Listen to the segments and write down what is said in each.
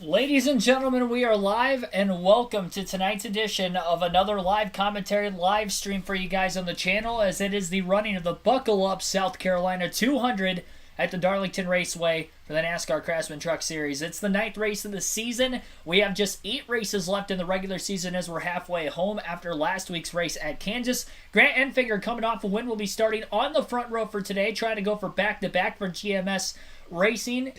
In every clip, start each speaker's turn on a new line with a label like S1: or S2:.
S1: Ladies and gentlemen, we are live and welcome to tonight's edition of another live commentary live stream for you guys on the channel, as it is the running of the Buckle Up South Carolina 200 at the Darlington Raceway for the NASCAR Craftsman Truck Series. It's the 9th race of the season. We have just 8 races left in the regular season as we're halfway home after last week's race at Kansas. Grant Enfinger, coming off a win, will be starting on the front row for today, trying to go for back-to-back for GMS Racing.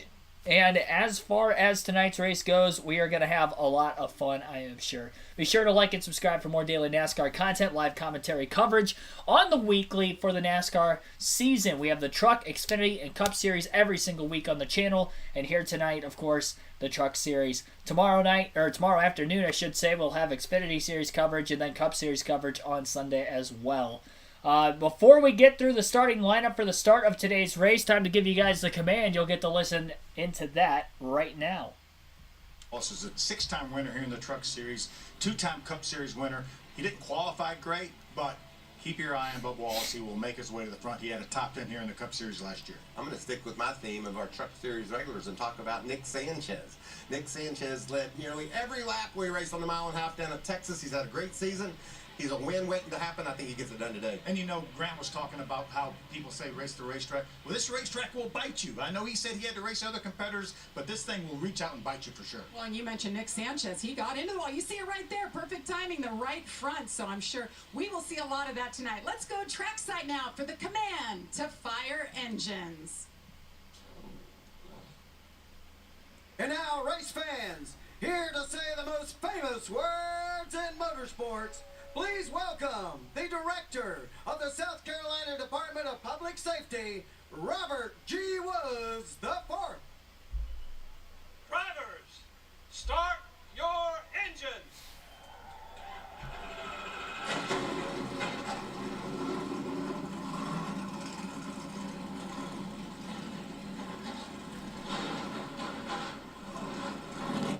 S1: And as far as tonight's race goes, we are going to have a lot of fun, I am sure. Be sure to like and subscribe for more daily NASCAR content, live commentary coverage on the weekly for the NASCAR season. We have the Truck, Xfinity, and Cup Series every single week on the channel. And here tonight, of course, the Truck Series. Tomorrow afternoon, I should say, we'll have Xfinity Series coverage and then Cup Series coverage on Sunday as well. Before we get through the starting lineup for the start of today's race, time to give you guys the command. You'll get to listen into that right now.
S2: Boss is a 6-time winner here in the Truck Series, 2-time Cup Series winner. He didn't qualify great, but keep your eye on Bubba Wallace. He will make his way to the front. He had a top 10 here in the Cup Series last year.
S3: I'm going to stick with my theme of our Truck Series regulars and talk about Nick Sanchez. Nick Sanchez led nearly every lap we raced on the mile and a half down at Texas. He's had a great season. He's a win waiting to happen. I think he gets it done today.
S2: And you know, Grant was talking about how people say race the racetrack. Well, this racetrack will bite you. I know he said he had to race other competitors, but this thing will reach out and bite you for sure.
S4: Well, and you mentioned Nick Sanchez. He got into the wall. You see it right there. Perfect timing, the right front. So I'm sure we will see a lot of that tonight. Let's go trackside now for the command to fire engines.
S5: And now, race fans, here to say the most famous words in motorsports, please welcome the Director of the South Carolina Department of Public Safety, Robert G. Woods IV.
S6: Drivers, start your engines.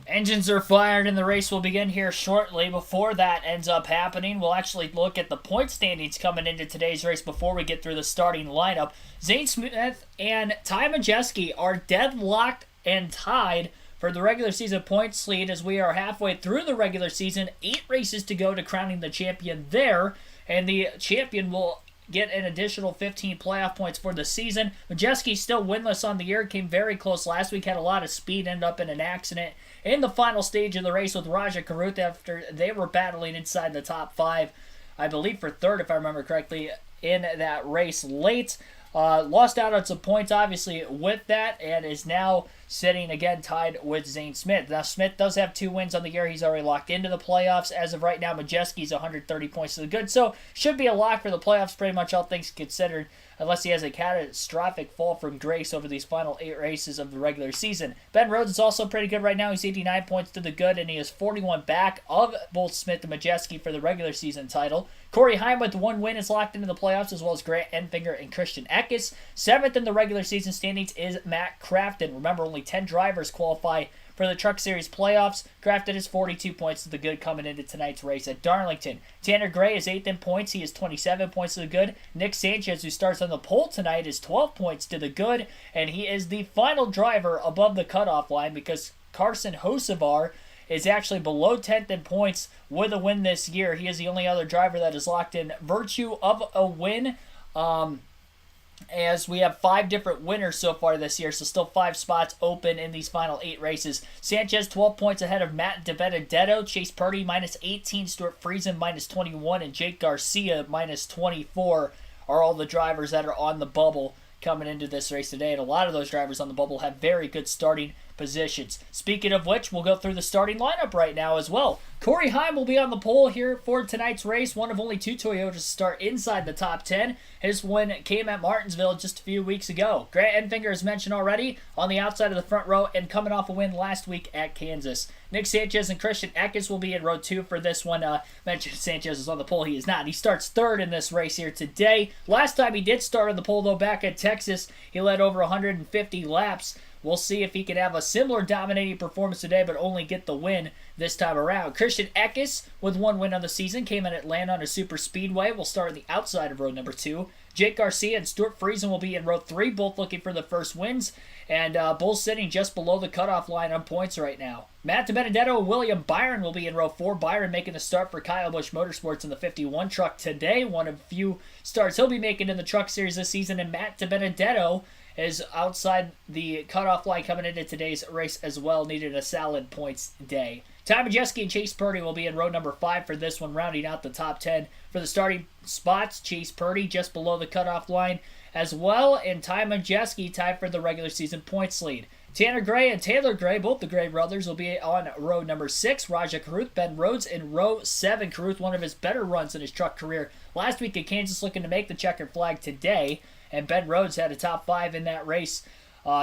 S1: Engines are fired and the race will begin here shortly. Before that ends up happening, we'll actually look at the point standings coming into today's race before we get through the starting lineup. Zane Smith and Ty Majeski are deadlocked and tied for the regular season points lead as we are halfway through the regular season. 8 races to go to crowning the champion there, and the champion will get an additional 15 playoff points for the season. Majeski still winless on the year, came very close last week, had a lot of speed, ended up in an accident in the final stage of the race with Raja Karuth after they were battling inside the top 5, I believe for third if I remember correctly, in that race late. Lost out on some points obviously with that, and is now sitting again tied with Zane Smith. Now Smith does have 2 wins on the year. He's already locked into the playoffs. As of right now, Majeski's 130 points to the good, so should be a lock for the playoffs pretty much all things considered, unless he has a catastrophic fall from grace over these final 8 races of the regular season. Ben Rhodes is also pretty good right now. He's 89 points to the good, and he is 41 back of both Smith and Majeski for the regular season title. Corey Heim with 1 win is locked into the playoffs, as well as Grant Enfinger and Christian Eckes. 7th in the regular season standings is Matt Crafton. Remember, only 10 drivers qualify for the Truck Series playoffs. Crafton is 42 points to the good coming into tonight's race at Darlington. Tanner Gray is 8th in points. He is 27 points to the good. Nick Sanchez, who starts on the pole tonight, is 12 points to the good, and he is the final driver above the cutoff line because Carson Hocevar is actually below 10th in points with a win this year. He is the only other driver that is locked in virtue of a win. As we have 5 different winners so far this year, so still 5 spots open in these final 8 races. Sanchez 12 points ahead of Matt DiBenedetto, Chase Purdy minus 18, Stuart Friesen minus 21, and Jake Garcia minus 24 are all the drivers that are on the bubble coming into this race today, and a lot of those drivers on the bubble have very good starting positions. Speaking of which, we'll go through the starting lineup right now as well. Corey Heim will be on the pole here for tonight's race, one of only 2 Toyotas to start inside the top 10. His win came at Martinsville just a few weeks ago. Grant Enfinger, as mentioned already, on the outside of the front row and coming off a win last week at Kansas. Nick Sanchez and Christian Eckes will be in row 2 for this one. Mentioned Sanchez is on the pole. He is not. He starts 3rd in this race here today. Last time he did start on the pole, though, back at Texas, he led over 150 laps We'll see if he can have a similar dominating performance today, but only get the win this time around. Christian Eckes, with 1 win on the season, came in Atlanta on a super speedway. We'll start on the outside of row number 2. Jake Garcia and Stuart Friesen will be in row 3, both looking for the first wins, and both sitting just below the cutoff line on points right now. Matt DiBenedetto and William Byron will be in row 4. Byron making the start for Kyle Busch Motorsports in the 51 truck today. One of few starts he'll be making in the truck series this season, and Matt DiBenedetto is outside the cutoff line coming into today's race as well. Needed a solid points day. Ty Majeski and Chase Purdy will be in row number 5 for this one, rounding out the top 10 for the starting spots. Chase Purdy just below the cutoff line as well, and Ty Majeski tied for the regular season points lead. Tanner Gray and Taylor Gray, both the Gray brothers, will be on row number 6. Raja Caruth, Ben Rhodes in row 7. Caruth, one of his better runs in his truck career last week at Kansas, looking to make the checkered flag today. And Ben Rhodes had a top 5 in that race.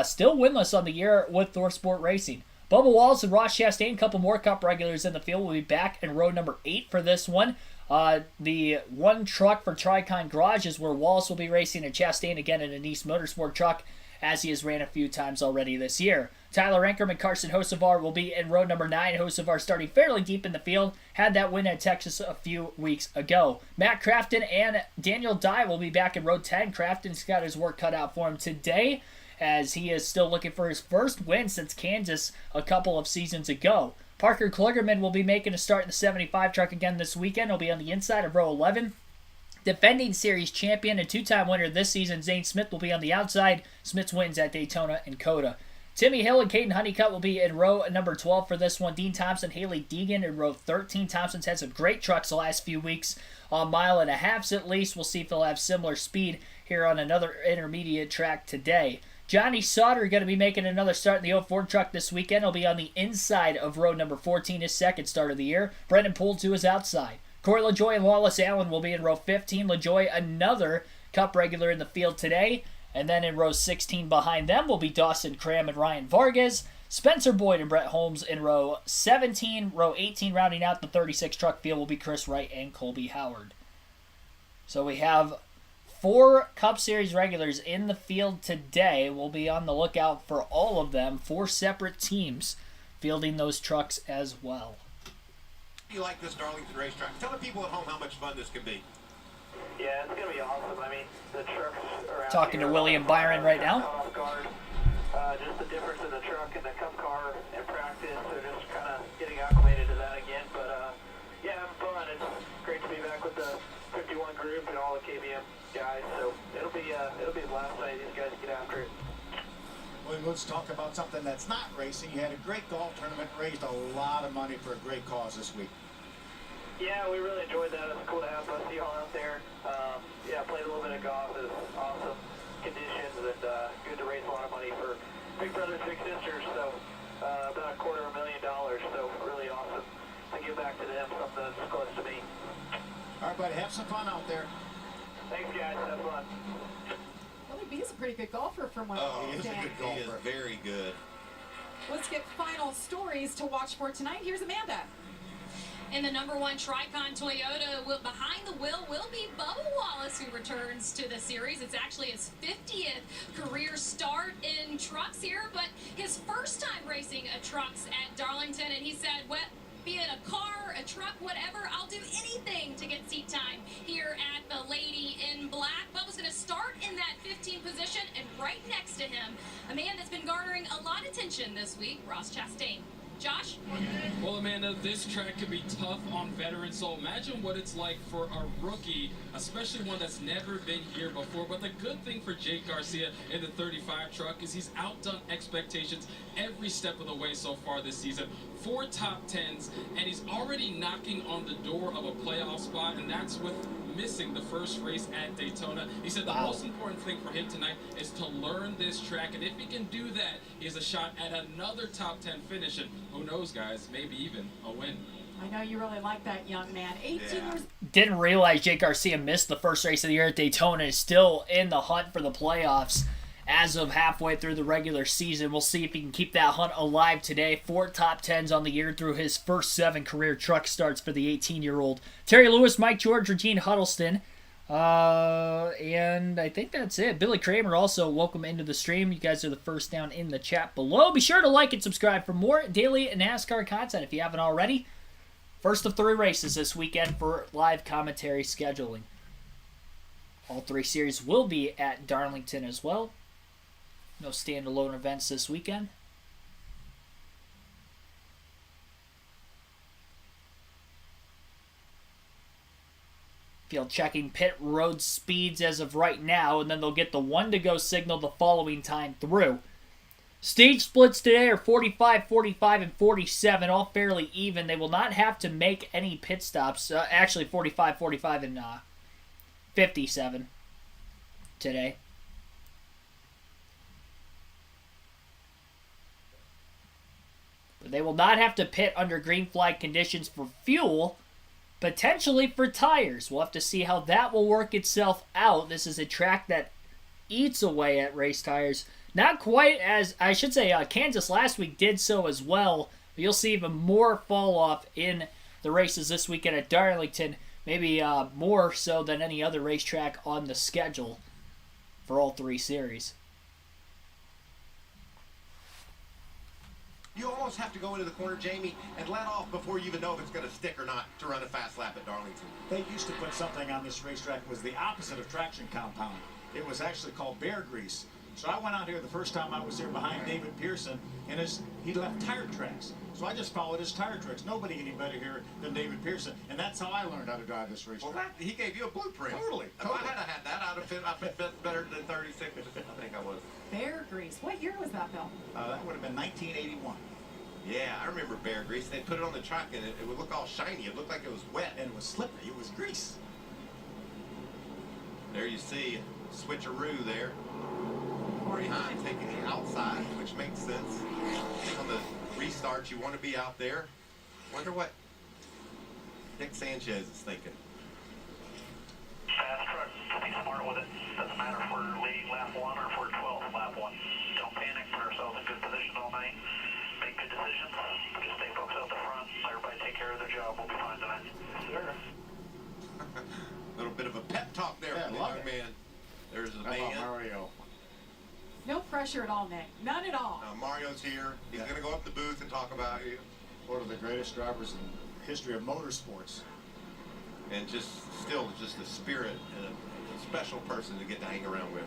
S1: Still winless on the year with ThorSport Racing. Bubba Wallace and Ross Chastain, a couple more Cup regulars in the field, will be back in row number 8 for this one. The one truck for Tricon Garage is where Wallace will be racing, and Chastain again in a Nice Motorsport truck, as he has ran a few times already this year. Tyler Ankrum and Carson Hocevar will be in row number 9. Hocevar starting fairly deep in the field. Had that win at Texas a few weeks ago. Matt Crafton and Daniel Dye will be back in row 10. Crafton's got his work cut out for him today, as he is still looking for his first win since Kansas a couple of seasons ago. Parker Kligerman will be making a start in the 75 truck again this weekend. He'll be on the inside of row 11. Defending series champion and 2-time winner this season, Zane Smith, will be on the outside. Smith's wins at Daytona and Coda. Timmy Hill and Caden Honeycutt will be in row number 12 for this one. Dean Thompson, Haley Deegan in row 13. Thompson's had some great trucks the last few weeks, on 1.5 miles at least. We'll see if they'll have similar speed here on another intermediate track today. Johnny Sauter going to be making another start in the 04 truck this weekend. He'll be on the inside of row number 14, his second start of the year. Brendan Poole to his outside. Corey LaJoy and Wallace Allen will be in row 15. LaJoy, another Cup regular in the field today. And then in row 16 behind them will be Dawson Cram and Ryan Vargas. Spencer Boyd and Brett Holmes in row 17. Row 18 rounding out the 36 truck field will be Chris Wright and Colby Howard. So we have 4 Cup Series regulars in the field today. We'll be on the lookout for all of them. 4 separate teams fielding those trucks as well.
S3: You like this Darlington racetrack? Tell the people at home how much fun this can be.
S7: Yeah, it's going to be awesome. I mean, the trucks around
S1: Talking
S7: here,
S1: to William Byron right now.
S7: Off guard. Just the difference in the truck and the Cup car in practice. They're just kind of getting acclimated to that again. But, yeah, having fun. It's great to be back with the 51 group and all the KBM guys. So it'll be the last night these guys get after it.
S2: Well, let's talk about something that's not racing. You had a great golf tournament, raised a lot of money for a great cause this week.
S7: Yeah, we really enjoyed that. It's cool to have us y'all out there. Yeah, played a little bit of golf. It was awesome conditions and good to raise a lot of money for Big Brothers Big Sisters. So about $250,000. So really awesome to give back to them, something that's close to me.
S2: All right, buddy, have some fun out there.
S7: Thanks, guys. Have fun.
S4: Willie B is a pretty good golfer from what
S3: Oh,
S4: I
S3: he is a
S4: understand.
S3: good golfer. He is very good.
S4: Let's get final stories to watch for tonight. Here's Amanda.
S8: In the number 1 Tricon Toyota, behind the wheel will be Bubba Wallace, who returns to the series. It's actually his 50th career start in trucks here, but his first time racing trucks at Darlington, and he said, well, be it a car, a truck, whatever, I'll do anything to get seat time here at the Lady in Black. Bubba's going to start in that 15 position, and right next to him, a man that's been garnering a lot of attention this week, Ross Chastain. Josh?
S9: Well, Amanda, this track could be tough on veterans, so imagine what it's like for a rookie, especially one that's never been here before. But the good thing for Jake Garcia in the 35 truck is he's outdone expectations every step of the way so far this season. 4 top 10s, and he's already knocking on the door of a playoff spot, and that's with missing the first race at Daytona. He said the most important thing for him tonight is to learn this track, and if he can do that, he has a shot at another top 10 finish, and who knows, guys, maybe even a win.
S4: I know you really like that young man. 18 years.
S1: Didn't realize Jake Garcia missed the first race of the year at Daytona and is still in the hunt for the playoffs as of halfway through the regular season. We'll see if he can keep that hunt alive today. 4 top 10s on the year through his first 7 career truck starts for the 18-year-old. Terry Lewis, Mike George, Regine Huddleston And I think that's it. Billy Kramer also, welcome into the stream. You guys are the first down in the chat below. Be sure to like and subscribe for more daily NASCAR content if you haven't already. First of 3 races this weekend for live commentary scheduling. All 3 series will be at Darlington as well. No standalone events this weekend. Field checking pit road speeds as of right now, and then they'll get the 1 to go signal the following time through. Stage splits today are 45, 45, and 47, all fairly even. They will not have to make any pit stops. Actually, 45, 45, and 57 today. But they will not have to pit under green flag conditions for fuel. Potentially for tires. We'll have to see how that will work itself out. This is a track that eats away at race tires. Not quite as, I should say, Kansas last week did so as well. But you'll see even more fall off in the races this weekend at Darlington. Maybe more so than any other racetrack on the schedule for all 3 series.
S3: You almost have to go into the corner, Jamie, and let off before you even know if it's going to stick or not to run a fast lap at Darlington.
S2: They used to put something on this racetrack that was the opposite of traction compound. It was actually called bear grease. So I went out here the first time I was here behind David Pearson, and he left tire tracks. So I just followed his tire tracks. Nobody any better here than David Pearson, and that's how I learned how to drive this racetrack.
S3: Well, he gave you a blueprint.
S2: Totally.
S3: If I had that, I'd have fit better than 36. I think I was.
S4: Bear grease. What year was that, Bill?
S2: That would have been 1981.
S3: Yeah, I remember bear grease. They put it on the truck, and it would look all shiny. It looked like it was wet.
S2: And it was slippery. It was grease.
S3: There you see switcheroo there. Corey Hine taking the outside, which makes sense. On the restart, you want to be out there. Wonder what Nick Sanchez is thinking.
S7: Fast truck, be smart with it. Doesn't matter if we're leading lap 1 or if we're 12th lap 1. Don't panic, put ourselves in good position all night. Make good decisions. Just stay focused out the front. Everybody take care of their job. We'll be fine tonight. Sure.
S3: A little bit of a pep talk there from the young man. There's the man.
S2: Mario.
S4: No pressure at all, Nick. None at all.
S3: Mario's here. He's going to go up the booth and talk about you.
S2: One of the greatest drivers in the history of motorsports.
S3: And just a spirit and a special person to get to hang around with.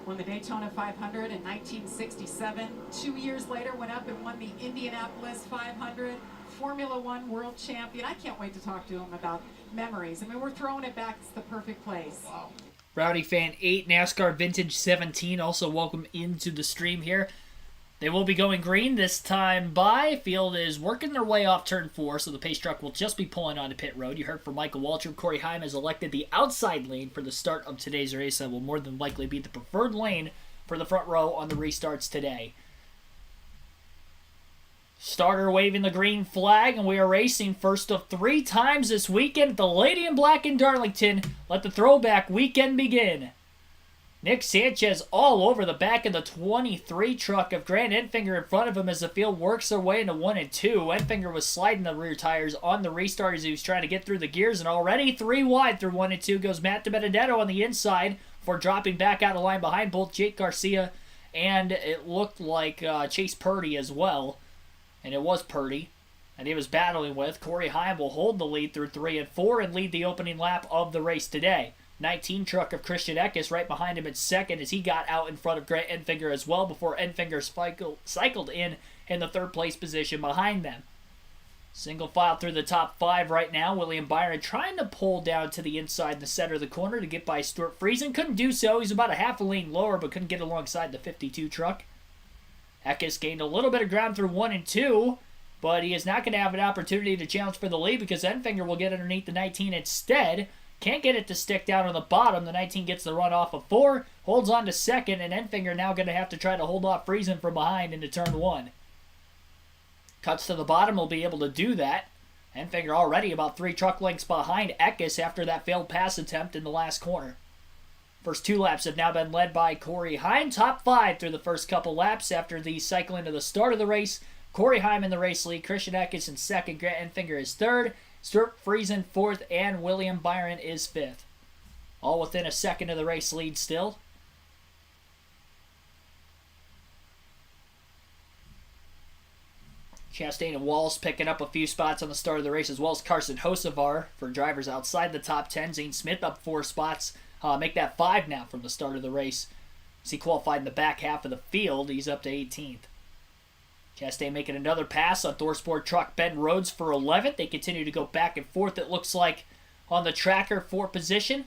S4: Won the Daytona 500 in 1967. 2 years later, went up and won the Indianapolis 500. Formula One world champion. I can't wait to talk to him about memories. I mean, we're throwing it back. It's the perfect place.
S2: Wow.
S1: Rowdy Fan 8, NASCAR Vintage 17, also welcome into the stream here. They will be going green this time by. Field is working their way off turn 4, so the pace truck will just be pulling onto pit road. You heard from Michael Waltrip. Corey Heim has elected the outside lane for the start of today's race. That will more than likely be the preferred lane for the front row on the restarts today. Starter waving the green flag, and we are racing first of 3 times this weekend at the Lady in Black in Darlington. Let the throwback weekend begin. Nick Sanchez all over the back of the 23 truck of Grant Enfinger in front of him as the field works their way into 1 and 2. Enfinger was sliding the rear tires on the restart as he was trying to get through the gears, and already 3 wide through 1 and 2 goes Matt DiBenedetto on the inside for dropping back out of line behind both Jake Garcia and it looked like Chase Purdy as well. And it was Purdy, and he was battling with. Corey Heim will hold the lead through 3 and 4 and lead the opening lap of the race today. 19 truck of Christian Eckes right behind him in second as he got out in front of Grant Enfinger as well before Enfinger cycled in the 3rd place position behind them. Single file through the top 5 right now. William Byron trying to pull down to the inside in the center of the corner to get by Stuart Friesen. Couldn't do so. He's about a half a lane lower but couldn't get alongside the 52 truck. Eckes gained a little bit of ground through 1 and 2, but he is not going to have an opportunity to challenge for the lead because Enfinger will get underneath the 19 instead. Can't get it to stick down on the bottom. The 19 gets the run off of 4, holds on to second, and Enfinger now going to have to try to hold off Friesen from behind into turn 1. Cuts to the bottom, will be able to do that. Enfinger already about 3 truck lengths behind Eckes after that failed pass attempt in the last corner. First 2 laps have now been led by Corey Heim. Top 5 through the first couple laps after the cycling to the start of the race. Corey Heim in the race lead. Christian Eckes in second. Grant Enfinger is third. Stuart Friesen 4th. And William Byron is 5th. all within a second of the race lead still. Chastain and Wallace picking up a few spots on the start of the race, as well as Carson Hocevar for drivers outside the top 10. Zane Smith up 4 spots. Make that 5 now from the start of the race. As he qualified in the back half of the field, he's up to 18th. Chastain making another pass on ThorSport truck Ben Rhodes for 11th. They continue to go back and forth, it looks like, on the tracker for position.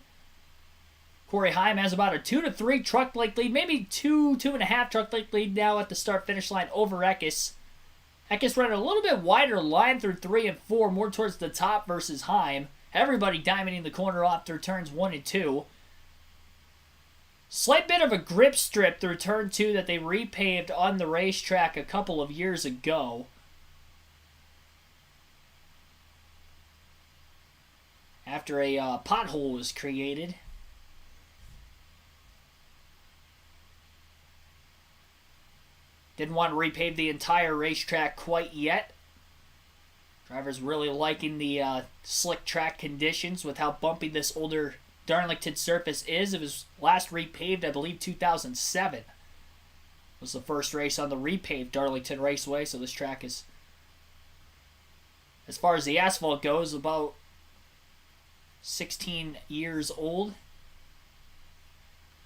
S1: Corey Heim has about a 2-3 truck length lead, maybe 2.5 truck length lead now at the start-finish line over Eckes. Eckes running a little bit wider line through 3 and 4, more towards the top versus Heim. Everybody diamonding the corner off through turns 1 and 2. Slight bit of a grip strip through turn 2 that they repaved on the racetrack a couple of years ago. After a pothole was created. Didn't want to repave the entire racetrack quite yet. Drivers really liking the slick track conditions with how bumpy this older Darlington surface is. It was last repaved, I believe, 2007. Was the first race on the repaved Darlington Raceway, so this track is, as far as the asphalt goes, about 16 years old.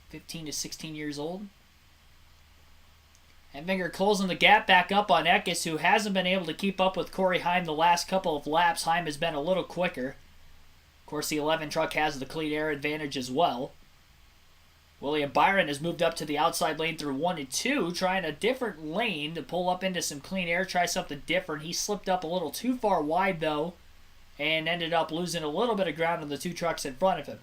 S1: 15 to 16 years old. Enfinger closing the gap back up on Eckes, who hasn't been able to keep up with Corey Heim the last couple of laps. Heim has been a little quicker. Of course, the 11 truck has the clean air advantage as well. William Byron has moved up to the outside lane through 1 and 2, trying a different lane to pull up into some clean air, try something different. He slipped up a little too far wide, though, and ended up losing a little bit of ground on the 2 trucks in front of him.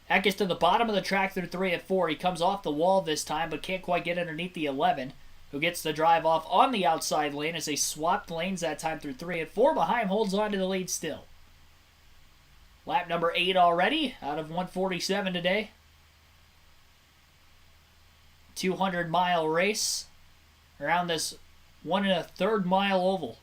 S1: Eckes to the bottom of the track through 3 and 4. He comes off the wall this time, but can't quite get underneath the 11, who gets the drive off on the outside lane as they swapped lanes that time through 3 and 4. Behind holds on to the lead still. Lap number 8 already out of 147 today. 200-mile race around this 1 1/3 mile oval.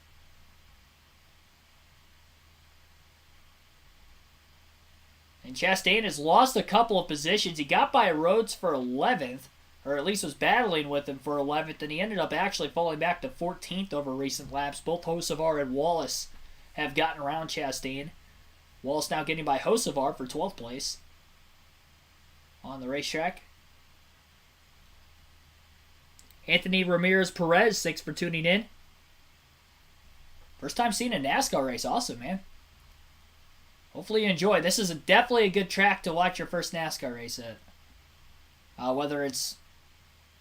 S1: And Chastain has lost a couple of positions. He got by Rhodes for 11th, or at least was battling with him for 11th, and he ended up actually falling back to 14th over recent laps. Both Hocevar and Wallace have gotten around Chastain. Wallace now getting by Hocevar for 12th place on the racetrack. Anthony Ramirez Perez, thanks for tuning in. First time seeing a NASCAR race. Awesome, man. Hopefully you enjoy. This is definitely a good track to watch your first NASCAR race at. Whether it's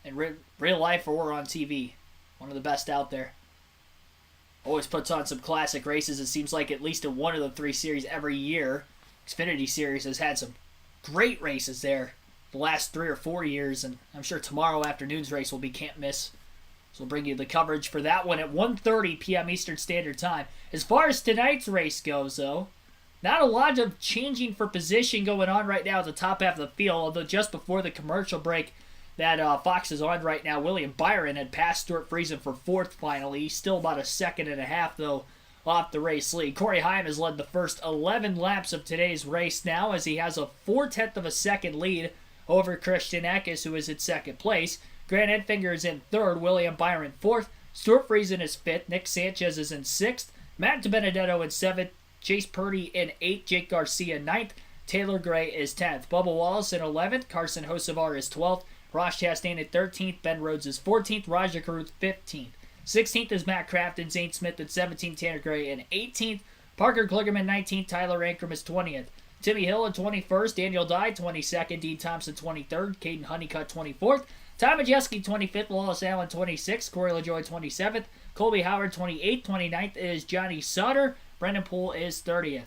S1: in real life or on TV. One of the best out there. Always puts on some classic races. It seems like at least in one of the 3 series every year. Xfinity Series has had some great races there the last 3 or 4 years, and I'm sure tomorrow afternoon's race will be can't miss. So we'll bring you the coverage for that one at 1:30 p.m. Eastern Standard Time. As far as tonight's race goes, though, not a lot of changing for position going on right now at the top half of the field, although just before the commercial break that Fox is on right now, William Byron had passed Stuart Friesen for 4th finally. He's still about a 2.5 though, off the race lead. Corey Heim has led the first 11 laps of today's race now, as he has a 4/10 of a second lead over Christian Eckes, who is in 2nd place. Grant Enfinger is in 3rd, William Byron 4th, Stuart Friesen is 5th, Nick Sanchez is in 6th, Matt DiBenedetto in 7th, Chase Purdy in 8th, Jake Garcia 9th, Taylor Gray is 10th, Bubba Wallace in 11th, Carson Hocevar is 12th, Ross Chastain at 13th, Ben Rhodes is 14th, Rajah Caruth 15th. 16th is Matt Crafton, Zane Smith at 17th, Tanner Gray in 18th, Parker Kligerman 19th, Tyler Ankrum is 20th. Timmy Hill at 21st, Daniel Dye 22nd, Dean Thompson 23rd, Caden Honeycutt 24th, Tom Majeski 25th, Wallace Allen 26th, Corey LaJoy 27th, Colby Howard 28th, 29th is Johnny Sutter, Brendan Poole is 30th.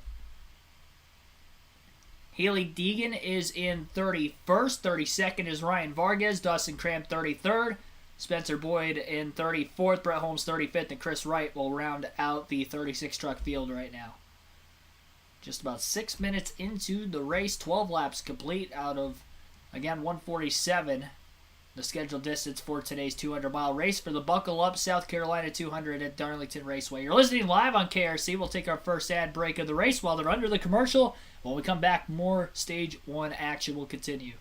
S1: Haley Deegan is in 31st, 32nd is Ryan Vargas, Dawson Cram 33rd, Spencer Boyd in 34th, Brett Holmes 35th, and Chris Wright will round out the 36 truck field right now. Just about 6 minutes into the race, 12 laps complete out of, again, 147. the scheduled distance for today's 200-mile race for the Buckle Up South Carolina 200 at Darlington Raceway. You're listening live on KRC. We'll take our first ad break of the race while they're under the commercial. When we come back, more Stage 1 action will continue.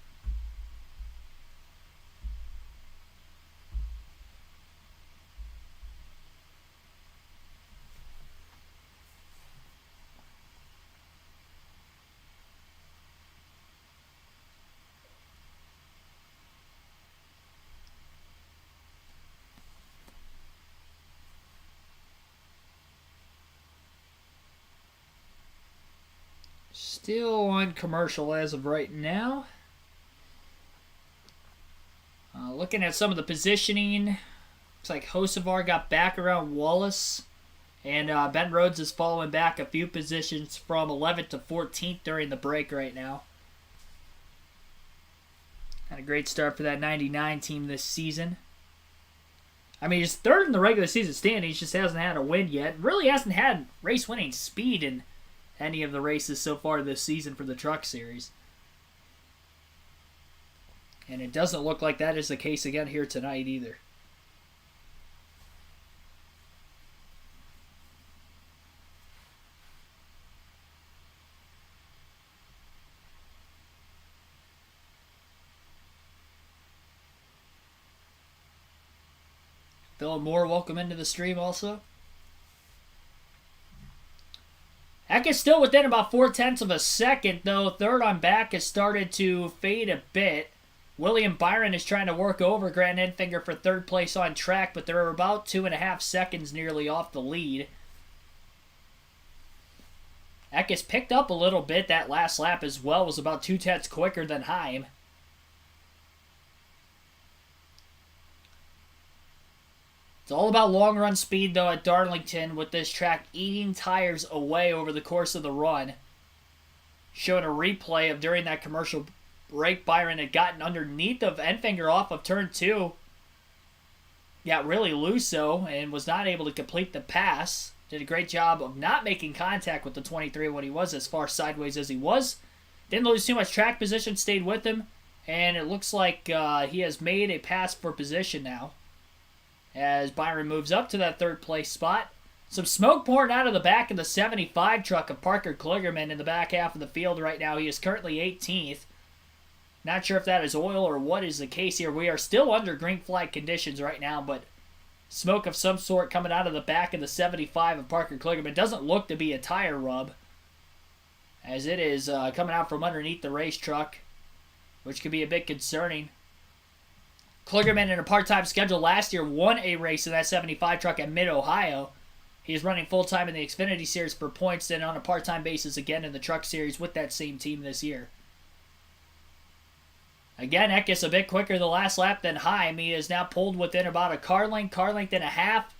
S1: Still on commercial as of right now. Looking at some of the positioning, looks like Hocevar got back around Wallace, and Ben Rhodes is following back a few positions from 11th to 14th during the break right now. Had a great start for that 99 team this season. I mean, he's third in the regular season standings, just hasn't had a win yet. Really hasn't had race-winning speed in any of the races so far this season for the Truck Series. And it doesn't look like that is the case again here tonight either. Philip Moore, welcome into the stream also. Eck is still within about 0.4 of a second, though. Third on back has started to fade a bit. William Byron is trying to work over Grant Enfinger for third place on track, but they're about 2.5 seconds nearly off the lead. Eck has picked up a little bit. That last lap as well was about 0.2 quicker than Heim. It's all about long run speed, though, at Darlington, with this track eating tires away over the course of the run. Showing a replay of during that commercial break, Byron had gotten underneath of Enfinger off of turn 2. Got really loose, though, and was not able to complete the pass. Did a great job of not making contact with the 23 when he was as far sideways as he was. Didn't lose too much track position, stayed with him. And it looks like he has made a pass for position now, as Byron moves up to that third place spot. Some smoke pouring out of the back of the 75 truck of Parker Kligerman in the back half of the field right now. He is currently 18th. Not sure if that is oil or what is the case here. We are still under green flag conditions right now, but smoke of some sort coming out of the back of the 75 of Parker Kligerman. Doesn't look to be a tire rub, as it is coming out from underneath the race truck, which could be a bit concerning. Kligerman, in a part-time schedule last year, won a race in that 75 truck at Mid-Ohio. He is running full-time in the Xfinity Series for points, and on a part-time basis again in the Truck Series with that same team this year. Again, Eckes a bit quicker the last lap than Heim. He is now pulled within about a car length and a half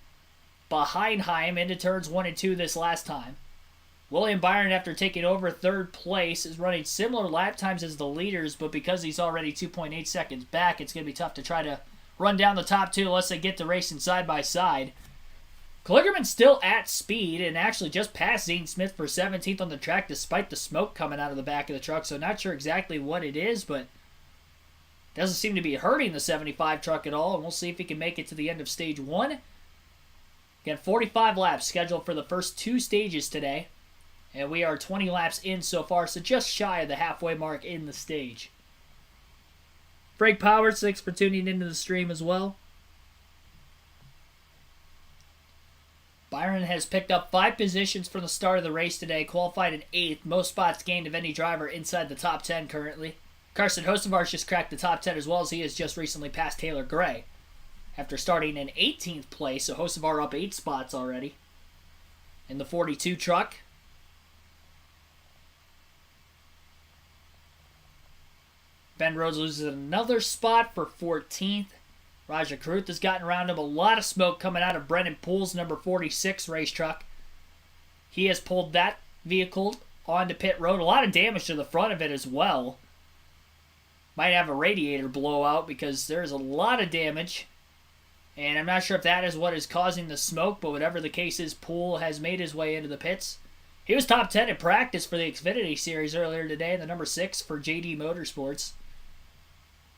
S1: behind Heim into turns 1 and 2 this last time. William Byron, after taking over third place, is running similar lap times as the leaders, but because he's already 2.8 seconds back, it's going to be tough to try to run down the top two unless they get to racing side by side. Kligerman's still at speed and actually just passed Zane Smith for 17th on the track despite the smoke coming out of the back of the truck, so not sure exactly what it is, but doesn't seem to be hurting the 75 truck at all, and we'll see if he can make it to the end of stage 1. Again, 45 laps scheduled for the first 2 stages today. And we are 20 laps in so far, so just shy of the halfway mark in the stage. Frank Powers, thanks for tuning into the stream as well. Byron has picked up 5 positions from the start of the race today, qualified in 8th, most spots gained of any driver inside the top 10 currently. Carson Hocevar's just cracked the top 10 as well, as he has just recently passed Taylor Gray after starting in 18th place, so Hocevar up 8 spots already. In the 42 truck, Ben Rhodes loses another spot for 14th. Raja Karuth has gotten around him. A lot of smoke coming out of Brennan Poole's number 46 race truck. He has pulled that vehicle onto pit road. A lot of damage to the front of it as well. Might have a radiator blowout because there's a lot of damage. And I'm not sure if that is what is causing the smoke, but whatever the case is, Poole has made his way into the pits. He was top 10 in practice for the Xfinity Series earlier today, the number 6 for JD Motorsports.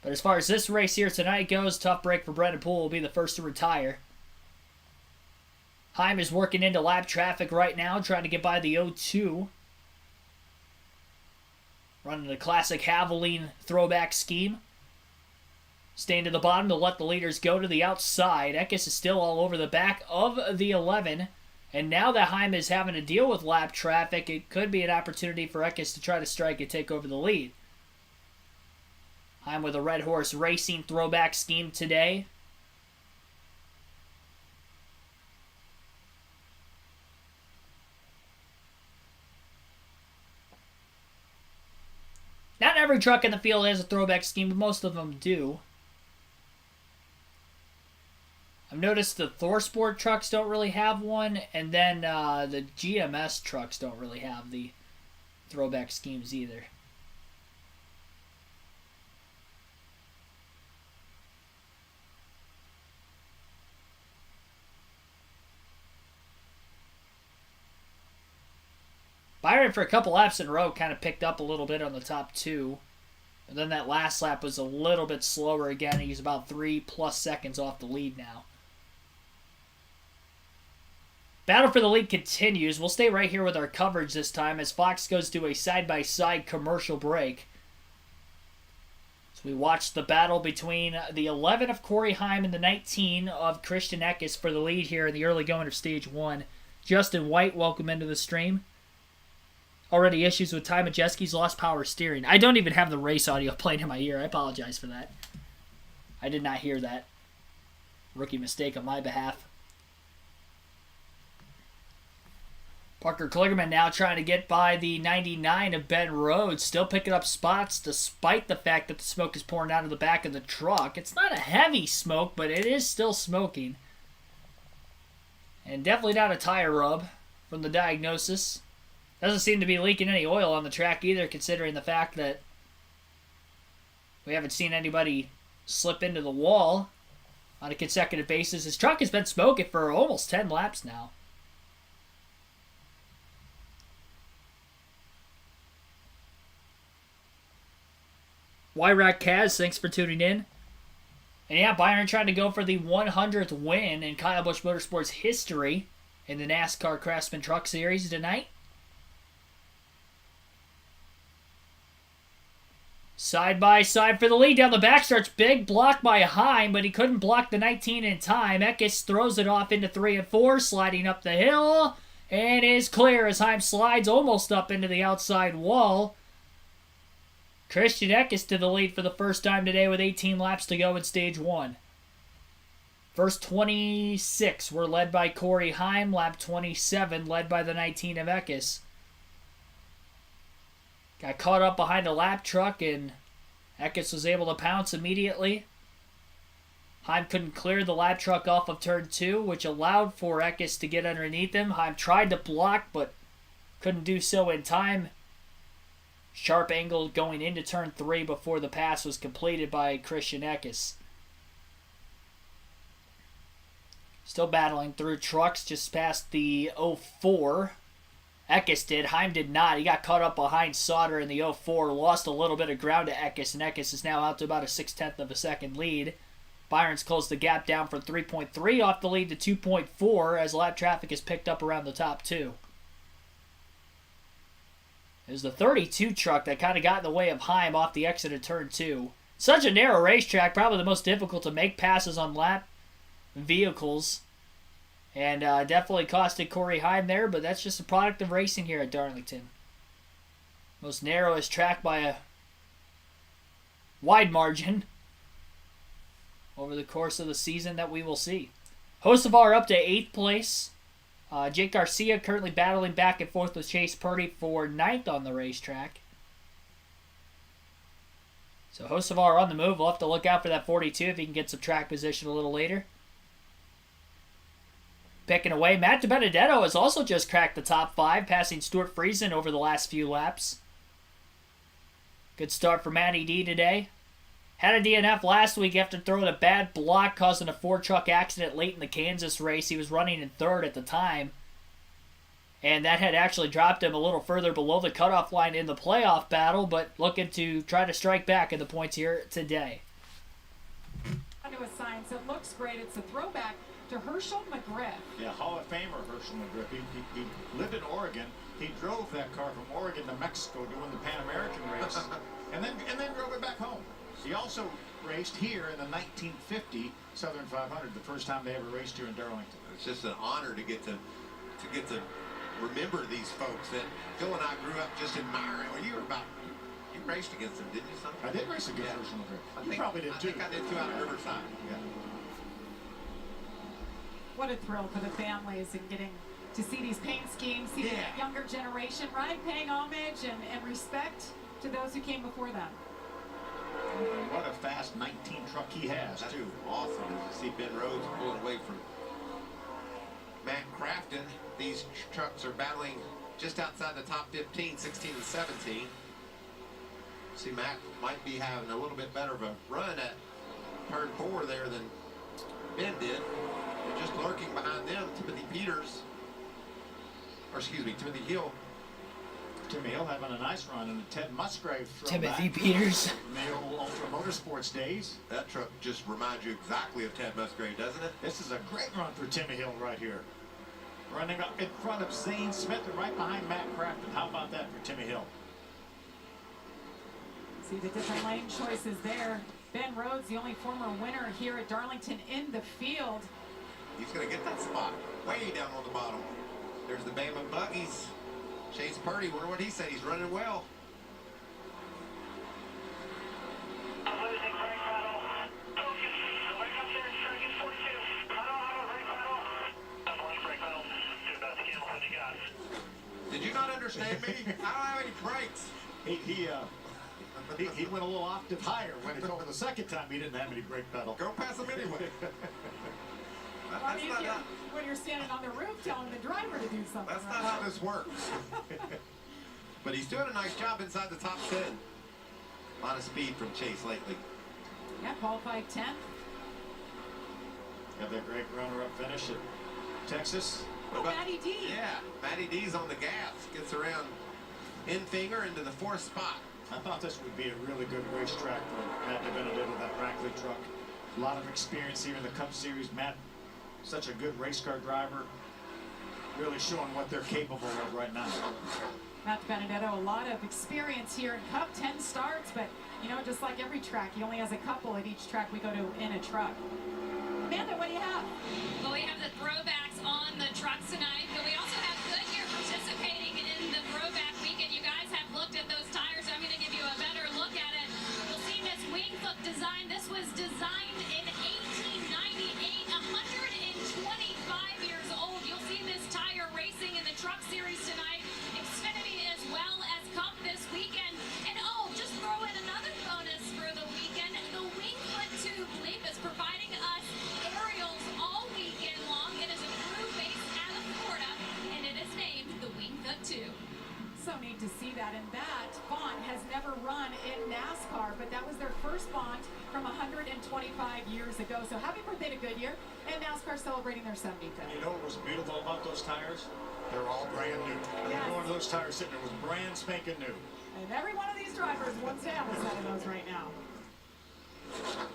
S1: But as far as this race here tonight goes, tough break for Brendan Poole. Will be the first to retire. Heim is working into lap traffic right now, trying to get by the 0-2. Running the classic Haviline throwback scheme. Staying to the bottom to let the leaders go to the outside. Eckes is still all over the back of the 11. And now that Heim is having to deal with lap traffic, it could be an opportunity for Eckes to try to strike and take over the lead. Heim with a Red Horse Racing throwback scheme today. Not every truck in the field has a throwback scheme, but most of them do. I've noticed the ThorSport trucks don't really have one, and then the GMS trucks don't really have the throwback schemes either. Byron, for a couple laps in a row, kind of picked up a little bit on the top two. And then that last lap was a little bit slower again. He's about 3+ seconds off the lead now. Battle for the lead continues. We'll stay right here with our coverage this time as Fox goes to a side-by-side commercial break. So we watch the battle between the 11 of Corey Heim and the 19 of Christian Eckes for the lead here in the early going of Stage 1. Justin White, welcome into the stream. Already issues with Ty Majeski's lost power steering. I don't even have the race audio playing in my ear. I apologize for that. I did not hear that. Rookie mistake on my behalf. Parker Kligerman now trying to get by the 99 of Ben Rhodes. Still picking up spots despite the fact that the smoke is pouring out of the back of the truck. It's not a heavy smoke, but it is still smoking. And definitely not a tire rub from the diagnosis. Doesn't seem to be leaking any oil on the track either, considering the fact that we haven't seen anybody slip into the wall on a consecutive basis. His truck has been smoking for almost 10 laps now. YRAC Kaz, thanks for tuning in. And yeah, Byron trying to go for the 100th win in Kyle Busch Motorsports history in the NASCAR Craftsman Truck Series tonight. Side by side for the lead down the backstretch. Big block by Heim, but he couldn't block the 19 in time. Eckes throws it off into 3 and 4, sliding up the hill, and is clear as Heim slides almost up into the outside wall. Christian Eckes to the lead for the first time today with 18 laps to go in Stage 1. First 26 were led by Corey Heim. Lap 27 led by the 19 of Eckes. Got caught up behind a lap truck, and Eckes was able to pounce immediately. Heim couldn't clear the lap truck off of turn 2, which allowed for Eckes to get underneath him. Heim tried to block, but couldn't do so in time. Sharp angle going into turn 3 before the pass was completed by Christian Eckes. Still battling through trucks just past the 04. Eckes did. Heim did not. He got caught up behind Sauter in the 04. Lost a little bit of ground to Eckes, and Eckes is now out to about a 0.6 of a second lead. Byron's closed the gap down from 3.3 off the lead to 2.4 as lap traffic is picked up around the top 2. It was the 32 truck that kind of got in the way of Heim off the exit of turn 2. Such a narrow racetrack, probably the most difficult to make passes on lap vehicles. And definitely costed Corey Heim there, but that's just a product of racing here at Darlington. Most narrowest track by a wide margin over the course of the season that we will see. Hocevar up to 8th place. Jake Garcia currently battling back and forth with Chase Purdy for 9th on the racetrack. So Hocevar on the move. We'll have to look out for that 42 if he can get some track position a little later. Picking away, Matt DiBenedetto has also just cracked the top 5, passing Stuart Friesen over the last few laps. Good start for Matty D today. Had a DNF last week after throwing a bad block, causing a Ford truck accident late in the Kansas race. He was running in 3rd at the time. And that had actually dropped him a little further below the cutoff line in the playoff battle, but looking to try to strike back in the points here today.
S4: Onto a sign, so it looks great. It's a throwback to Herschel McGriff.
S2: Yeah, Hall of Famer Herschel McGriff. He lived in Oregon. He drove that car from Oregon to Mexico doing the Pan American race, and then drove it back home. He also raced here in the 1950 Southern 500, the first time they ever raced here in Darlington.
S3: It's just an honor to get to remember these folks that Phil and I grew up just admiring. Well, you raced against them, didn't you? Something?
S2: I did race against Herschel McGriff. You probably did too.
S3: I think I did too, out of Riverside.
S2: Yeah.
S4: What a thrill for the families and getting to see these paint schemes, see the younger generation, right? Paying homage and respect to those who came before them.
S2: What a fast 19 truck he has,
S3: That's
S2: too.
S3: awesome as you see Ben Rhodes pulling away from Matt Crafton. These trucks are battling just outside the top 15, 16 and 17. See, Matt might be having a little bit better of a run at turn 4 there than Ben did. They're just lurking behind them. Timothy Hill.
S2: Timmy Hill having a nice run, and Ted Musgrave
S1: Timothy Peters.
S2: From the old Ultra Motorsports days.
S3: That truck just reminds you exactly of Ted Musgrave, doesn't it?
S2: This is a great run for Timmy Hill right here. Running up in front of Zane Smith and right behind Matt Crafton. How about that for Timmy Hill?
S4: See the different lane choices there. Ben Rhodes, the only former winner here at Darlington in the field.
S3: He's going to get that spot way down on the bottom. There's the Bama Buggies. Chase Purdy, wonder what he said. He's running well.
S7: I'm losing brake pedal. Focus. Wake up there, second 42. Huddle, brake pedal. I'm pulling brake pedal. Do about to cancel the gas.
S3: Did you not understand me? I don't have any brakes.
S2: He went a little octave higher when he told me the second time he didn't have any brake pedal.
S3: Go past him anyway.
S4: Well, when you're standing on the roof telling the driver to do something.
S3: That's not how this works. But he's doing a nice job inside the top 10. A lot of speed from Chase lately.
S4: Yeah, qualified 10th.
S2: Got that great runner-up finish at Texas.
S4: Oh, Matty D.
S3: Yeah, Matty D's on the gas. Gets around Enfinger into the 4th spot.
S2: I thought this would be a really good racetrack for Matt DiBenedetto, that Brackley truck. A lot of experience here in the Cup Series. Matt, such a good race car driver, really showing what they're capable of right now.
S4: Matt DiBenedetto, a lot of experience here in Cup, 10 starts, but you know, just like every track, he only has a couple at each track we go to in a truck. Amanda, what do you have?
S8: Well, we have the throwbacks on the trucks tonight, but we also have Goodyear participating in the throwback weekend. You guys have looked at those tires. I'm going to give you a better look at it. You'll see this wing foot design. This was designed in 1898, 125 years old. You'll see this tire racing in the Truck Series tonight, Xfinity as well as Cup this weekend. And oh, just throw in another bonus for the weekend. The wing foot tube leap is providing us aerials all weekend long. It is a crew based out of Florida, and it is named the Wingfoot 2.
S4: So neat to see that, and that bond has never run in NASCAR, but that was their first bond from 125 years ago. So happy birthday to Goodyear, and NASCAR celebrating their 75th.
S2: You know what was beautiful about those tires? They're all brand new.
S4: Yes.
S2: One of those tires sitting there was brand spanking new.
S4: And every one of these drivers wants to have a set of those right now.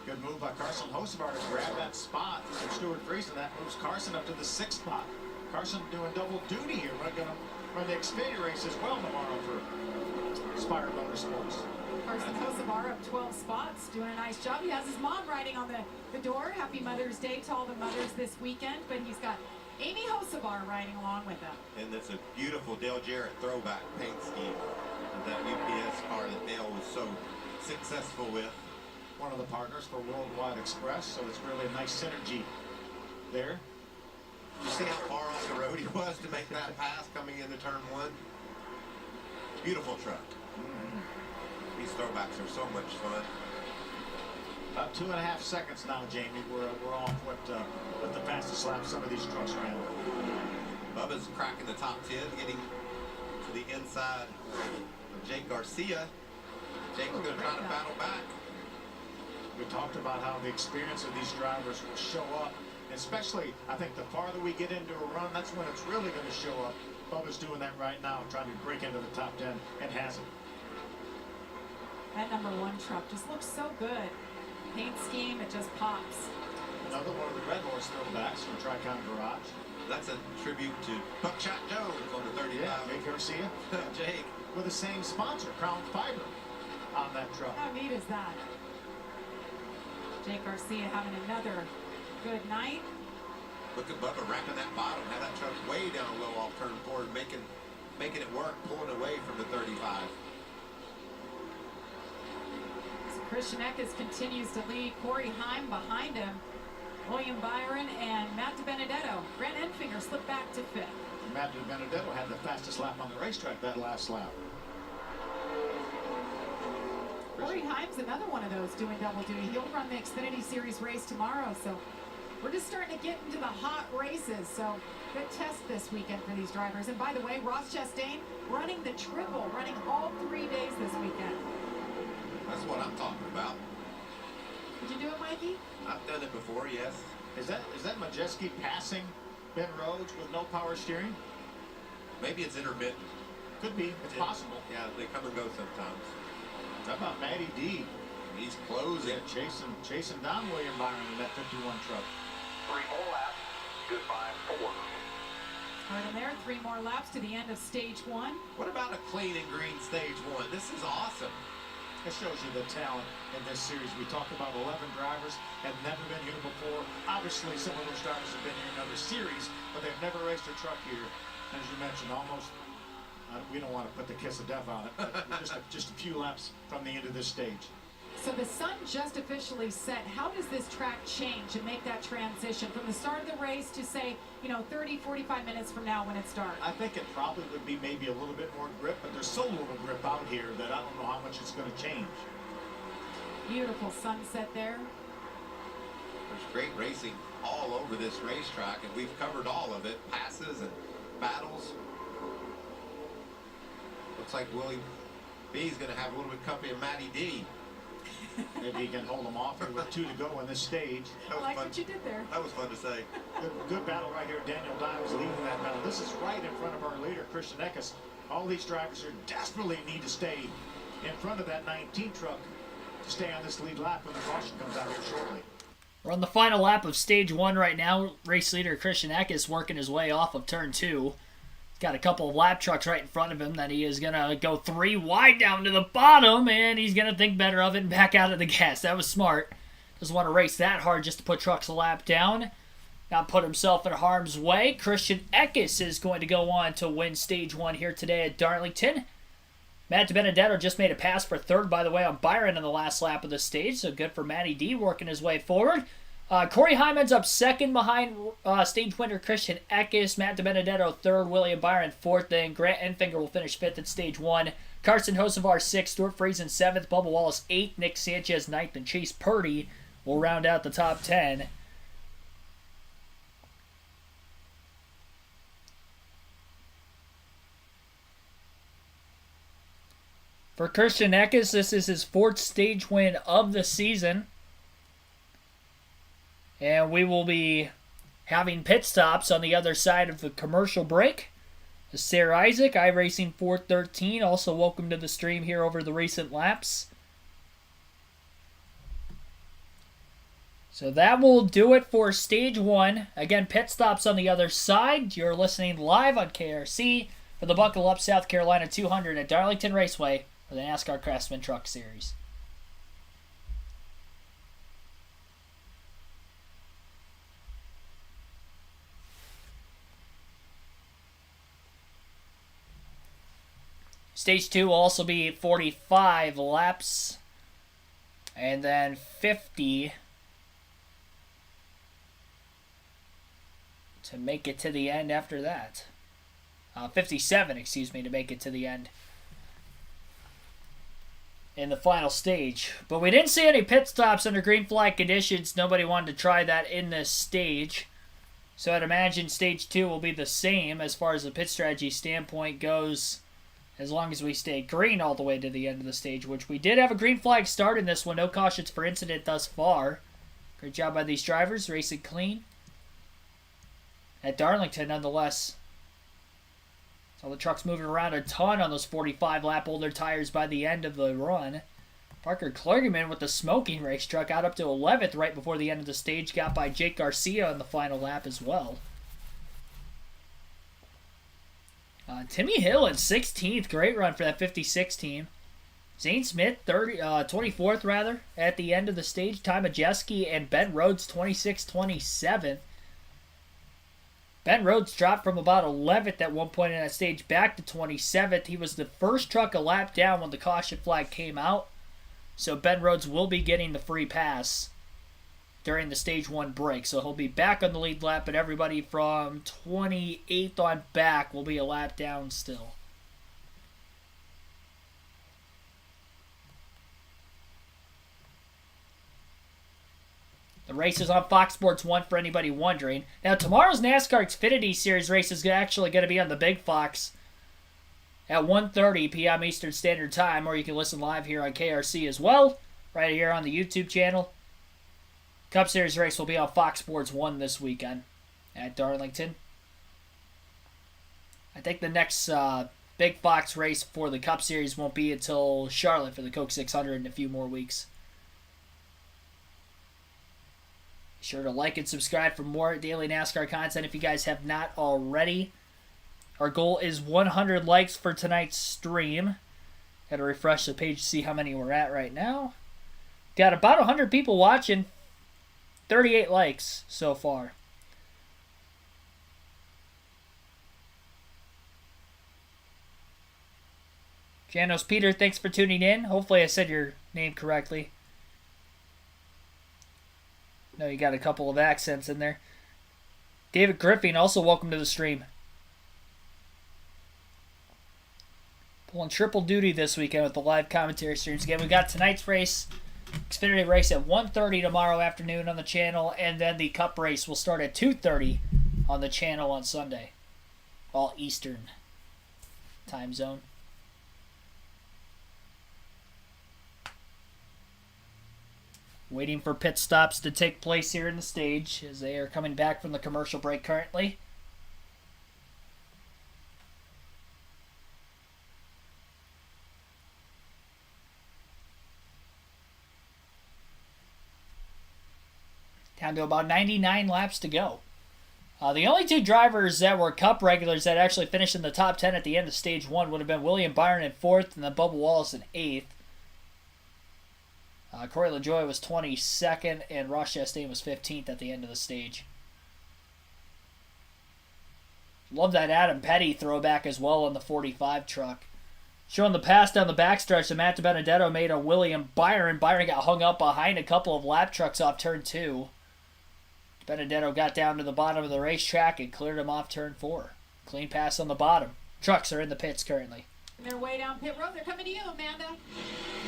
S2: Good move by Carson Hocevar to grab that spot from Stuart Friesen. That moves Carson up to the 6th spot. Carson doing double duty here. We're going to run the Xfinity race as well tomorrow for Spire Motorsports.
S4: Carson Hocevar up 12 spots, doing a nice job. He has his mom riding on the door. Happy Mother's Day to all the mothers this weekend, but he's got Amy Hocevar riding along with him.
S3: And that's a beautiful Dale Jarrett throwback paint scheme of that UPS car that Dale was so successful with.
S2: One of the partners for Worldwide Express, so it's really a nice synergy there.
S3: You see how far off the road he was to make that pass coming into turn 1? Beautiful truck. These throwbacks are so much fun.
S2: About 2.5 seconds now, Jamie. We're off what the fastest lap some of these trucks ran.
S3: Bubba's cracking the top 10, getting to the inside of Jake Garcia. Jake's going to try to battle back.
S2: We talked about how the experience of these drivers will show up, especially, I think, the farther we get into a run, that's when it's really going to show up. Bubba's doing that right now, trying to break into the top 10, and hasn't.
S4: That number 1 truck just looks so good. Paint scheme, it just pops.
S2: Another one of the Red Horse throwbacks from Tricon Garage.
S3: That's a tribute to Buckshot Jones on the 35.
S2: Yeah, Jake Garcia.
S3: Jake.
S2: With the same sponsor, Crown Fiber, on that truck.
S4: How neat is that? Jake Garcia having another good night.
S3: Look at Bubba wrapping that bottom. Have that truck way down low off turn 4 and making it work, pulling away from the 35.
S4: So Christian Eckes continues to lead. Corey Heim behind him. William Byron and Matt DiBenedetto. Grant Enfinger slipped back to 5th.
S2: Matt DiBenedetto had the fastest lap on the racetrack that last lap.
S4: Corey Heim's another one of those doing double duty. He'll run the Xfinity Series race tomorrow, so we're just starting to get into the hot races. So good test this weekend for these drivers. And by the way, Ross Chastain running the triple, running all 3 days this weekend.
S3: That's what I'm talking about.
S4: Did you do it, Mikey?
S3: I've done it before, yes.
S2: Is that Majeski passing Ben Rhodes with no power steering?
S3: Maybe it's intermittent.
S2: Could be. It's possible.
S3: Yeah, they come and go sometimes.
S2: How about Matty D?
S3: He's closing.
S2: Yeah, chasing down William Byron in that 51 truck.
S7: 3 more laps. Goodbye, 4.
S4: Right in there, 3 more laps to the end of stage 1.
S3: What about a clean and green stage 1? This is awesome.
S2: It shows you the talent in this series. We talked about 11 drivers have never been here before. Obviously, some of those drivers have been here in other series, but they've never raced a truck here. As you mentioned, almost, we don't want to put the kiss of death on it, but just a few laps from the end of this stage.
S4: So the sun just officially set. How does this track change and make that transition from the start of the race to, say, 30, 45 minutes from now when it starts?
S2: I think it probably would be maybe a little bit more grip, but there's so little grip out here that I don't know how much it's going to change.
S4: Beautiful sunset there.
S3: There's great racing all over this racetrack, and we've covered all of it. Passes and battles. Looks like Willie B is going to have a little bit of company of Matty D.
S2: Maybe he can hold them off here with 2 to go in this stage.
S4: I like what you did there.
S3: That was fun to say.
S2: Good battle right here. Daniel Dimes leading that battle. This is right in front of our leader, Christian Eckes. All these drivers here desperately need to stay in front of that 19 truck to stay on this lead lap when the caution comes out here shortly.
S1: We're on the final lap of stage 1 right now. Race leader Christian Eckes working his way off of turn 2. Got a couple of lap trucks right in front of him that he is going to go 3 wide down to the bottom, and he's going to think better of it and back out of the gas. That was smart. Doesn't want to race that hard just to put trucks a lap down. Not put himself in harm's way. Christian Eckes is going to go on to win stage 1 here today at Darlington. Matt DiBenedetto just made a pass for 3rd, by the way, on Byron in the last lap of the stage, so good for Matty D working his way forward. Corey Heim ends up 2nd behind stage winner Christian Eckes. Matt DiBenedetto 3rd. William Byron 4th. Then Grant Enfinger will finish 5th at stage 1. Carson Hocevar 6th. Stuart Friesen 7th. Bubba Wallace 8th. Nick Sanchez 9th. And Chase Purdy will round out the top 10. For Christian Eckes, this is his 4th stage win of the season. And we will be having pit stops on the other side of the commercial break. Sarah Isaac, iRacing 413, also welcome to the stream here over the recent laps. So that will do it for stage 1. Again, pit stops on the other side. You're listening live on KRC for the Buckle Up South Carolina 200 at Darlington Raceway for the NASCAR Craftsman Truck Series. Stage 2 will also be 45 laps, and then 50 to make it to the end after that. 57, excuse me, to make it to the end in the final stage. But we didn't see any pit stops under green flag conditions. Nobody wanted to try that in this stage. So I'd imagine stage 2 will be the same as far as the pit strategy standpoint goes, as long as we stay green all the way to the end of the stage, which we did have a green flag start in this one. No cautions for incident thus far. Great job by these drivers, racing clean. At Darlington, nonetheless. So the truck's moving around a ton on those 45 lap older tires by the end of the run. Parker Kligerman with the smoking race truck got up to 11th right before the end of the stage. Got by Jake Garcia in the final lap as well. Timmy Hill in 16th. Great run for that 56 team. Zane Smith 24th rather at the end of the stage. Ty Majeski and Ben Rhodes 26-27. Ben Rhodes dropped from about 11th at one point in that stage back to 27th. He was the first truck a lap down when the caution flag came out. So Ben Rhodes will be getting the free pass during the stage 1 break. So he'll be back on the lead lap, but everybody from 28th on back will be a lap down still. The race is on Fox Sports 1 for anybody wondering. Now, tomorrow's NASCAR Xfinity Series race is actually going to be on the Big Fox at 1:30 p.m. Eastern Standard Time, or you can listen live here on KRC as well, right here on the YouTube channel. Cup Series race will be on Fox Sports 1 this weekend at Darlington. I think the next Big Fox race for the Cup Series won't be until Charlotte for the Coke 600 in a few more weeks. Be sure to like and subscribe for more daily NASCAR content if you guys have not already. Our goal is 100 likes for tonight's stream. Got to refresh the page to see how many we're at right now. Got about 100 people watching. 38 likes so far. Janos Peter, thanks for tuning in. Hopefully I said your name correctly. No, you got a couple of accents in there. David Griffin, also welcome to the stream. Pulling triple duty this weekend with the live commentary streams. Again, we got tonight's race, Xfinity race at 1:30 tomorrow afternoon on the channel, and then the Cup race will start at 2:30 on the channel on Sunday. All Eastern time zone. Waiting for pit stops to take place here in the stage as they are coming back from the commercial break currently. Down to about 99 laps to go. The only two drivers that were Cup regulars that actually finished in the top 10 at the end of stage 1 would have been William Byron in 4th and then Bubba Wallace in 8th. Corey LaJoie was 22nd, and Ross Chastain was 15th at the end of the stage. Love that Adam Petty throwback as well on the 45 truck. Showing the pass down the backstretch that Matt DiBenedetto made on William Byron. Byron got hung up behind a couple of lap trucks off turn 2. DiBenedetto got down to the bottom of the racetrack and cleared him off turn 4. Clean pass on the bottom. Trucks are in the pits currently.
S4: Their way down pit road. They're coming to you, Amanda.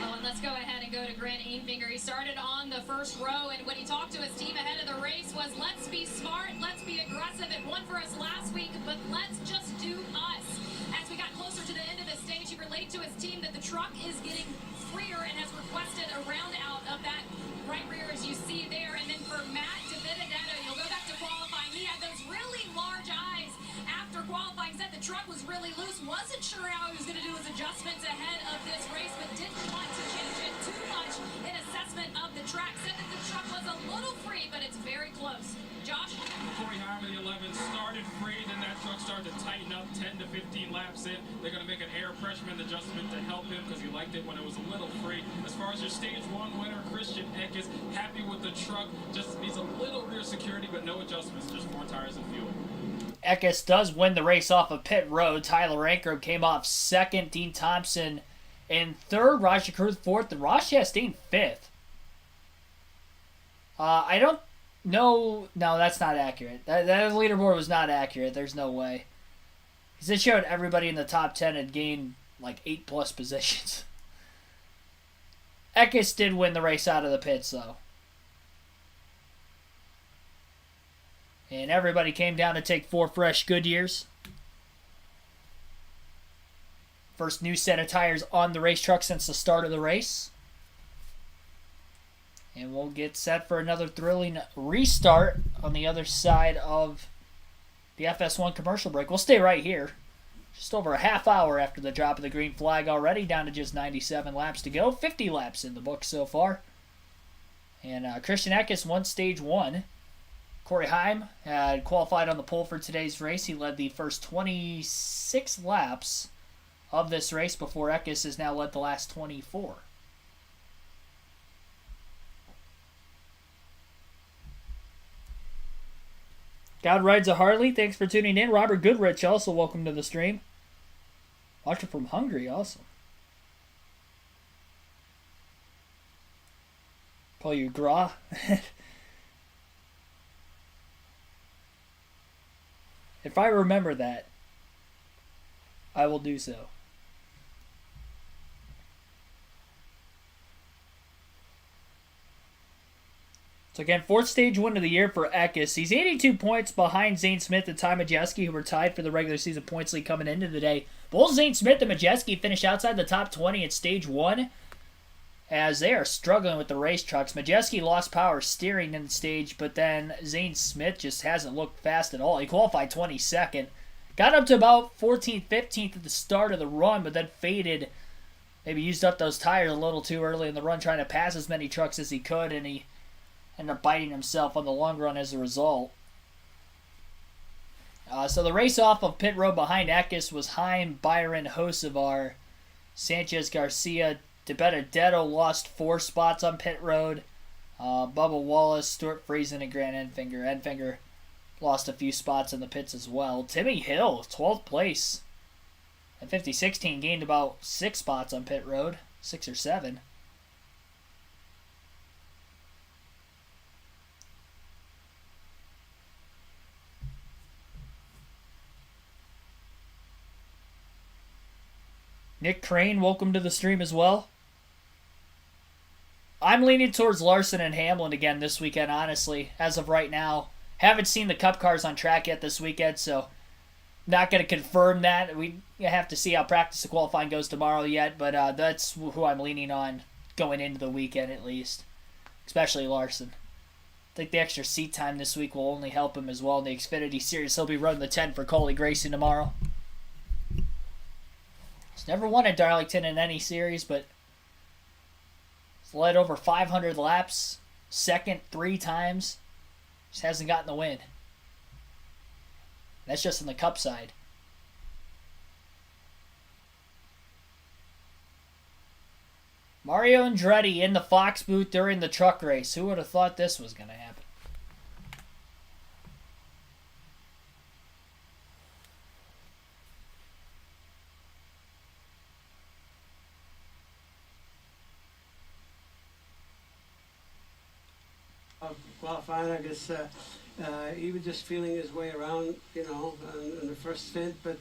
S8: Oh, and let's go ahead and go to Grant Ainfinger. He started on the first row, and when he talked to his team ahead of the race was, let's be smart, let's be aggressive. It won for us last week, but let's just do us. As we got closer to the end of the stage, he relayed to his team that the truck is getting freer and has requested a round out of that right rear as you see there. And then for Matt DiBenedetto, you'll go back to qualifying. He had those really large eyes after qualifying, said the truck was really loose, wasn't sure how he was going to do his adjustments ahead of this race, but didn't want to change it too much in assessment of the track. Said that the truck was a little free, but it's very close. Josh?
S9: Corey Harmon, the 11, started free, then that truck started to tighten up 10 to 15 laps in. They're going to make an air pressure adjustment to help him because he liked it when it was a little free. As far as your stage 1 winner, Christian Eckes, happy with the truck, just needs a little rear security, but no adjustments, just 4 tires and fuel.
S1: Eckes does win the race off of pit road. Tyler Ankrum came off 2nd. Dean Thompson in 3rd. Rajah Cruz 4th. And Ross Chastain 5th. I don't know. No, that's not accurate. That leaderboard was not accurate. There's no way. Because it showed everybody in the top 10 had gained like 8+ positions. Eckes did win the race out of the pits, though. And everybody came down to take 4 fresh Goodyears. First new set of tires on the race truck since the start of the race. And we'll get set for another thrilling restart on the other side of the FS1 commercial break. We'll stay right here. Just over a half hour after the drop of the green flag already, down to just 97 laps to go. 50 laps in the book so far. And Christian Eckes won stage 1. Corey Heim had qualified on the pole for today's race. He led the first 26 laps of this race before Eckes has now led the last 24. God Rides a Harley, thanks for tuning in. Robert Goodrich, also welcome to the stream. Watching from Hungary, awesome. Call you Gra. If I remember that, I will do so. So again, 4th stage win of the year for Eckes. He's 82 points behind Zane Smith and Ty Majeski, who were tied for the regular season points lead coming into the day. Both Zane Smith and Majeski finished outside the top 20 at stage 1, as they are struggling with the race trucks. Majeski lost power steering in the stage, but then Zane Smith just hasn't looked fast at all. He qualified 22nd. Got up to about 14th, 15th at the start of the run, but then faded. Maybe used up those tires a little too early in the run, trying to pass as many trucks as he could, and he ended up biting himself on the long run as a result. So the race off of pit road behind Eckes was Heim, Byron, Hocevar, Sanchez Garcia. De Benedetto lost 4 spots on pit road. Bubba Wallace, Stuart Friesen, and Grant Enfinger. Enfinger lost a few spots in the pits as well. Timmy Hill, 12th place. At 50-16, gained about 6 spots on pit road. 6 or 7. Nick Crane, welcome to the stream as well. I'm leaning towards Larson and Hamlin again this weekend, honestly, as of right now. Haven't seen the Cup cars on track yet this weekend, so not going to confirm that. We have to see how practice and qualifying goes tomorrow yet, but that's who I'm leaning on going into the weekend at least, especially Larson. I think the extra seat time this week will only help him as well in the Xfinity Series. He'll be running the 10 for Coley Grayson tomorrow. He's never won at Darlington in any series, but he's led over 500 laps, second 3 times. Just hasn't gotten the win. That's just on the Cup side. Mario Andretti in the Fox booth during the truck race. Who would have thought this was going to happen?
S10: Qualifying, I guess he was just feeling his way around, you know, in the first stint, but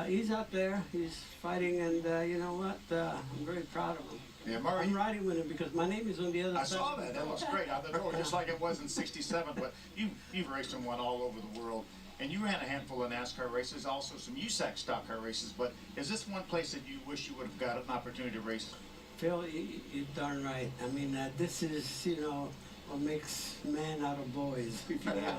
S10: he's out there, he's fighting, and you know what, I'm very proud of him.
S2: Yeah, Murray.
S10: I'm riding with him because my name is on the other side.
S2: I saw that. That looks great out the door, just like it was in '67. But you've raced and won all over the world, and you ran a handful of NASCAR races, also some USAC stock car races. But is this one place that you wish you would have got an opportunity to race?
S10: Phil, you're darn right. I mean, this is, you know, what makes man out of boys. You know,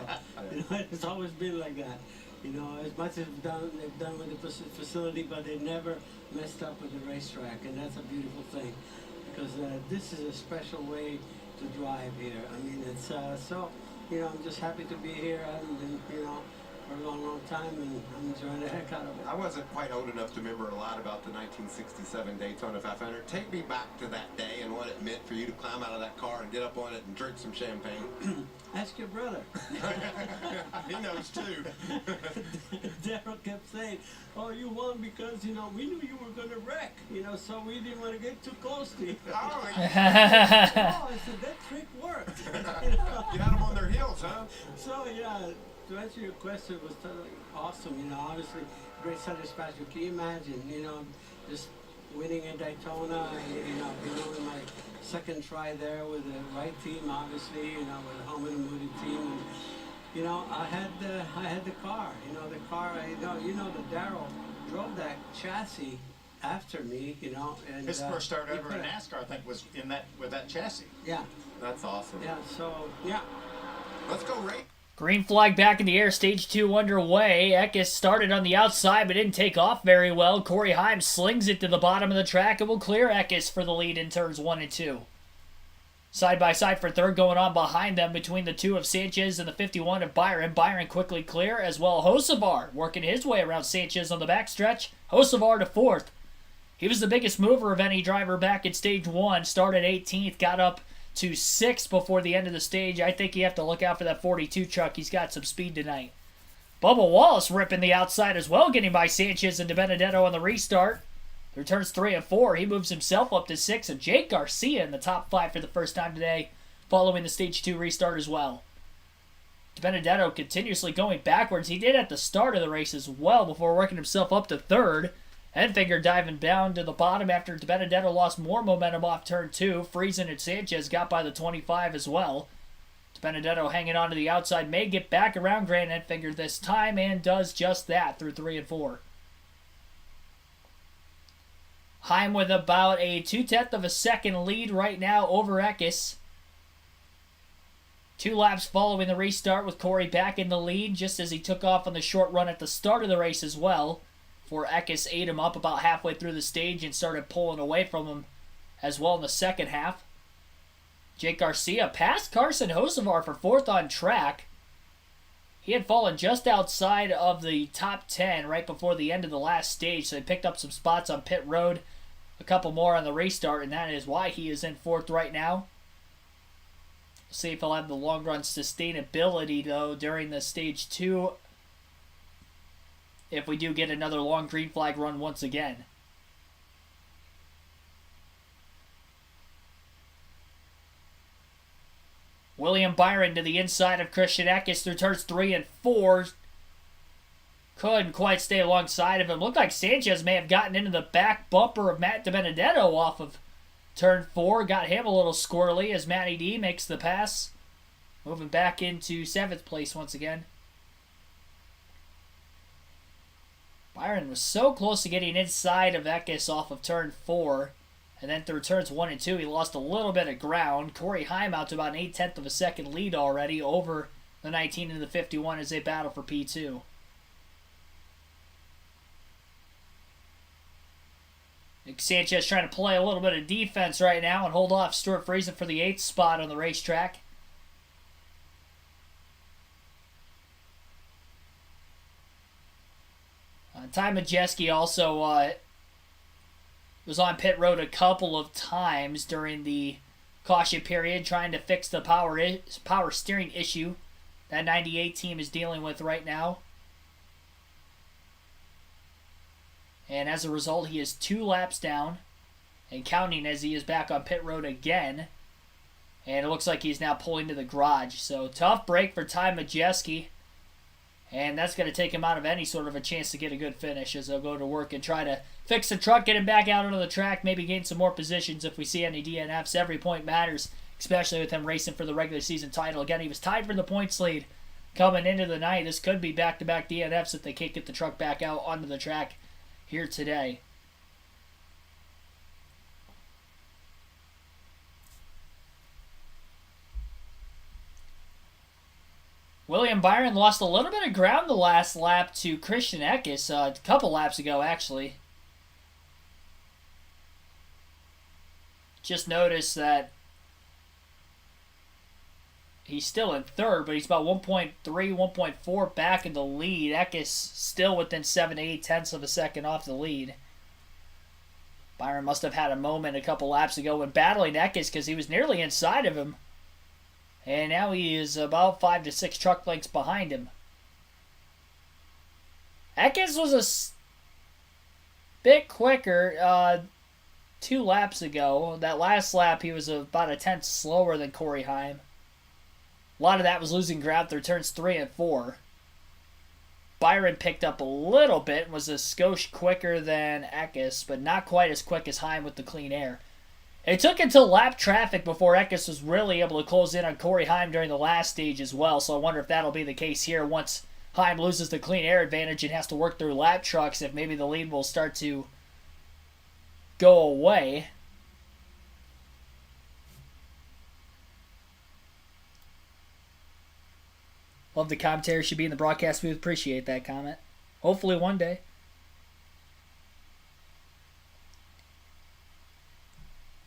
S10: it's always been like that. You know, as much as they've done with the facility, but they never messed up with the racetrack, and that's a beautiful thing, because this is a special way to drive here. I mean, it's so, you know, I'm just happy to be here. I haven't been, you know, for a long, long time, and I'm enjoying the heck out of it.
S3: I wasn't quite old enough to remember a lot about the 1967 Daytona 500. Take me back to that day and what it meant for you to climb out of that car and get up on it and drink some champagne.
S10: Ask your brother.
S3: He knows too.
S10: Daryl kept saying, "Oh, you won because, you know, we knew you were going to wreck, you know, so we didn't want to get too close to you."
S3: Oh,
S10: I said, that trick worked. You know?
S3: You had them on their heels, huh?
S10: So, yeah, to answer your question, it was totally awesome, you know, obviously, great satisfaction. Can you imagine, you know, just winning at Daytona, you know, being on my second try there with the right team, obviously, you know, with the Holman and Moody team. And, you know, I had the car, you know, that Darrell drove that chassis after me, you know. And
S2: His first start ever in NASCAR, I think, was with that chassis.
S10: Yeah.
S3: That's awesome.
S10: Yeah, so, yeah.
S3: Let's go, Ray.
S1: Green flag back in the air, stage 2 underway. Eckes started on the outside but didn't take off very well. Corey Heim slings it to the bottom of the track and will clear Eckes for the lead in turns 1 and 2. Side by side for third going on behind them between the two of Sanchez and the 51 of Byron. Byron quickly clear as well. Hocevar working his way around Sanchez on the backstretch. Hocevar to fourth. He was the biggest mover of any driver back in stage 1. Started 18th, got up to 6th before the end of the stage. I think you have to look out for that 42 truck. He's got some speed tonight. Bubba Wallace ripping the outside as well, getting by Sanchez and DiBenedetto on the restart. Through turns 3 and 4, he moves himself up to 6, and Jake Garcia in the top 5 for the first time today, following the stage 2 restart as well. DiBenedetto continuously going backwards. He did at the start of the race as well before working himself up to 3rd. Enfinger diving down to the bottom after DiBenedetto lost more momentum off turn 2. Friesen and Sanchez got by the 25 as well. DiBenedetto hanging on to the outside, may get back around Grant Enfinger this time and does just that through 3 and 4. Heim with about a 2/10 of a second lead right now over Eckes. 2 laps following the restart with Corey back in the lead just as he took off on the short run at the start of the race as well. Before Eckes ate him up about halfway through the stage and started pulling away from him as well in the second half. Jake Garcia passed Carson Hocevar for 4th on track. He had fallen just outside of the top 10 right before the end of the last stage, so he picked up some spots on pit road, a couple more on the restart, and that is why he is in 4th right now. We'll see if he'll have the long run sustainability, though, during the stage 2, if we do get another long green flag run once again. William Byron to the inside of Christian Eckes through turns 3 and 4. Couldn't quite stay alongside of him. Looked like Sanchez may have gotten into the back bumper of Matt DiBenedetto off of turn 4. Got him a little squirrely as Matty D makes the pass. Moving back into 7th place once again. Byron was so close to getting inside of Eckes off of turn 4. And then through turns 1 and 2, he lost a little bit of ground. Corey Heim out to about an 1/8 of a second lead already over the 19 and the 51 as they battle for P2. Sanchez trying to play a little bit of defense right now and hold off Stuart Friesen for the 8th spot on the racetrack. Ty Majeski also was on pit road a couple of times during the caution period, trying to fix the power steering issue that 98 team is dealing with right now. And as a result, he is 2 laps down and counting as he is back on pit road again. And it looks like he's now pulling to the garage. So tough break for Ty Majeski. And that's going to take him out of any sort of a chance to get a good finish as they'll go to work and try to fix the truck, get him back out onto the track, maybe gain some more positions if we see any DNFs. Every point matters, especially with him racing for the regular season title. Again, he was tied for the points lead coming into the night. This could be back-to-back DNFs if they can't get the truck back out onto the track here today. William Byron lost a little bit of ground the last lap to Christian Eckes, a couple laps ago, actually. Just noticed that he's still in 3rd, but he's about 1.3, 1.4 back in the lead. Eckes still within 7 to 8 of a second off the lead. Byron must have had a moment a couple laps ago when battling Eckes because he was nearly inside of him. And now he is about 5 to 6 truck lengths behind him. Eckes was a bit quicker 2 laps ago. That last lap, he was about a 1/10 slower than Corey Heim. A lot of that was losing ground through turns 3 and 4. Byron picked up a little bit and was a skosh quicker than Eckes, but not quite as quick as Heim with the clean air. It took until lap traffic before Eckes was really able to close in on Corey Heim during the last stage as well, so I wonder if that'll be the case here once Heim loses the clean air advantage and has to work through lap trucks, if maybe the lead will start to go away. Love the commentary. Should be in the broadcast booth. Appreciate that comment. Hopefully one day.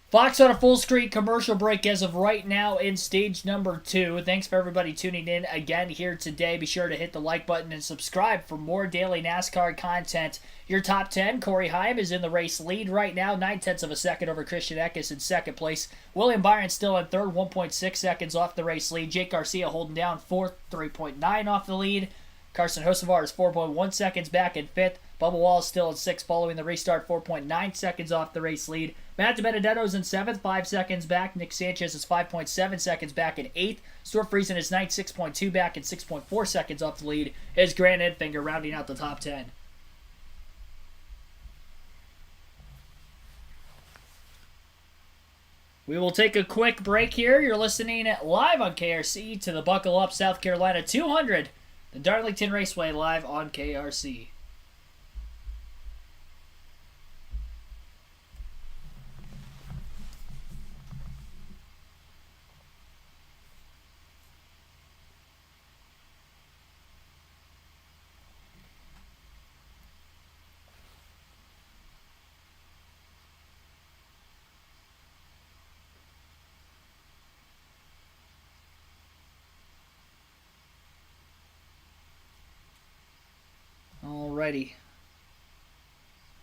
S1: Fox on a full screen commercial break as of right now in stage number 2. Thanks for everybody tuning in again here today. Be sure to hit the like button and subscribe for more daily NASCAR content. Your top 10, Corey Heim is in the race lead right now, 9/10 of a second over Christian Eckes in second place. William Byron still in third, 1.6 seconds off the race lead. Jake Garcia holding down fourth, 3.9 off the lead. Carson Hocevar is 4.1 seconds back in fifth. Bubba Wallace still in sixth following the restart, 4.9 seconds off the race lead. Matt DiBenedetto's in seventh, 5 seconds back. Nick Sanchez is 5.7 seconds back in eighth. Stuart Friesen is ninth, 6.2 back and 6.4 seconds off the lead. Is Grant Enfinger rounding out the top 10. We will take a quick break here. You're listening live on KRC to the Buckle Up South Carolina 200. The Darlington Raceway live on KRC. Alrighty.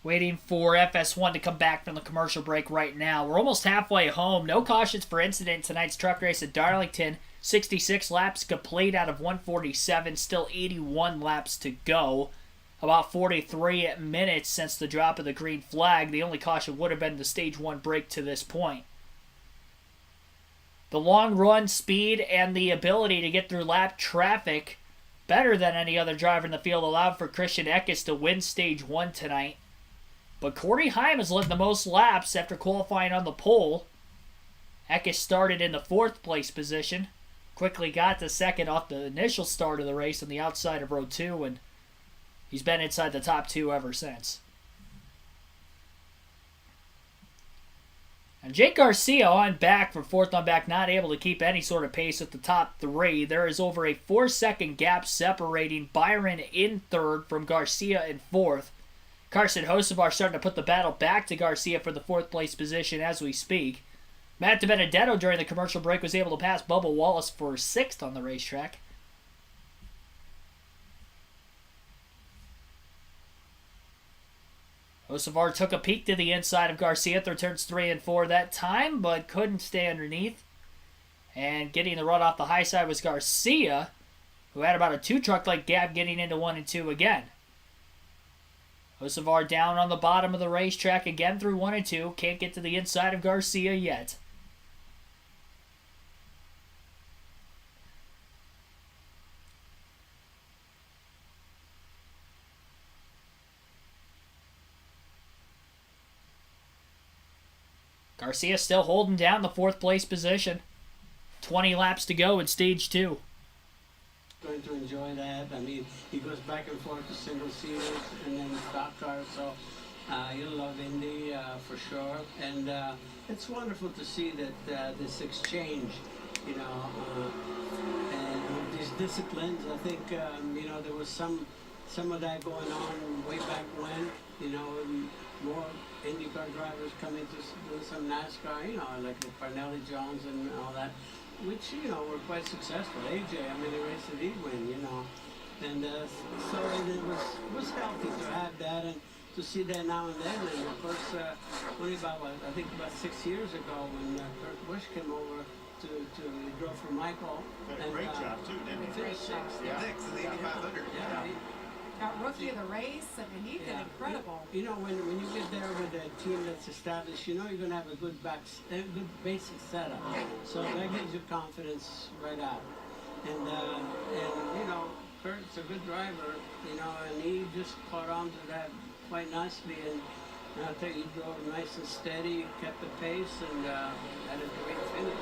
S1: Waiting for FS1 to come back from the commercial break right now. We're almost halfway home. No cautions for incident in tonight's truck race at Darlington. 66 laps complete out of 147. Still 81 laps to go. About 43 minutes since the drop of the green flag. The only caution would have been the stage 1 break to this point. The long run speed and the ability to get through lap traffic better than any other driver in the field allowed for Christian Eckes to win stage 1 tonight. But Corey Heim has led the most laps after qualifying on the pole. Eckes started in the 4th place position. Quickly got to second off the initial start of the race on the outside of row 2, and he's been inside the top 2 ever since. And Jake Garcia on back for 4th on back, not able to keep any sort of pace at the top 3. There is over a 4-second gap separating Byron in 3rd from Garcia in 4th. Carson Hocevar starting to put the battle back to Garcia for the 4th place position as we speak. Matt DiBenedetto during the commercial break was able to pass Bubba Wallace for 6th on the racetrack. Hocevar took a peek to the inside of Garcia through turns 3 and 4 that time, but couldn't stay underneath. And getting the run off the high side was Garcia, who had about a 2-truck-like gap getting into 1 and 2 again. Hocevar down on the bottom of the racetrack again through 1 and 2. Can't get to the inside of Garcia yet. Garcia still holding down the 4th place position. 20 laps to go in stage 2.
S10: Going to enjoy that. I mean, he goes back and forth to single seaters and then stock cars, so he'll love Indy for sure. And it's wonderful to see that this exchange, you know, and these disciplines. I think you know, there was some of that going on way back when, you know, more IndyCar drivers coming to do some NASCAR, you know, like the Parnelli Jones and all that, which, you know, were quite successful. AJ, I mean, they raced the win, you know, and so it was healthy to have that and to see that now and then. And of course, only about, I think about 6 years ago when Kurt Busch came over to drove for Michael.
S2: Did a great job too, didn't he?
S10: Finished 6th, yeah.
S3: 6th in the 8500.
S10: Yeah.
S4: Got rookie of the race. I mean, he did incredible.
S10: You know, when you get there with a team that's established, you know you're going to have a good good basic setup. So that gives you confidence right out. And you know, Kurt's a good driver, you know, and he just caught on to that quite nicely. And I think he drove nice and steady, kept the pace, and had a great finish.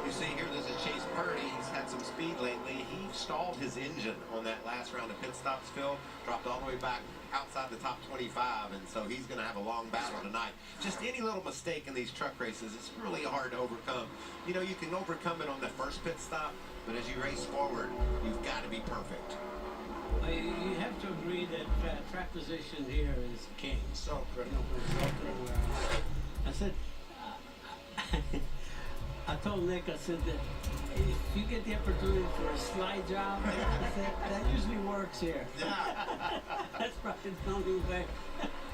S3: You see here, this is Chase Purdy. He's had some speed lately. He stalled his engine on that last round of pit stops, Phil. Dropped all the way back outside the top 25, and so he's going to have a long battle tonight. Just any little mistake in these truck races, it's really hard to overcome. You know, you can overcome it on the first pit stop, but as you race forward, you've got to be perfect.
S10: You have to agree that track position here is king.
S2: So critical.
S10: I said, I told Nick, I said that if you get the opportunity for a slide job, I said, that usually works here.
S3: Yeah.
S10: That's probably the only way.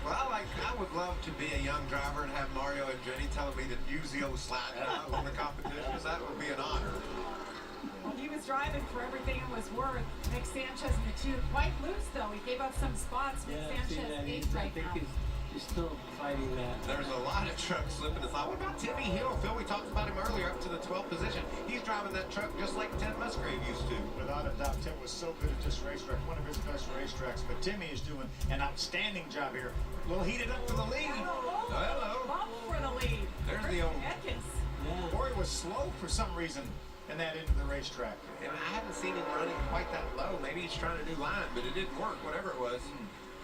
S3: Well, I would love to be a young driver and have Mario and Jenny telling me to use the old slide job on the competitions. That would be an honor.
S4: Well, he was driving for everything it was worth. Nick Sanchez in the two, quite loose though. He gave up some spots. Nick Sanchez eighth right now.
S10: He's still fighting that.
S3: There's a lot of trucks slipping aside. What about Timmy Hill? Phil, we talked about him earlier, up to the 12th position. He's driving that truck just like Ted Musgrave used to.
S2: Without a doubt, Tim was so good at this racetrack, one of his best racetracks. But Timmy is doing an outstanding job here. A little heated up for the lead.
S3: Hello.
S4: Bump for the lead.
S3: There's the old.
S10: Yeah.
S2: Corey was slow for some reason in that end of the racetrack.
S3: And I haven't seen him running quite that low. Maybe he's trying to do line, but it didn't work, whatever it was.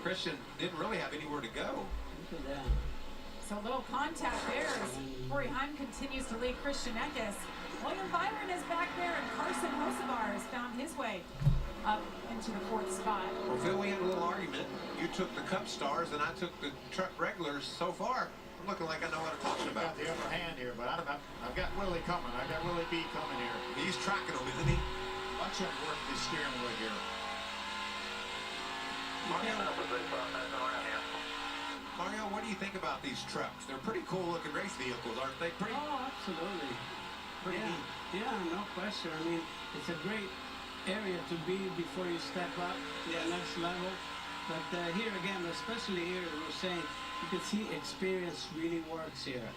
S3: Christian didn't really have anywhere to go.
S10: Look at that.
S4: So a little contact there as Corey Heim continues to lead Christian Eckes. William Byron is back there, and Carson Hocevar has found his way up into the fourth spot.
S3: Well, Phil, we had a little argument. You took the Cup Stars, and I took the truck regulars. So far, I'm looking like I know what I'm talking
S2: I've got
S3: about.
S2: the upper hand here, but I've got Willie coming. I've got Willie B coming here.
S3: He's tracking them, isn't he?
S2: Watch him work the steering wheel here.
S3: Mario, what do you think about these trucks? They're pretty cool looking race vehicles, aren't they? Pretty.
S10: Oh, absolutely.
S3: Pretty
S10: Yeah,
S3: neat.
S10: yeah, no question. I mean, it's a great area to be before you step up to the next level. But here again, especially here, we're saying you can see experience really works here.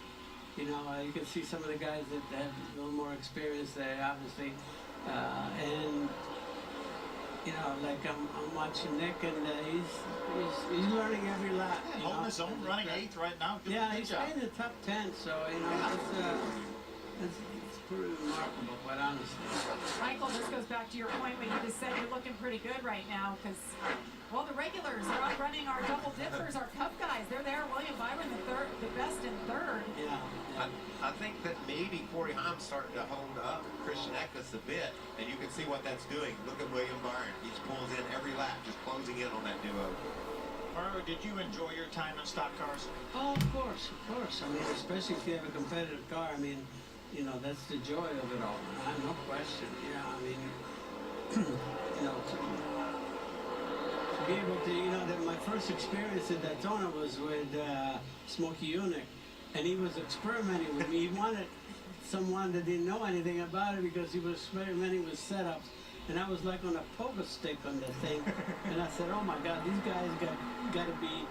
S10: You know, you can see some of the guys that have a little more experience there, obviously, and you know, like I'm watching Nick, and he's learning every lap.
S2: Yeah, holding his own, running eighth right now. Doing
S10: Yeah,
S2: a good
S10: he's
S2: job.
S10: in the top 10, so you know, it's pretty remarkable, quite honestly.
S4: Michael, this goes back to your point when you just said you're looking pretty good right now because, well, the regulars are out running our double dippers, our Cup guys. They're there. William Byron, the best in third.
S10: Yeah.
S3: I think that maybe Corey Haim's starting to hold up Christian Eckes a bit, and you can see what that's doing. Look at William Byron. He pulls in every lap, just closing in on that duo.
S2: Mario, did you enjoy your time in stock cars?
S10: Oh, of course. I mean, especially if you have a competitive car. I mean, you know, that's the joy of it all. No question. Yeah, I mean, you know, to be able to, you know, that my first experience in Daytona was with Smokey Unick, and he was experimenting with me. He wanted someone that didn't know anything about it because he was experimenting with setups. And I was like on a pogo stick on the thing. And I said, oh my God, these guys got to be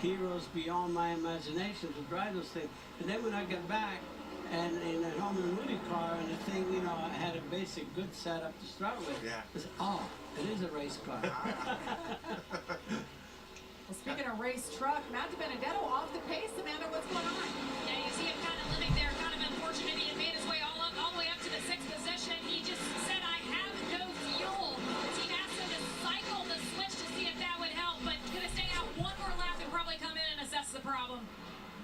S10: heroes beyond my imagination to drive those things. And then when I got back, and in a Norman Moody car, and the thing, you know, I had a basic good setup to start with.
S3: Yeah.
S10: I said, oh, it is a race car.
S4: Well, speaking of race truck, Matt DiBenedetto off the pace. Amanda, what's going on?
S8: Yeah, you see him kind of living there, kind of unfortunate. He had made his way all the way up to the 6th position. He just said, I have no fuel. The team asked him to cycle the switch to see if that would help, but he's going to stay out one more lap and probably come in and assess the problem.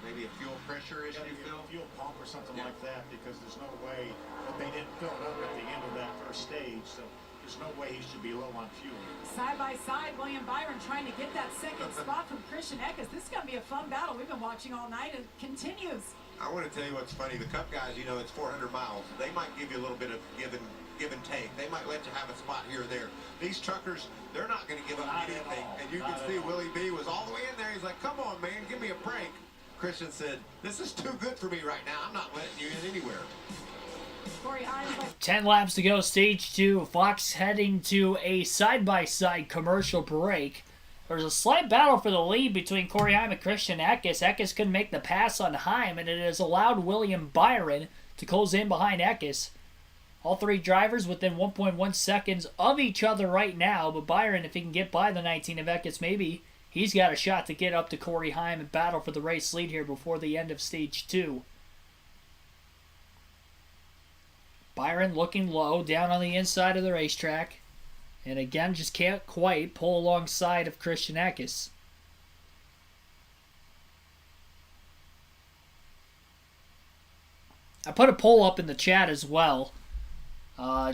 S3: Maybe a fuel pressure issue,
S2: Got to get
S3: Phil?
S2: a fuel pump or something like that because there's no way that they didn't fill it up at the end of that first stage. So there's no way he should be low on fuel.
S4: Side by side, William Byron trying to get that second spot from Christian Eckes. This is going to be a fun battle. We've been watching all night. It continues.
S3: I want to tell you what's funny. The Cup guys, you know, it's 400 miles. They might give you a little bit of give and take. They might let you have a spot here or there. These truckers, they're not going to give up
S2: Not at
S3: anything.
S2: all.
S3: And you can
S2: Not
S3: see
S2: at all.
S3: Willie B was all the way in there. He's like, come on, man, give me a break. Christian said, this is too good for me right now. I'm not letting you in anywhere.
S4: Corey Hines, like
S1: 10 laps to go, stage 2. Fox heading to a side-by-side commercial break. There's a slight battle for the lead between Corey Heim and Christian Eckes. Eckes couldn't make the pass on Heim, and it has allowed William Byron to close in behind Eckes. All three drivers within 1.1 seconds of each other right now, but Byron, if he can get by the 19 of Eckes, maybe he's got a shot to get up to Corey Heim and battle for the race lead here before the end of stage 2. Byron looking low down on the inside of the racetrack. And again, just can't quite pull alongside of Christian Eckes. I put a poll up in the chat as well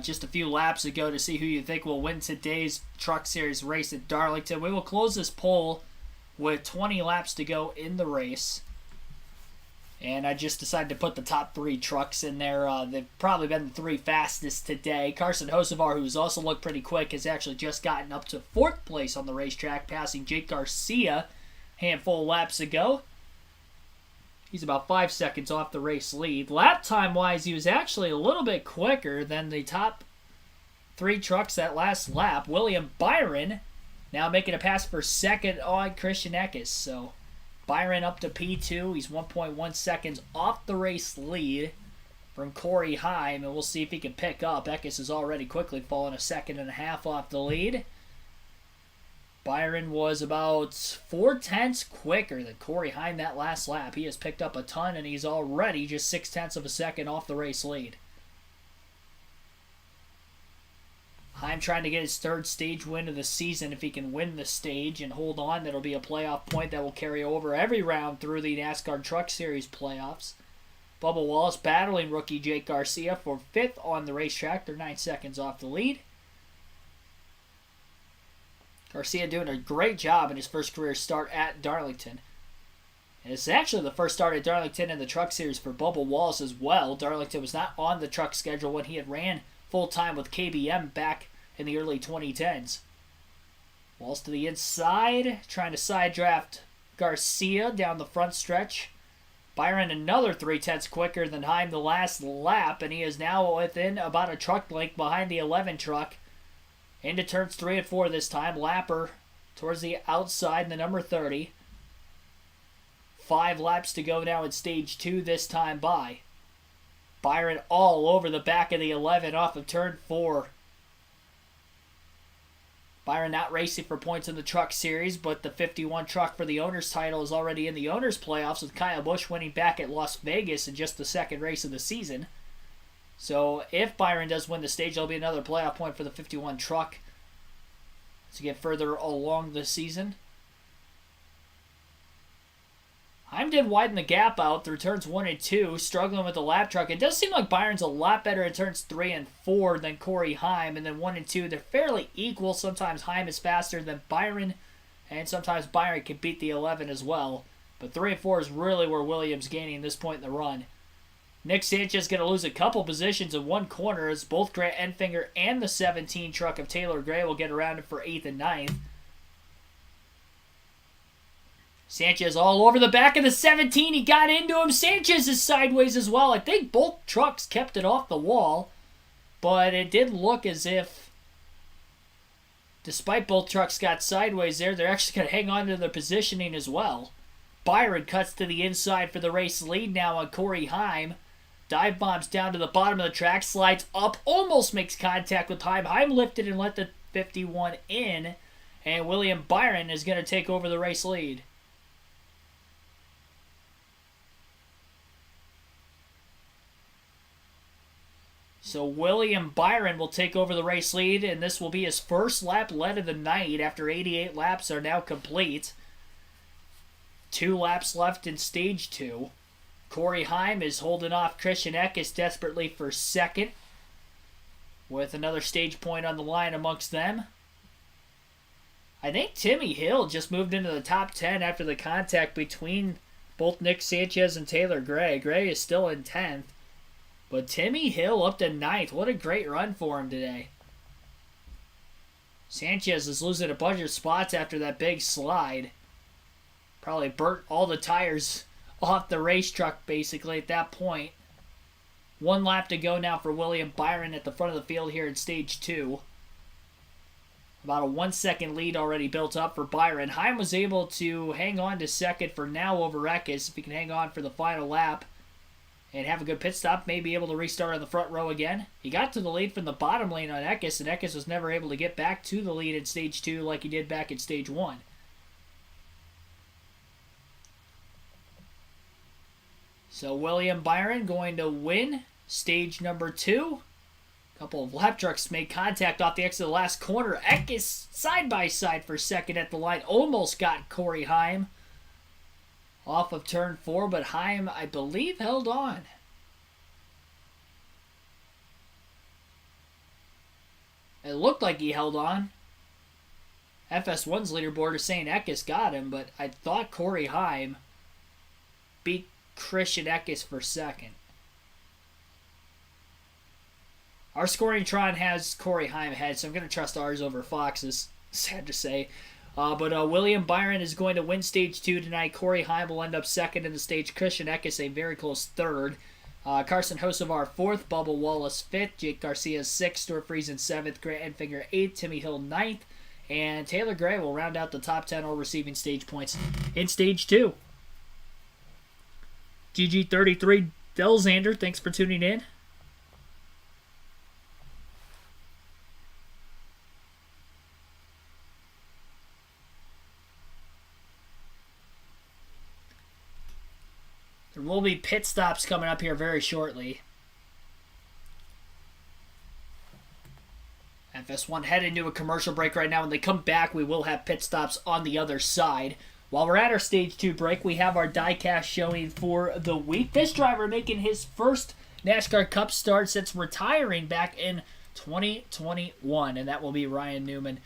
S1: just a few laps ago to see who you think will win today's Truck Series race at Darlington. We will close this poll with 20 laps to go in the race. And I just decided to put the top 3 trucks in there. They've probably been the 3 fastest today. Carson Hocevar, who's also looked pretty quick, has actually just gotten up to 4th place on the racetrack, passing Jake Garcia a handful of laps ago. He's about 5 seconds off the race lead. Lap time-wise, he was actually a little bit quicker than the top 3 trucks that last lap. William Byron now making a pass for second on Christian Eckes. So Byron up to P2. He's 1.1 seconds off the race lead from Corey Heim, and we'll see if he can pick up. Eckes has already quickly fallen a second and a half off the lead. Byron was about 0.4 quicker than Corey Heim that last lap. He has picked up a ton, and he's already just 0.6 of a second off the race lead. Heim trying to get his 3rd stage win of the season. If he can win the stage and hold on, that'll be a playoff point that will carry over every round through the NASCAR Truck Series playoffs. Bubba Wallace battling rookie Jake Garcia for 5th on the racetrack. They're 9 seconds off the lead. Garcia doing a great job in his first career start at Darlington. And it's actually the first start at Darlington in the Truck Series for Bubba Wallace as well. Darlington was not on the truck schedule when he had ran full-time with KBM back in the early 2010s. Wallace to the inside, trying to side draft Garcia down the front stretch. Byron another 0.3 quicker than Heim the last lap, and he is now within about a truck length behind the 11 truck. Into turns 3 and 4 this time. Lapper towards the outside in the number 30. 5 laps to go now in stage 2 this time by. Byron all over the back of the 11 off of turn 4. Byron not racing for points in the Truck Series, but the 51 truck for the owner's title is already in the owner's playoffs, with Kyle Busch winning back at Las Vegas in just the 2nd race of the season. So if Byron does win the stage, there'll be another playoff point for the 51 truck to get further along the season. Heim did widen the gap out through turns 1 and 2, struggling with the lap truck. It does seem like Byron's a lot better in turns 3 and 4 than Corey Heim, and then 1 and 2, they're fairly equal. Sometimes Heim is faster than Byron, and sometimes Byron can beat the 11 as well. But 3 and 4 is really where Williams gaining this point in the run. Nick Sanchez going to lose a couple positions in one corner as both Grant Enfinger and the 17 truck of Taylor Gray will get around him for 8th and 9th. Sanchez all over the back of the 17. He got into him. Sanchez is sideways as well. I think both trucks kept it off the wall, but it did look as if, despite both trucks got sideways there, they're actually going to hang on to their positioning as well. Byron cuts to the inside for the race lead now on Corey Heim. Dive bombs down to the bottom of the track, slides up, almost makes contact with Heim. Heim lifted and let the 51 in, and William Byron is going to take over the race lead. So William Byron will take over the race lead, and this will be his first lap led of the night after 88 laps are now complete. 2 laps left in stage 2. Corey Heim is holding off Christian Eckes desperately for 2nd, with another stage point on the line amongst them. I think Timmy Hill just moved into the top 10 after the contact between both Nick Sanchez and Taylor Gray. Gray is still in 10th, but Timmy Hill up to 9th. What a great run for him today. Sanchez is losing a bunch of spots after that big slide. Probably burnt all the tires off the race truck basically at that point. 1 lap to go now for William Byron at the front of the field here in stage 2. About a 1 second lead already built up for Byron. Heim was able to hang on to 2nd for now over Eckes. If he can hang on for the final lap and have a good pit stop, may be able to restart on the front row again. He got to the lead from the bottom lane on Eckes, and Eckes was never able to get back to the lead in stage 2 like he did back in stage 1. So William Byron going to win stage number 2 couple of lap trucks made contact off the exit of the last corner. Eckes side by side for second at the line. Almost got Corey Heim off of turn 4, but Heim, I believe, held on. It looked like he held on. FS1's leaderboard is saying Eckes got him, but I thought Corey Heim beat Christian Eckes for second. Our scoring Tron has Corey Heim ahead, so I'm going to trust ours over Fox's. Sad to say. But William Byron is going to win Stage 2 tonight. Corey Heim will end up second in the stage. Christian Eckes a very close third. Carson Hocevar 4th. Bubba Wallace 5th. Jake Garcia 6th. Stuart Friesen 7th. Grant Enfinger 8th. Timmy Hill 9th. And Taylor Gray will round out the top 10 all receiving stage points in Stage 2. GG33 Delzander, thanks for tuning in. There will be pit stops coming up here very shortly. FS1 head into a commercial break right now. When they come back, we will have pit stops on the other side. While we're at our Stage 2 break, we have our diecast showing for the week. This driver making his first NASCAR Cup start since retiring back in 2021, and that will be Ryan Newman.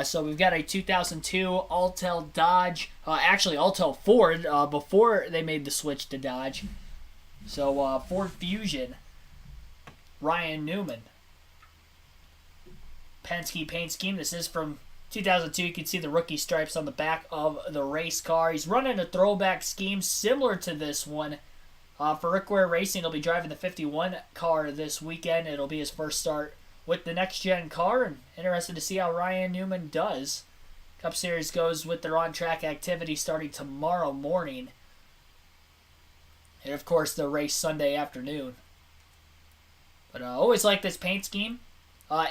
S1: So we've got a 2002 Altel Dodge, actually Altel Ford, before they made the switch to Dodge. So Ford Fusion, Ryan Newman. Penske paint scheme. This is from 2002. You can see the rookie stripes on the back of the race car. He's running a throwback scheme similar to this one. For Rick Ware Racing, he'll be driving the 51 car this weekend. It'll be his first start with the next-gen car, and interested to see how Ryan Newman does. Cup Series goes with their on-track activity starting tomorrow morning. And, of course, the race Sunday afternoon. But I always like this paint scheme.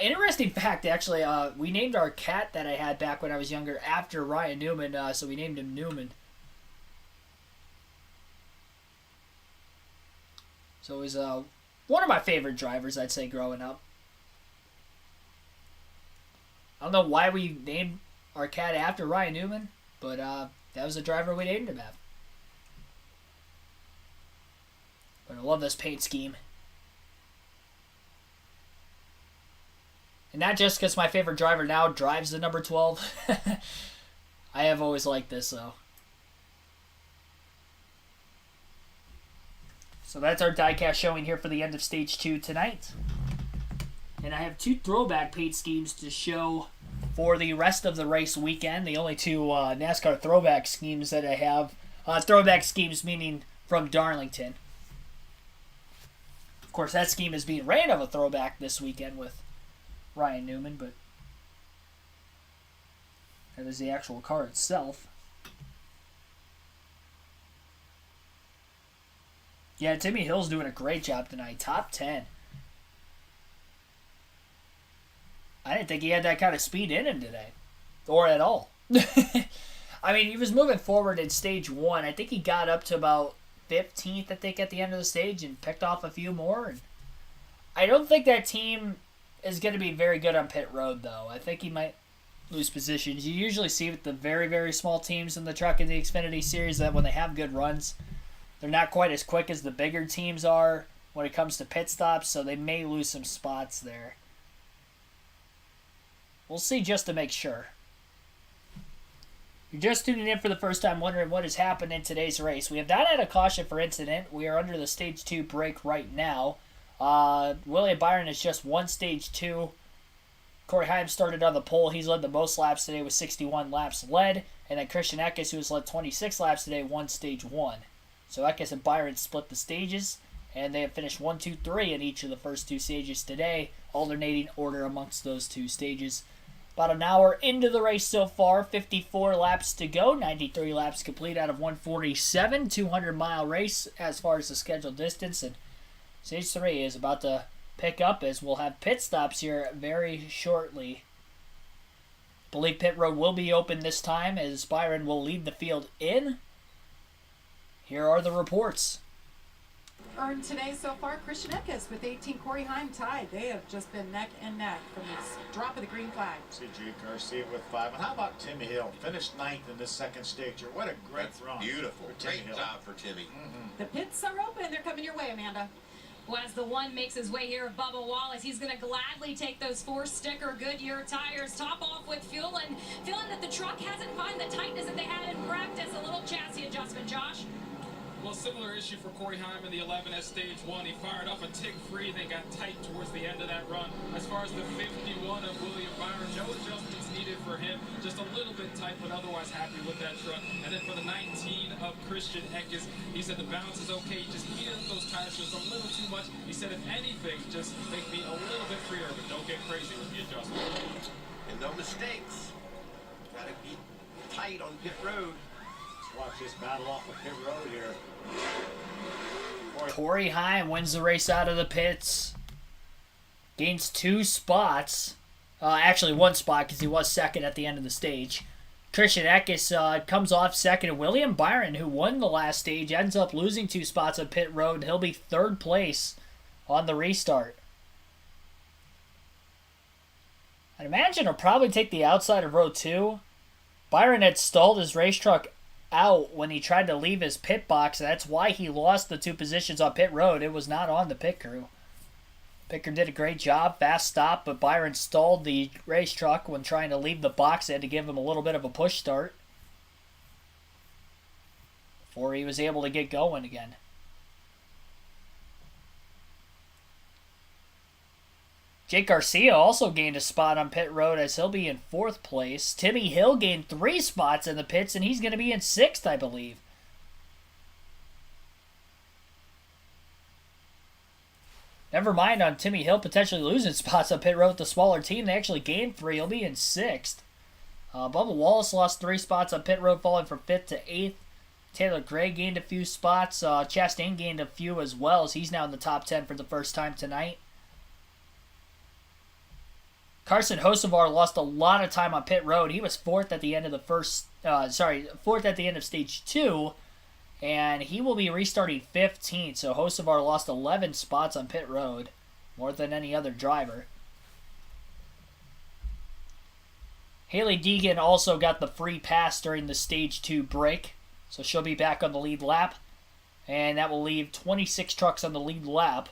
S1: Interesting fact, actually, we named our cat that I had back when I was younger after Ryan Newman, so we named him Newman. So he was one of my favorite drivers, I'd say, growing up. I don't know why we named our cat after Ryan Newman, but that was the driver we named him after. But I love this paint scheme. And not just because my favorite driver now drives the number 12. I have always liked this, though. So that's our diecast showing here for the end of Stage 2 tonight. And I have two throwback paint schemes to show for the rest of the race weekend. The only two NASCAR throwback schemes that I have. Throwback schemes meaning from Darlington. Of course, that scheme is being ran of a throwback this weekend with Ryan Newman, but that is the actual car itself. Yeah, Timmy Hill's doing a great job tonight. Top 10. I didn't think he had that kind of speed in him today. Or at all. I mean, he was moving forward in Stage 1. I think he got up to about 15th, I think, at the end of the stage and picked off a few more. And I don't think that team is going to be very good on pit road, though. I think he might lose positions. You usually see with the very, very small teams in the Truck and the Xfinity Series that when they have good runs, they're not quite as quick as the bigger teams are when it comes to pit stops, so they may lose some spots there. We'll see just to make sure. You're just tuning in for the first time wondering what has happened in today's race. We have not had a caution for incident. We are under the Stage 2 break right now. William Byron is just one Stage 2. Corey Heim started on the pole. He's led the most laps today with 61 laps led. And then Christian Eckes, who has led 26 laps today, won Stage 1. So Eckes and Byron split the stages. And they have finished 1, 2, 3 in each of the first two stages today. Alternating order amongst those two stages. About an hour into the race so far. 54 laps to go. 93 laps complete out of 147. 200-mile race as far as the scheduled distance. And Stage 3 is about to pick up as we'll have pit stops here very shortly. I believe pit road will be open this time as Byron will lead the field in. Here are the reports.
S4: earned today so far. Christian Eckes with 18, Corey Heim tied. They have just been neck and neck from this drop of the green flag.
S2: C.J. Garcia with 5. And how about Timmy Hill? Finished 9th in this second stage here. What a great run.
S3: Beautiful. Great
S2: Hill.
S3: job for Timmy.
S4: The pits are open. They're coming your way, Amanda.
S8: Well, as the one makes his way here, Bubba Wallace, he's going to gladly take those 4-sticker Goodyear tires, top off with fuel, and feeling that the truck hasn't found the tightness that they had in practice. A little chassis adjustment, Josh.
S9: Well, similar issue for Corey Heim in the 11 at stage 1. He fired off a tick free, then got tight towards the end of that run. As far as the 51 of William Byron, no adjustments needed for him. Just a little bit tight, but otherwise happy with that truck. And then for the 19 of Christian Eckes, he said the balance is okay. Just heated up those tires just a little too much. He said, if anything, just make me a little bit freer, but don't get crazy with the adjustment.
S3: And no mistakes. Got to be tight on pit road.
S2: Watch this battle off of pit road here.
S1: Corey Heim wins the race out of the pits. Gains 2 spots. Actually, 1 spot because he was second at the end of the stage. Christian Eckes comes off second. William Byron, who won the last stage, ends up losing 2 spots on pit road. He'll be 3rd place on the restart. I'd imagine he'll probably take the outside of row 2. Byron had stalled his race truck out when he tried to leave his pit box. That's why he lost the 2 positions on pit road. It was not on the pit crew. Pit crew did a great job, fast stop, but Byron stalled the race truck when trying to leave the box in to give him a little bit of a push start before he was able to get going again. Jake Garcia also gained a spot on pit road as he'll be in 4th place. Timmy Hill gained 3 spots in the pits, and he's going to be in 6th, I believe. Never mind on Timmy Hill potentially losing spots on pit road with the smaller team. They actually gained 3. He'll be in 6th. Bubba Wallace lost 3 spots on pit road, falling from 5th to 8th. Taylor Gray gained a few spots. Chastain gained a few as well, as he's now in the top 10 for the first time tonight. Carson Hocevar lost a lot of time on pit road. He was 4th at the end of the 4th at the end of stage 2, and he will be restarting 15th. So Hocevar lost 11 spots on pit road, more than any other driver. Haley Deegan also got the free pass during the stage 2 break, so she'll be back on the lead lap, and that will leave 26 trucks on the lead lap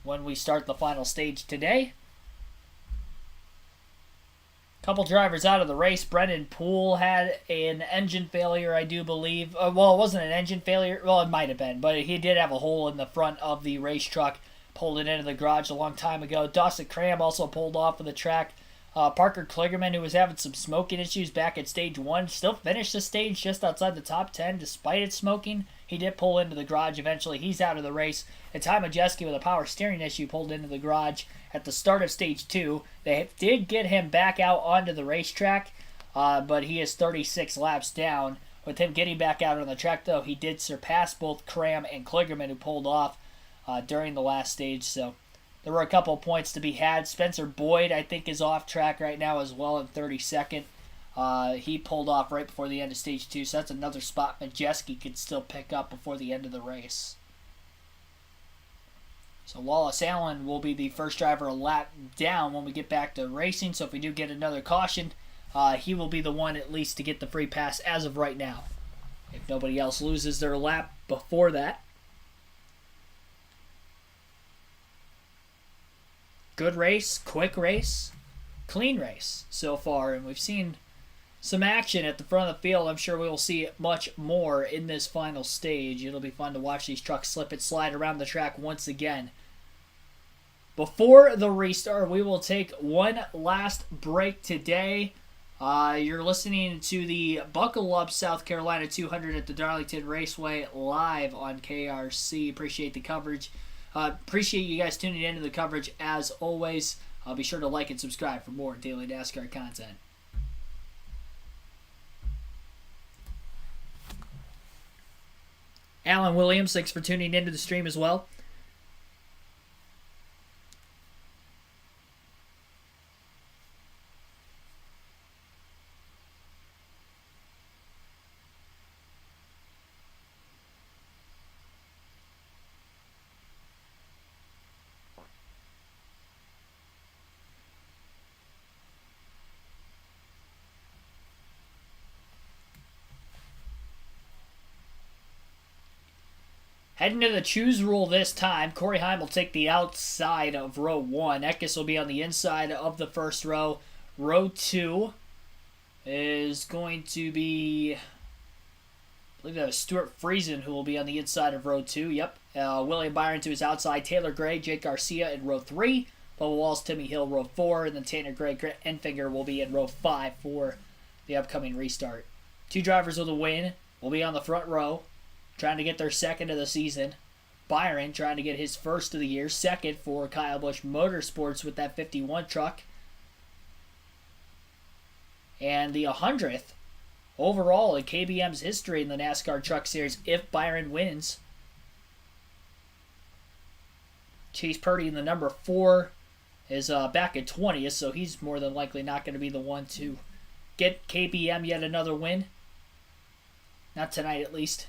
S1: when we start the final stage today. Couple drivers out of the race. Brendan Poole had an engine failure, I do believe. Well, it wasn't an engine failure. Well, it might have been, but he did have a hole in the front of the race truck. Pulled it into the garage a long time ago. Dawson Cram also pulled off of the track. Parker Kligerman, who was having some smoking issues back at stage 1, still finished the stage just outside the top 10 despite it smoking. He did pull into the garage eventually. He's out of the race. And Ty Majeski with a power steering issue pulled into the garage at the start of stage 2. They did get him back out onto the racetrack, but he is 36 laps down. With him getting back out on the track, though, he did surpass both Cram and Kligerman, who pulled off during the last stage. So there were a couple of points to be had. Spencer Boyd, I think, is off track right now as well in 32nd. He pulled off right before the end of stage 2, so that's another spot Majeski could still pick up before the end of the race. So Wallace Allen will be the first driver a lap down when we get back to racing, so if we do get another caution, he will be the one at least to get the free pass as of right now, if nobody else loses their lap before that. Good race, quick race, clean race so far, and we've seen some action at the front of the field. I'm sure we will see much more in this final stage. It'll be fun to watch these trucks slip and slide around the track once again. Before the restart, we will take one last break today. You're listening to the Buckle Up South Carolina 200 at the Darlington Raceway live on KRC. Appreciate the coverage. Appreciate you guys tuning into the coverage as always. Be sure to like and subscribe for more daily NASCAR content. Alan Williams, thanks for tuning into the stream as well. Heading to the choose rule this time, Corey Heim will take the outside of row 1. Eckes will be on the inside of the first row. Row 2 is going to be, I believe that was Stuart Friesen who will be on the inside of row 2. Yep. William Byron to his outside. Taylor Gray, Jake Garcia in row 3. Bubba Wallace, Timmy Hill, row 4. And then Tanner Gray, Grant Enfinger will be in row 5 for the upcoming restart. 2 drivers with a win will be on the front row, trying to get their second of the season. Byron trying to get his first of the year, second for Kyle Busch Motorsports with that 51 truck. And the 100th overall in KBM's history in the NASCAR Truck Series if Byron wins. Chase Purdy in the number 4 is back at 20th, so he's more than likely not going to be the one to get KBM yet another win. Not tonight, at least.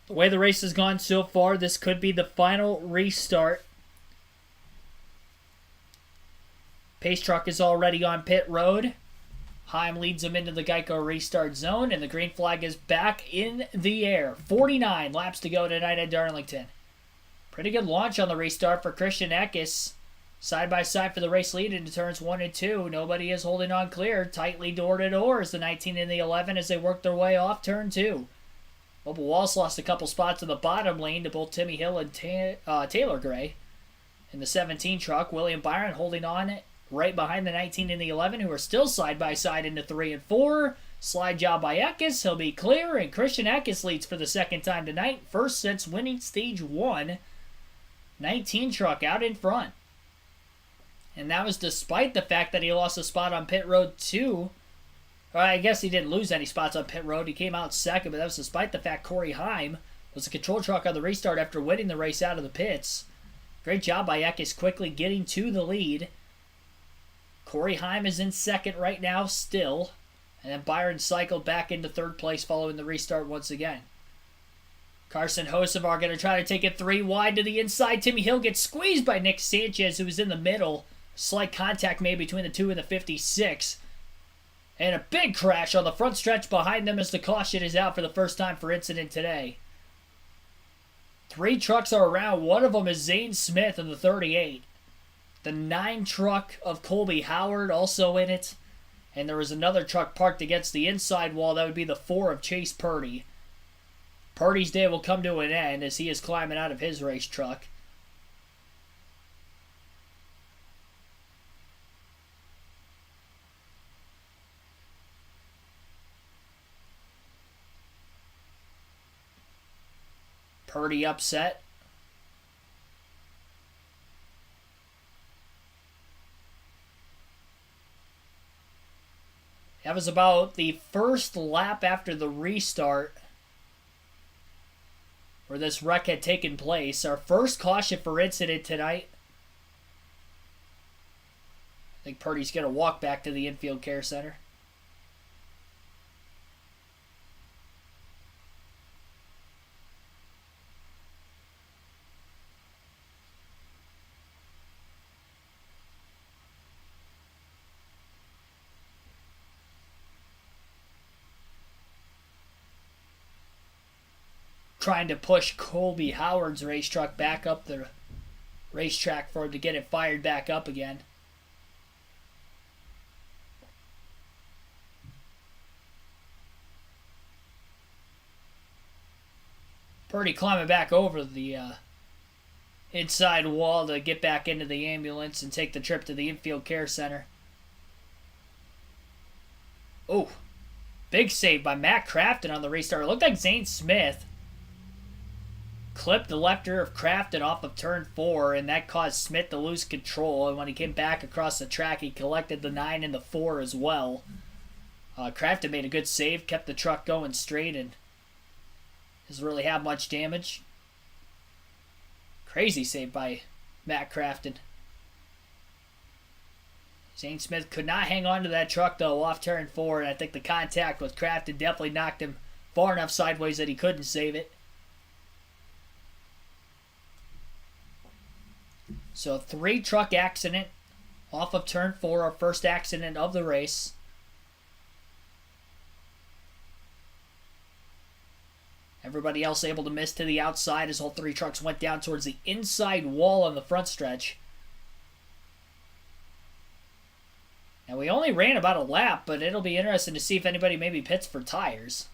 S1: The way the race has gone so far, this could be the final restart. Pace truck is already on pit road. Heim leads him into the Geico restart zone, and the green flag is back in the air. 49 laps to go tonight at Darlington. Pretty good launch on the restart for Christian Eckes. Side by side for the race lead into turns 1 and 2. Nobody is holding on clear. Tightly door to door as the 19 and the 11 as they work their way off turn 2. Bubba Wallace lost a couple spots in the bottom lane to both Timmy Hill and Taylor Gray. In the 17 truck, William Byron holding on right behind the 19 and the 11, who are still side by side into 3 and 4. Slide job by Eckes. He'll be clear, and Christian Eckes leads for the second time tonight. First since winning stage 1. 19 truck out in front. And that was despite the fact that he lost a spot on pit road 2. Well, I guess he didn't lose any spots on pit road. He came out second, but that was despite the fact Corey Heim was the control truck on the restart after winning the race out of the pits. Great job by Eckes quickly getting to the lead. Corey Heim is in second right now still. And then Byron cycled back into third place following the restart once again. Carson Hocevar going to try to take it 3 wide to the inside. Timmy Hill gets squeezed by Nick Sanchez, who was in the middle. Slight contact made between the 2 and the 56. And a big crash on the front stretch behind them as the caution is out for the first time for incident today. 3 trucks are around. One of them is Zane Smith in the 38. The 9 truck of Colby Howard also in it. And there was another truck parked against the inside wall. That would be the 4 of Chase Purdy. Purdy's day will come to an end as he is climbing out of his race truck. Purdy upset. That was about the first lap after the restart where this wreck had taken place. Our first caution for incident tonight. I think Purdy's going to walk back to the infield care center. Trying to push Colby Howard's race truck back up the racetrack for him to get it fired back up again. Purdy climbing back over the inside wall to get back into the ambulance and take the trip to the infield care center. Oh, big save by Matt Crafton on the restart. It looked like Zane Smith clipped the left rear of Crafton off of turn 4, and that caused Smith to lose control. And when he came back across the track, he collected the 9 and the 4 as well. Crafton made a good save, kept the truck going straight, and doesn't really have much damage. Crazy save by Matt Crafton. Zane Smith could not hang on to that truck, though, off turn 4, and I think the contact with Crafton definitely knocked him far enough sideways that he couldn't save it. So 3-truck accident off of turn 4, our first accident of the race. Everybody else able to miss to the outside as all 3 trucks went down towards the inside wall on the front stretch. Now, we only ran about a lap, but it'll be interesting to see if anybody maybe pits for tires.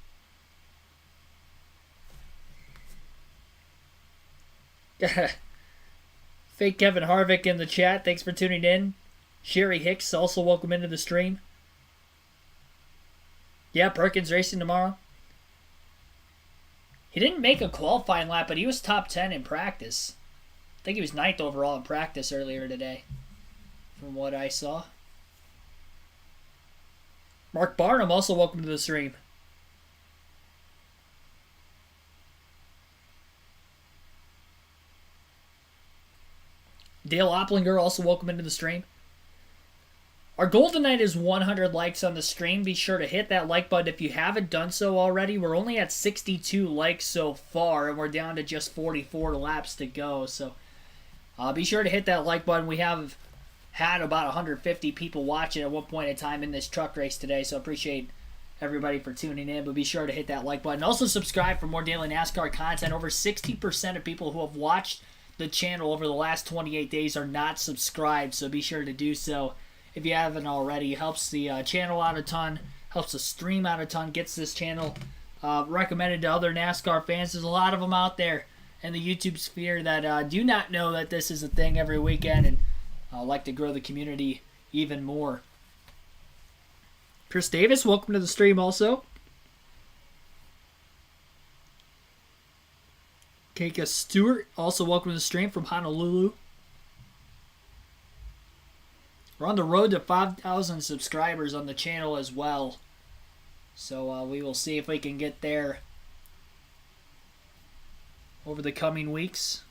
S1: Fake Kevin Harvick in the chat. Thanks for tuning in. Sherry Hicks, also welcome into the stream. Yeah, Perkins racing tomorrow. He didn't make a qualifying lap, but he was top 10 in practice. I think he was 9th overall in practice earlier today, from what I saw. Mark Barnum, also welcome to the stream. Dale Opplinger, also welcome into the stream. Our goal tonight is 100 likes on the stream. Be sure to hit that like button if you haven't done so already. We're only at 62 likes so far, and we're down to just 44 laps to go. So be sure to hit that like button. We have had about 150 people watching at one point in time in this truck race today, so appreciate everybody for tuning in. But be sure to hit that like button. Also subscribe for more daily NASCAR content. Over 60% of people who have watched the channel over the last 28 days are not subscribed, so be sure to do so if you haven't already. It helps the channel out a ton, helps the stream out a ton, gets this channel recommended to other NASCAR fans. There's a lot of them out there in the YouTube sphere that do not know that this is a thing every weekend, and like to grow the community even more. Chris Davis, welcome to the stream also. Keika Stewart, also welcome to the stream from Honolulu. We're on the road to 5,000 subscribers on the channel as well. So we will see if we can get there over the coming weeks.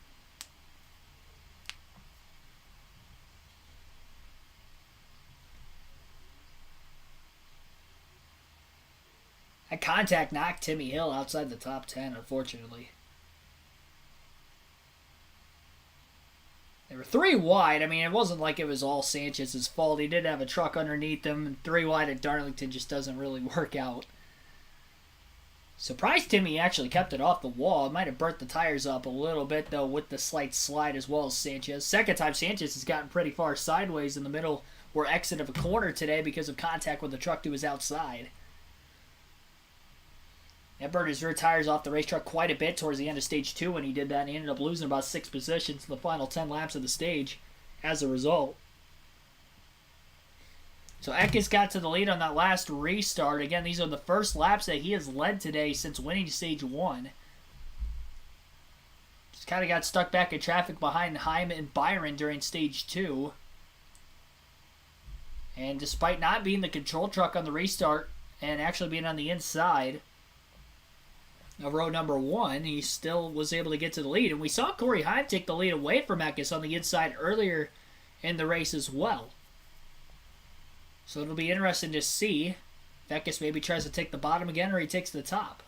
S1: That contact knocked Timmy Hill outside the top 10, unfortunately. They were 3 wide. I mean, it wasn't like it was all Sanchez's fault. He did have a truck underneath him. And 3 wide at Darlington just doesn't really work out. Surprised Timmy actually kept it off the wall. It might have burnt the tires up a little bit, though, with the slight slide as well as Sanchez. Second time Sanchez has gotten pretty far sideways in the middle or exit of a corner today because of contact with the truck to his outside. That burned his rear tires off the racetrack quite a bit towards the end of stage 2 when he did that, and he ended up losing about 6 positions in the final 10 laps of the stage as a result. So Eckes got to the lead on that last restart. Again, these are the first laps that he has led today since winning stage 1. Just kind of got stuck back in traffic behind Hyman and Byron during stage 2. And despite not being the control truck on the restart and actually being on the inside of row number 1, he still was able to get to the lead. And we saw Corey Heim take the lead away from Eckes on the inside earlier in the race as well. So it'll be interesting to see if Eckes maybe tries to take the bottom again or he takes the top.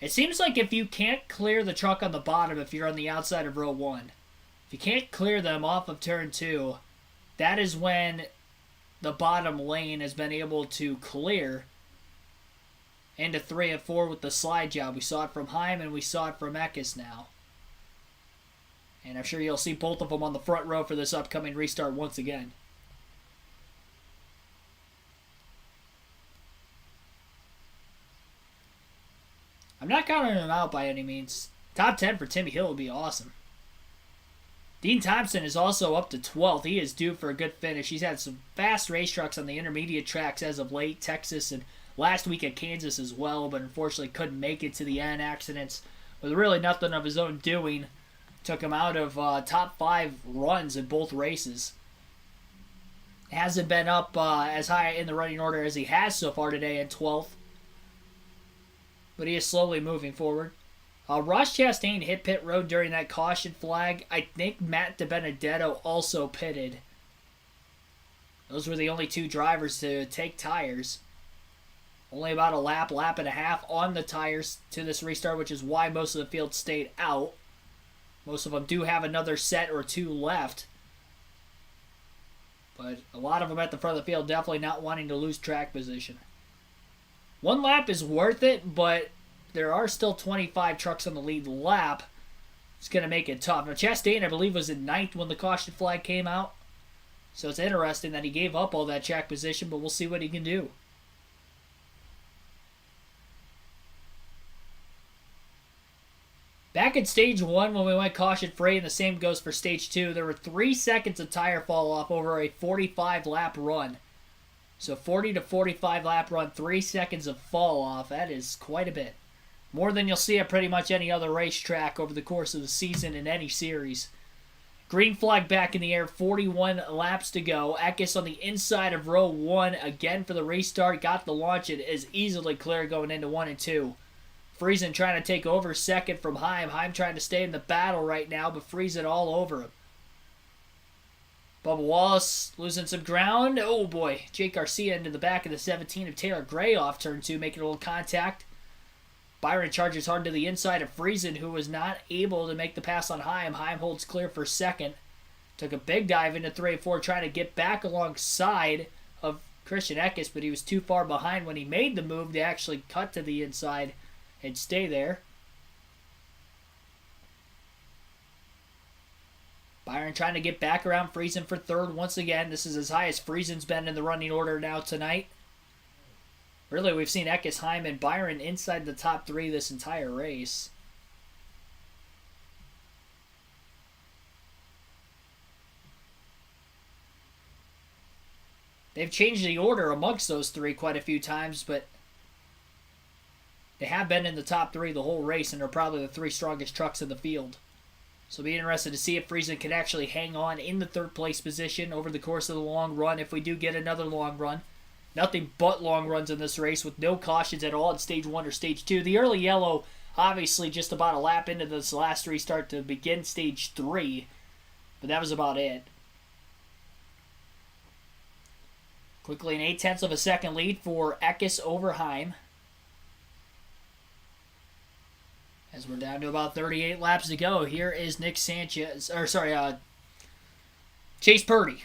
S1: It seems like if you can't clear the truck on the bottom if you're on the outside of row 1, if you can't clear them off of turn 2, that is when the bottom lane has been able to clear into 3 and 4 with the slide job. We saw it from Heim and we saw it from Eckes now. And I'm sure you'll see both of them on the front row for this upcoming restart once again. I'm not counting him out by any means. Top 10 for Timmy Hill would be awesome. Dean Thompson is also up to 12th. He is due for a good finish. He's had some fast race trucks on the intermediate tracks as of late, Texas and last week at Kansas as well, but unfortunately couldn't make it to the end. Accidents with really nothing of his own doing took him out of top 5 runs in both races. Hasn't been up as high in the running order as he has so far today in 12th, but he is slowly moving forward. Ross Chastain hit pit road during that caution flag. I think Matt DiBenedetto also pitted. Those were the only 2 drivers to take tires. Only about a lap and a half on the tires to this restart, which is why most of the field stayed out. Most of them do have another set or two left. But a lot of them at the front of the field definitely not wanting to lose track position. One lap is worth it, but there are still 25 trucks on the lead lap. It's going to make it tough. Now, Chastain, I believe, was in 9th when the caution flag came out. So it's interesting that he gave up all that track position, but we'll see what he can do. Back in stage 1, when we went caution-free, and the same goes for stage 2, there were 3 seconds of tire fall off over a 45-lap run. So 40 to 45-lap run, 3 seconds of fall off. That is quite a bit. More than you'll see at pretty much any other racetrack over the course of the season in any series. Green flag back in the air, 41 laps to go. Eckes on the inside of row 1 again for the restart. Got the launch. It is easily clear going into 1 and 2. Friesen trying to take over second from Heim. Heim trying to stay in the battle right now, but Friesen all over him. Bubba Wallace losing some ground. Oh boy, Jake Garcia into the back of the 17 of Taylor Gray off turn 2, making a little contact. Byron charges hard to the inside of Friesen, who was not able to make the pass on Heim. Heim holds clear for second. Took a big dive into 3 and 4, trying to get back alongside of Christian Eckes, but he was too far behind when he made the move to actually cut to the inside and stay there. Byron trying to get back around Friesen for third once again. This is as high as Friesen's been in the running order now tonight. Really, we've seen Eckes, Heim, and Byron inside the top 3 this entire race. They've changed the order amongst those 3 quite a few times, but they have been in the top 3 the whole race, and are probably the 3 strongest trucks in the field. So it'll be interested to see if Friesen can actually hang on in the 3rd place position over the course of the long run, if we do get another long run. Nothing but long runs in this race with no cautions at all in stage 1 or stage 2. The early yellow, obviously just about a lap into this last restart to begin stage 3, but that was about it. Quickly an 0.8 of a second lead for Eckes over Heim. As we're down to about 38 laps to go, here is Chase Purdy.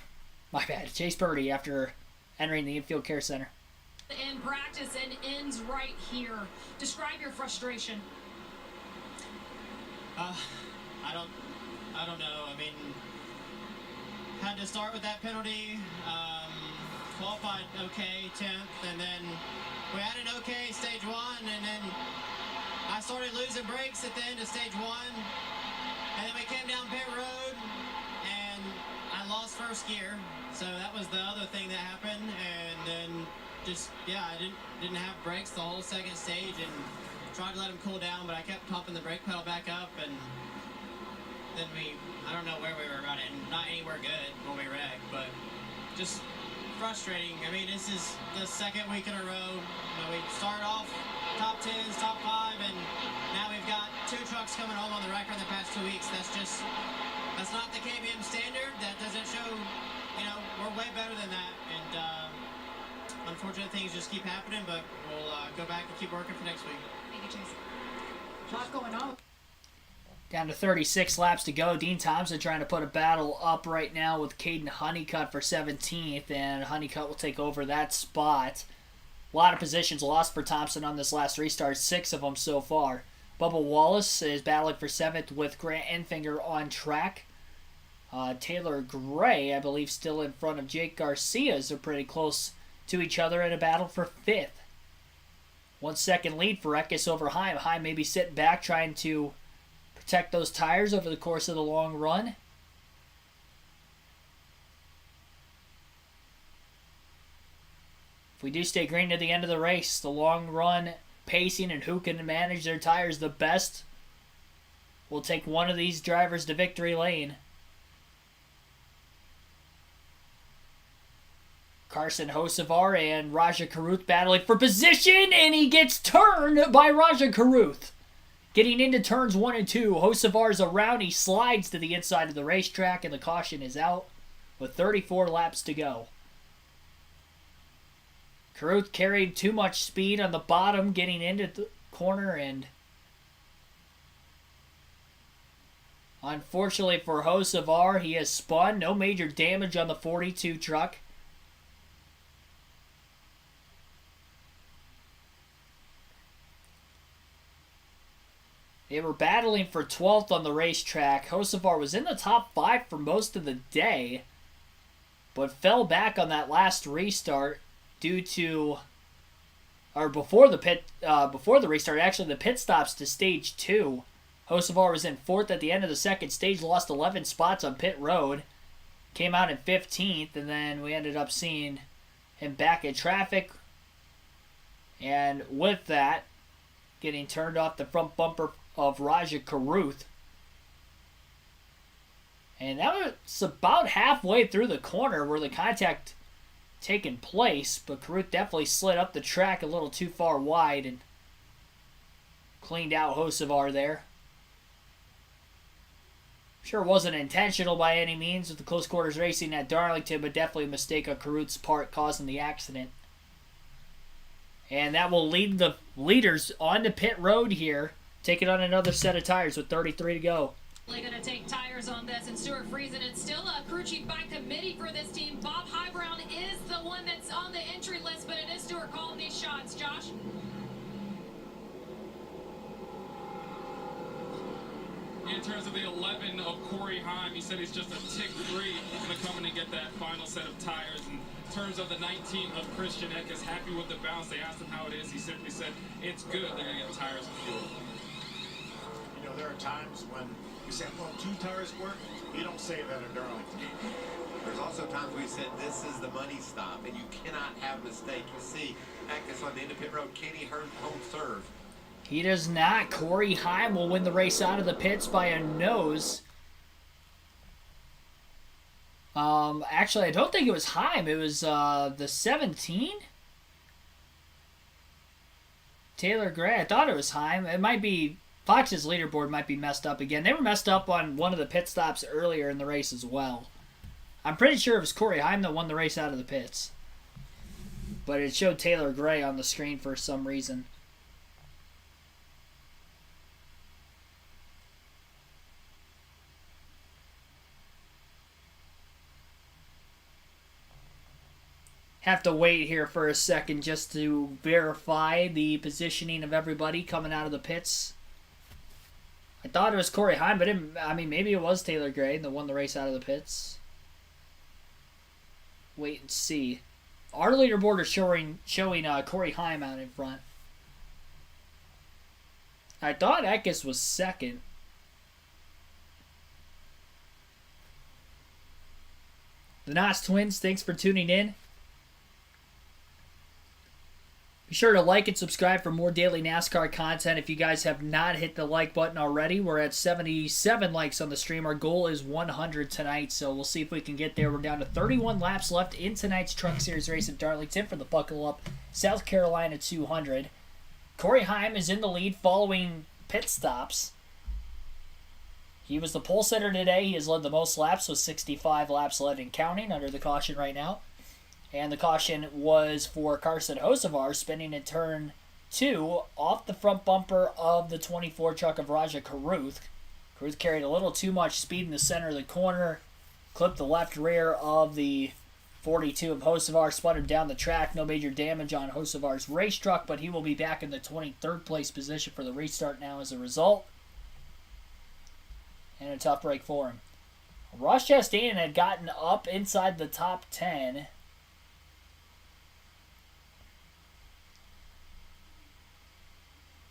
S1: My bad, Chase Purdy after entering the infield care center.
S8: In practice and ends right here. Describe your frustration.
S11: I don't know. I mean, had to start with that penalty. Qualified okay, 10th, and then we had an okay stage 1, and then I started losing brakes at the end of stage 1, and then we came down pit road, and I lost first gear. So that was the other thing that happened, and then I didn't have brakes the whole second stage, and tried to let them cool down, but I kept pumping the brake pedal back up, and then I don't know where we were about it, and not anywhere good when we wrecked, but just frustrating. I mean, this is the 2nd week in a row. We started off top 10s, top 5, and now we've got 2 trucks coming home on the record in the past 2 weeks. That's not the KBM standard. That doesn't show, we're way better than that. And unfortunate things just keep happening, but we'll go back and keep working for next week.
S8: Thank you, Chase.
S4: A lot going on.
S1: Down to 36 laps to go. Dean Thompson trying to put a battle up right now with Caden Honeycutt for 17th, and Honeycutt will take over that spot. A lot of positions lost for Thompson on this last restart, 6 of them so far. Bubba Wallace is battling for 7th with Grant Enfinger on track. Taylor Gray, I believe, still in front of Jake Garcia. They're pretty close to each other in a battle for 5th. 1 second lead for Eckes over Heim. Heim maybe sitting back trying to protect those tires over the course of the long run. If we do stay green to the end of the race, the long run pacing and who can manage their tires the best will take one of these drivers to victory lane. Carson Hocevar and Raja Karuth battling for position, and he gets turned by Raja Karuth. Getting into turns 1 and 2, Hocevar's around, he slides to the inside of the racetrack, and the caution is out with 34 laps to go. Carruth carried too much speed on the bottom, getting into the corner, and unfortunately for Hocevar, he has spun. No major damage on the 42 truck. They were battling for 12th on the racetrack. Hocevar was in the top 5 for most of the day, but fell back on that last restart due to, or before the restart, actually the pit stops to stage 2. Hocevar was in 4th at the end of the second stage, lost 11 spots on pit road, came out in 15th, and then we ended up seeing him back in traffic, and with that, getting turned off the front bumper of Raja Carruth. And that was about halfway through the corner where the contact taken place, but Carruth definitely slid up the track a little too far wide and cleaned out Hocevar there. Sure it wasn't intentional by any means with the close quarters racing at Darlington, but definitely a mistake on Carruth's part causing the accident. And that will lead the leaders onto pit road here, taking on another set of tires with 33 to go.
S8: Going to take tires on this, and Stuart Friesen, it's still a crew chief by committee for this team. Bob Highbrown is the one that's on the entry list, but it is Stuart calling these shots. Josh?
S9: In terms of the 11 of Corey Heim, he said he's just a tick free to come in and get that final set of tires. In terms of the 19 of Christian Eckes, happy with the balance. They asked him how it is. He simply said, it's good. They're going to get tires and fuel.
S2: You know, there are times when you say, well, 2 tires work. You don't say that at Darlington.
S3: There's also times we said this is the money stop, and you cannot have a mistake. You see Eckes on the end of pit road. Can he home serve?
S1: He does not. Corey Heim will win the race out of the pits by a nose. Actually, I don't think it was Heim. It was the 17? Taylor Gray. I thought it was Heim. It might be... Fox's leaderboard might be messed up again. They were messed up on one of the pit stops earlier in the race as well. I'm pretty sure it was Corey Heim that won the race out of the pits. But it showed Taylor Gray on the screen for some reason. Have to wait here for a second just to verify the positioning of everybody coming out of the pits. I thought it was Corey Heim, but maybe it was Taylor Gray that won the race out of the pits. Wait and see. Our leaderboard is showing Corey Heim out in front. I thought Eckes was second. The Nas Twins, thanks for tuning in. Be sure to like and subscribe for more daily NASCAR content. If you guys have not hit the like button already, we're at 77 likes on the stream. Our goal is 100 tonight, so we'll see if we can get there. We're down to 31 laps left in tonight's Truck Series race at Darlington for the Buckle Up South Carolina 200. Corey Heim is in the lead following pit stops. He was the pole sitter today. He has led the most laps with 65 laps led and counting under the caution right now. And the caution was for Carson Hocevar, spinning in turn 2 off the front bumper of the 24 truck of Raja Carruth. Carruth carried a little too much speed in the center of the corner, clipped the left rear of the 42 of Hocevar, sputtered down the track. No major damage on Hocevar's race truck, but he will be back in the 23rd place position for the restart now as a result. And a tough break for him. Ross Chastain had gotten up inside the top 10.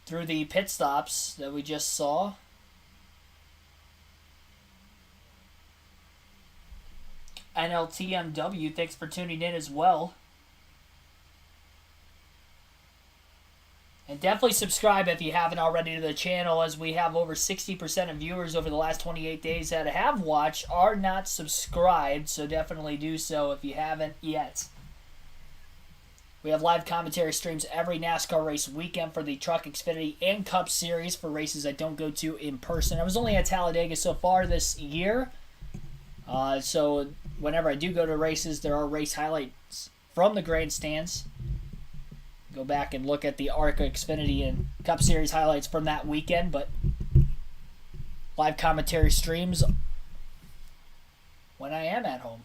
S1: Through the pit stops that we just saw. NLTMW, thanks for tuning in as well. And definitely subscribe if you haven't already to the channel, as we have over 60% of viewers over the last 28 days that have watched are not subscribed, so definitely do so if you haven't yet. We have live commentary streams every NASCAR race weekend for the Truck, Xfinity, and Cup Series for races I don't go to in person. I was only at Talladega so far this year, so whenever I do go to races, there are race highlights from the grandstands. Go back and look at the ARCA Xfinity and Cup Series highlights from that weekend, but live commentary streams when I am at home.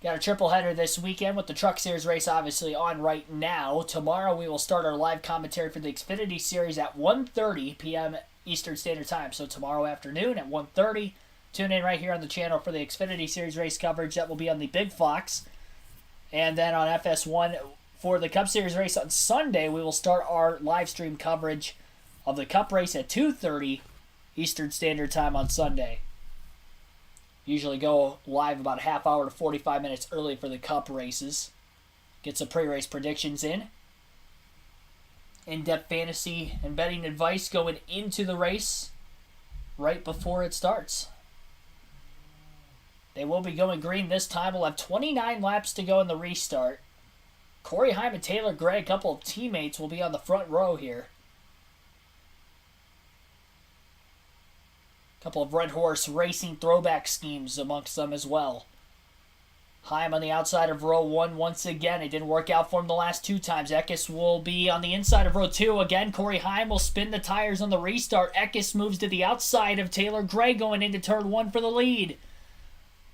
S1: Got a triple header this weekend with the Truck Series race obviously on right now. Tomorrow we will start our live commentary for the Xfinity Series at 1:30 p.m. Eastern Standard Time. So tomorrow afternoon at 1:30, tune in right here on the channel for the Xfinity Series race coverage. That will be on the Big Fox. And then on FS1 for the Cup Series race on Sunday, we will start our live stream coverage of the Cup race at 2:30 Eastern Standard Time on Sunday. Usually go live about a half hour to 45 minutes early for the Cup races. Get some pre-race predictions in-depth fantasy and betting advice going into the race right before it starts. They will be going green this time. We'll have 29 laps to go in the restart. Corey Heim and Taylor Gray, a couple of teammates, will be on the front row here. A couple of Red Horse Racing throwback schemes amongst them as well. Heim on the outside of row 1 once again. It didn't work out for him the last 2 times. Eckes will be on the inside of row 2 again. Corey Heim will spin the tires on the restart. Eckes moves to the outside of Taylor Gray going into turn 1 for the lead.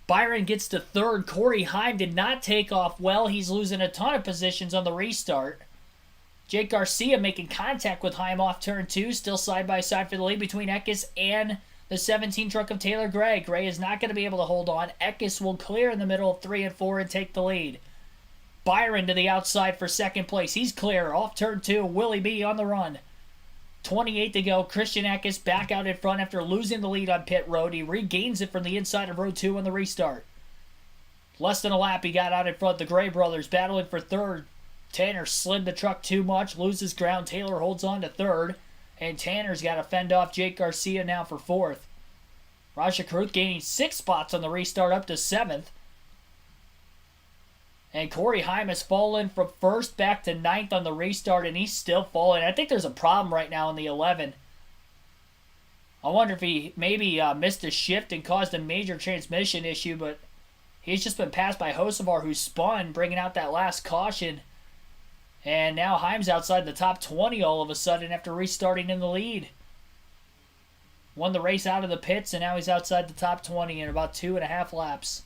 S1: Byron gets to third. Corey Heim did not take off well. He's losing a ton of positions on the restart. Jake Garcia making contact with Heim off turn 2. Still side by side for the lead between Eckes and the 17 truck of Taylor Gray. Gray is not going to be able to hold on. Eckes will clear in the middle of 3 and 4 and take the lead. Byron to the outside for second place. He's clear. Off turn 2. Willie B on the run. 28 to go. Christian Eckes back out in front after losing the lead on pit road. He regains it from the inside of row 2 on the restart. Less than a lap he got out in front. The Gray brothers battling for third. Tanner slid the truck too much. Loses ground. Taylor holds on to third. And Tanner's got to fend off Jake Garcia now for fourth. Raja Karuth gaining 6 spots on the restart up to 7th. And Corey Heim has fallen from first back to 9th on the restart, and he's still falling. I think there's a problem right now in the 11. I wonder if he maybe missed a shift and caused a major transmission issue, but he's just been passed by Hocevar, who spun, bringing out that last caution. And now Heim's outside the top 20 all of a sudden after restarting in the lead. Won the race out of the pits, and now he's outside the top 20 in about 2.5 laps.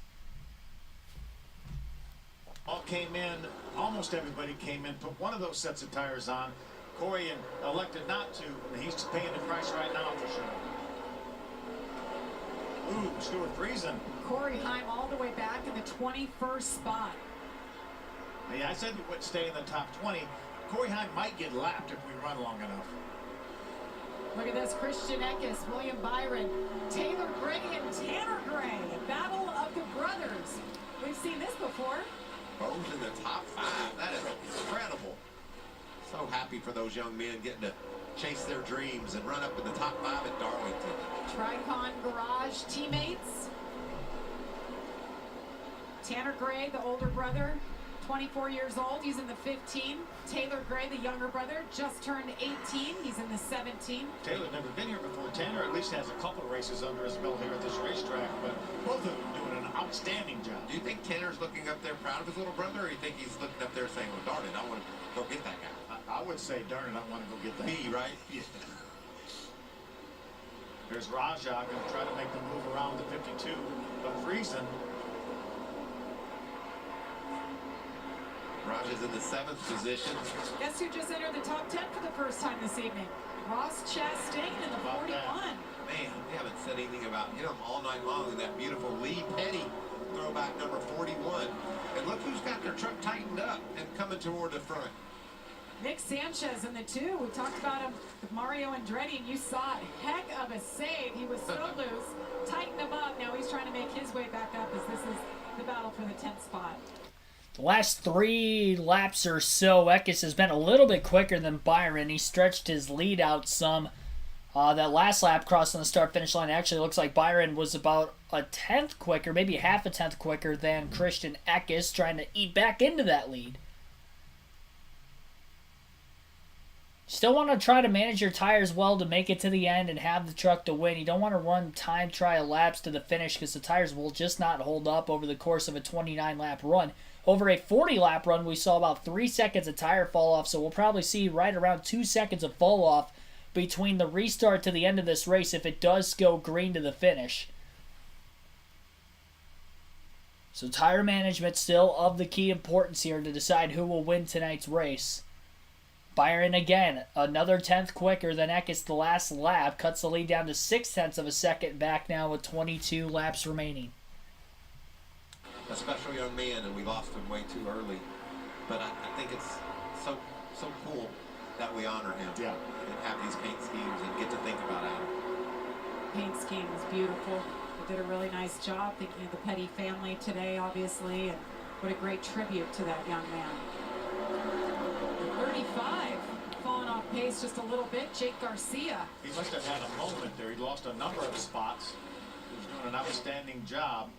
S2: All came in, almost everybody came in, put one of those sets of tires on. Corey elected not to, and he's paying the price right now for sure. Ooh, Stuart Friesen.
S4: Corey Heim all the way back in the 21st spot.
S2: Yeah, I said we would stay in the top 20. Corey Heim might get lapped if we run long enough.
S4: Look at this, Christian Eckes, William Byron, Taylor Gray, and Tanner Gray. A battle of the brothers. We've seen this before.
S3: Both in the top 5. That is incredible. So happy for those young men getting to chase their dreams and run up in the top 5 at Darlington.
S4: Tricon Garage teammates. Tanner Gray, the older brother, 24 years old. He's in the 15. Taylor Gray, the younger brother, just turned 18. He's in the 17.
S2: Taylor's never been here before. Tanner at least has a couple of races under his belt here at this racetrack, but both of them doing an outstanding job.
S3: Do you think Tanner's looking up there proud of his little brother, or do you think he's looking up there saying, well, darn it, I want to go get that guy?
S2: I would say, darn it, I want to go get that
S3: Me, right?
S2: Yeah. There's Raja going to try to make the move around the 52, but Friesen.
S3: Raja's in the 7th position.
S4: Guess who just entered the top 10 for the first time this evening? Ross Chastain in the 41.
S3: Man, we haven't said anything about him all night long in that beautiful Lee Petty throwback number 41. And look who's got their truck tightened up and coming toward the front.
S4: Nick Sanchez in the 2. We talked about him with Mario Andretti, and you saw it. Heck of a save. He was so loose. Tightened him up. Now he's trying to make his way back up as this is the battle for the 10th spot.
S1: The last 3 laps or so, Eckes has been a little bit quicker than Byron. He stretched his lead out some. That last lap crossing the start-finish line actually looks like Byron was about a 10th quicker, maybe half a 10th quicker than Christian Eckes, trying to eat back into that lead. Still want to try to manage your tires well to make it to the end and have the truck to win. You don't want to run time trial laps to the finish because the tires will just not hold up over the course of a 29-lap run. Over a 40-lap run, we saw about 3 seconds of tire fall off, so we'll probably see right around 2 seconds of fall off between the restart to the end of this race if it does go green to the finish. So tire management still of the key importance here to decide who will win tonight's race. Byron again, another 10th quicker than Eckes the last lap, cuts the lead down to 6/10 of a second back now with 22 laps remaining.
S3: A special young man, and we lost him way too early. But I think it's so cool that we honor him and have these paint schemes and get to think about Adam.
S4: Paint scheme was beautiful. They did a really nice job thinking of the Petty family today, obviously, and what a great tribute to that young man. 35, falling off pace just a little bit. Jake Garcia.
S2: He must have had a moment there. He lost a number of spots. He was doing an outstanding job.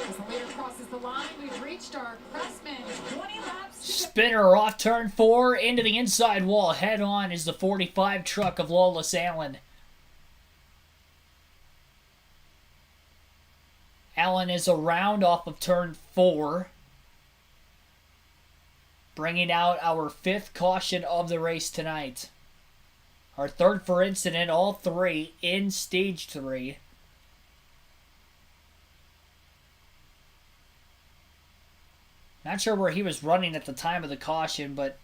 S4: As the leader crosses the line, we've reached our Craftsman 20 laps.
S1: Spinner off turn 4 into the inside wall. Head on is the 45 truck of Lawless Allen. Allen is around off of turn 4. Bringing out our 5th caution of the race tonight. Our 3rd for incident, all 3 in stage 3. Not sure where he was running at the time of the caution, but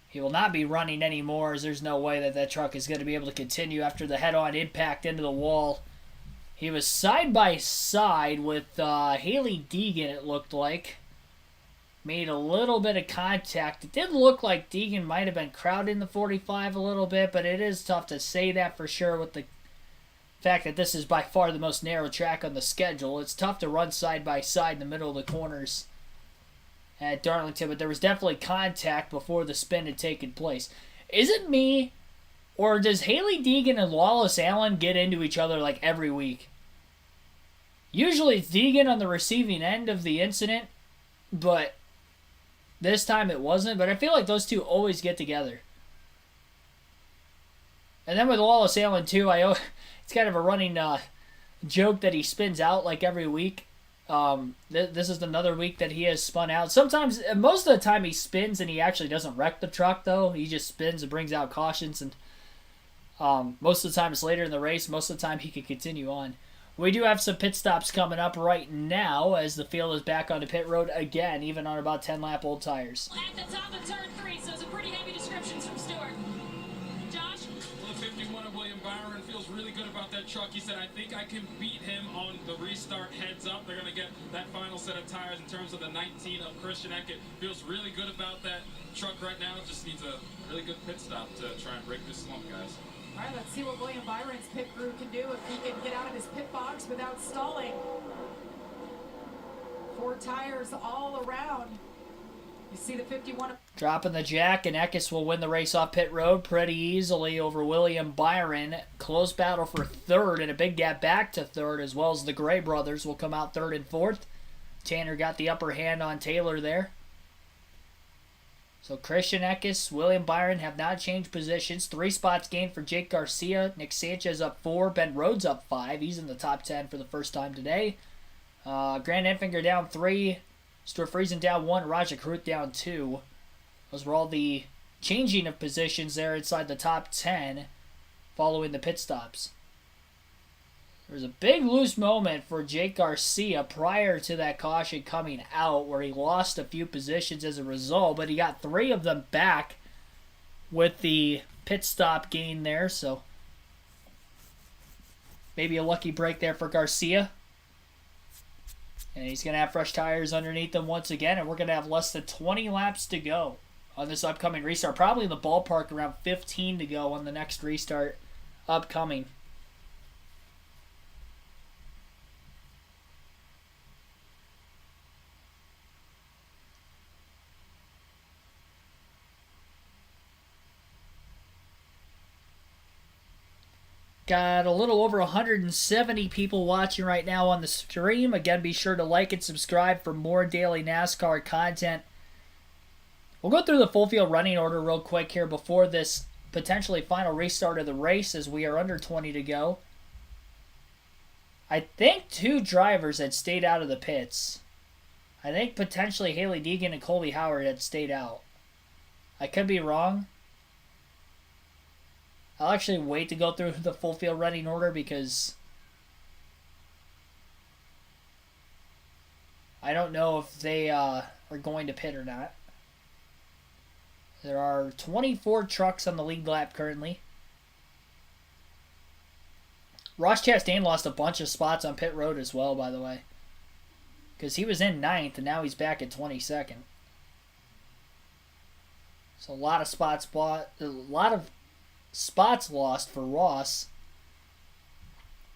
S1: he will not be running anymore, as there's no way that that truck is going to be able to continue after the head-on impact into the wall. He was side by side with Haley Deegan, it looked like. Made a little bit of contact. It did look like Deegan might have been crowding the 45 a little bit, but it is tough to say that for sure with the fact that this is by far the most narrow track on the schedule. It's tough to run side by side in the middle of the corners at Darlington, but there was definitely contact before the spin had taken place. Is it me, or does Haley Deegan and Lawless Allen get into each other like every week? Usually it's Deegan on the receiving end of the incident, but this time it wasn't. But I feel like those two always get together. And then with Lawless Allen too, it's kind of a running joke that he spins out like every week. This is another week that he has spun out. Sometimes, most of the time he spins and he actually doesn't wreck the truck though. He just spins and brings out cautions, and most of the time it's later in the race. Most of the time he can continue on. We do have some pit stops coming up right now as the field is back onto pit road again, even on about 10-lap old tires.
S8: At the top of turn 3, so it's a pretty heavy descriptions from Stewart. Josh?
S9: Well, the 51 of William Byron feels really good about that truck. He said, I think I can beat him on the restart heads up. They're going to get that final set of tires in terms of the 19 of Christian Eckert. Feels really good about that truck right now. Just needs a really good pit stop to try and break this slump, guys.
S4: All right, let's see what William Byron's pit crew can do if he can get out of his pit box without stalling. 4 tires all around. You see the 51.
S1: Dropping the jack, and Eckes will win the race off pit road pretty easily over William Byron. Close battle for 3rd, and a big gap back to 3rd, as well as the Gray brothers will come out 3rd and 4th. Tanner got the upper hand on Taylor there. So Christian Eckes, William Byron have not changed positions. 3 spots gained for Jake Garcia. Nick Sanchez up 4. Ben Rhodes up 5. He's in the top 10 for the first time today. Grant Enfinger down 3. Stuart Friesen down 1. Raja Karut down 2. Those were all the changing of positions there inside the top 10 following the pit stops. There was a big loose moment for Jake Garcia prior to that caution coming out where he lost a few positions as a result, but he got 3 of them back with the pit stop gain there, so maybe a lucky break there for Garcia. And he's going to have fresh tires underneath them once again, and we're going to have less than 20 laps to go on this upcoming restart. Probably in the ballpark around 15 to go on the next restart upcoming. Got a little over 170 people watching right now on the stream. Again, be sure to like and subscribe for more daily NASCAR content. We'll go through the full field running order real quick here before this potentially final restart of the race as we are under 20 to go. I think 2 drivers had stayed out of the pits. I think potentially Haley Deegan and Colby Howard had stayed out. I could be wrong. I'll actually wait to go through the full field running order because I don't know if they are going to pit or not. There are 24 trucks on the lead lap currently. Ross Chastain lost a bunch of spots on pit road as well, by the way. Because he was in 9th and now he's back at 22nd. So a lot of spots lost for Ross.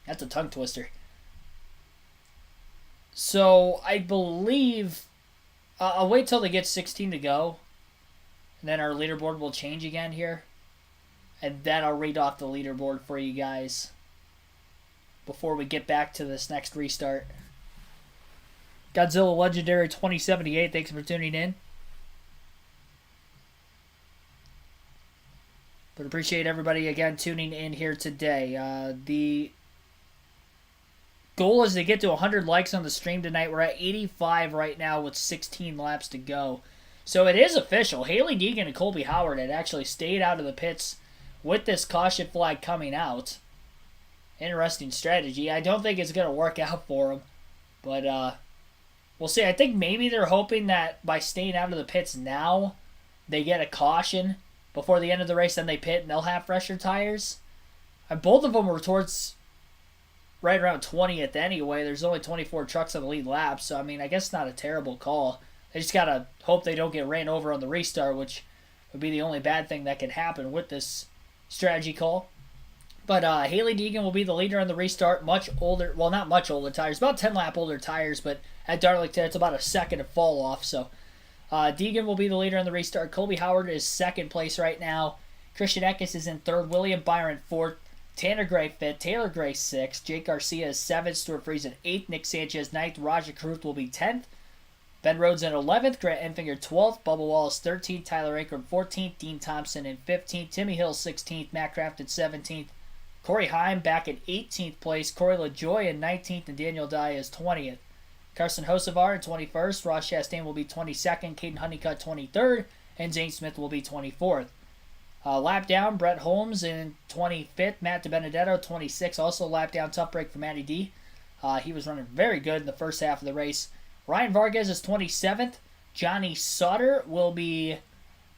S1: That's a tongue twister. So I believe I'll wait till they get 16 to go, and then our leaderboard will change again here, and then I'll read off the leaderboard for you guys before we get back to this next restart. Godzilla Legendary 2078, thanks for tuning in. But appreciate everybody again tuning in here today. The goal is to get to 100 likes on the stream tonight. We're at 85 right now with 16 laps to go. So it is official. Haley Deegan and Colby Howard had actually stayed out of the pits with this caution flag coming out. Interesting strategy. I don't think it's going to work out for them. But we'll see. I think maybe they're hoping that by staying out of the pits now, they get a caution before the end of the race, then they pit and they'll have fresher tires. And both of them were towards right around 20th anyway. There's only 24 trucks on the lead lap, so I mean, I guess not a terrible call. They just got to hope they don't get ran over on the restart, which would be the only bad thing that could happen with this strategy call. But Haley Deegan will be the leader on the restart. Much older, well, not much older tires, about 10 lap older tires, but at Darlington, it's about a second of fall off, so Deegan will be the leader on the restart. Colby Howard is 2nd place right now. Christian Eckes is in 3rd. William Byron 4th. Tanner Gray 5th. Taylor Gray 6th. Jake Garcia is 7th. Stuart Friesen 8th. Nick Sanchez 9th. Raja Caruth will be 10th. Ben Rhodes in 11th. Grant Enfinger 12th. Bubba Wallace 13th. Tyler Ankrum 14th. Dean Thompson in 15th. Timmy Hill 16th. Matt Craft in 17th. Corey Heim back in 18th place. Corey LaJoy in 19th. And Daniel Dye is 20th. Carson Hocevar in 21st. Ross Chastain will be 22nd. Caden Honeycutt 23rd. And Zane Smith will be 24th. Lap down, Brett Holmes in 25th. Matt DiBenedetto 26th. Also lap down, tough break for Matty D. He was running very good in the first half of the race. Ryan Vargas is 27th. Johnny Sutter will be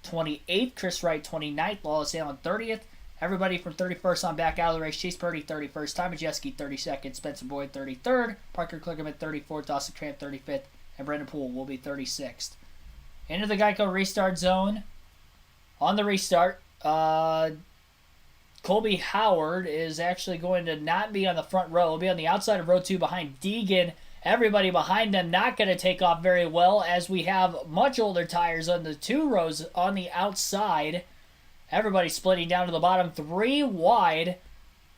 S1: 28th. Chris Wright 29th. Lawless Allen 30th. Everybody from 31st on back out of the race. Chase Purdy 31st. Ty Majeski 32nd. Spencer Boyd 33rd. Parker Klickerman 34th. Dawson Cramp 35th. And Brendan Poole will be 36th. Into the Geico restart zone. On the restart, Colby Howard is actually going to not be on the front row. He'll be on the outside of row 2 behind Deegan. Everybody behind them not going to take off very well as we have much older tires on the 2 rows on the outside. Everybody splitting down to the bottom, 3 wide.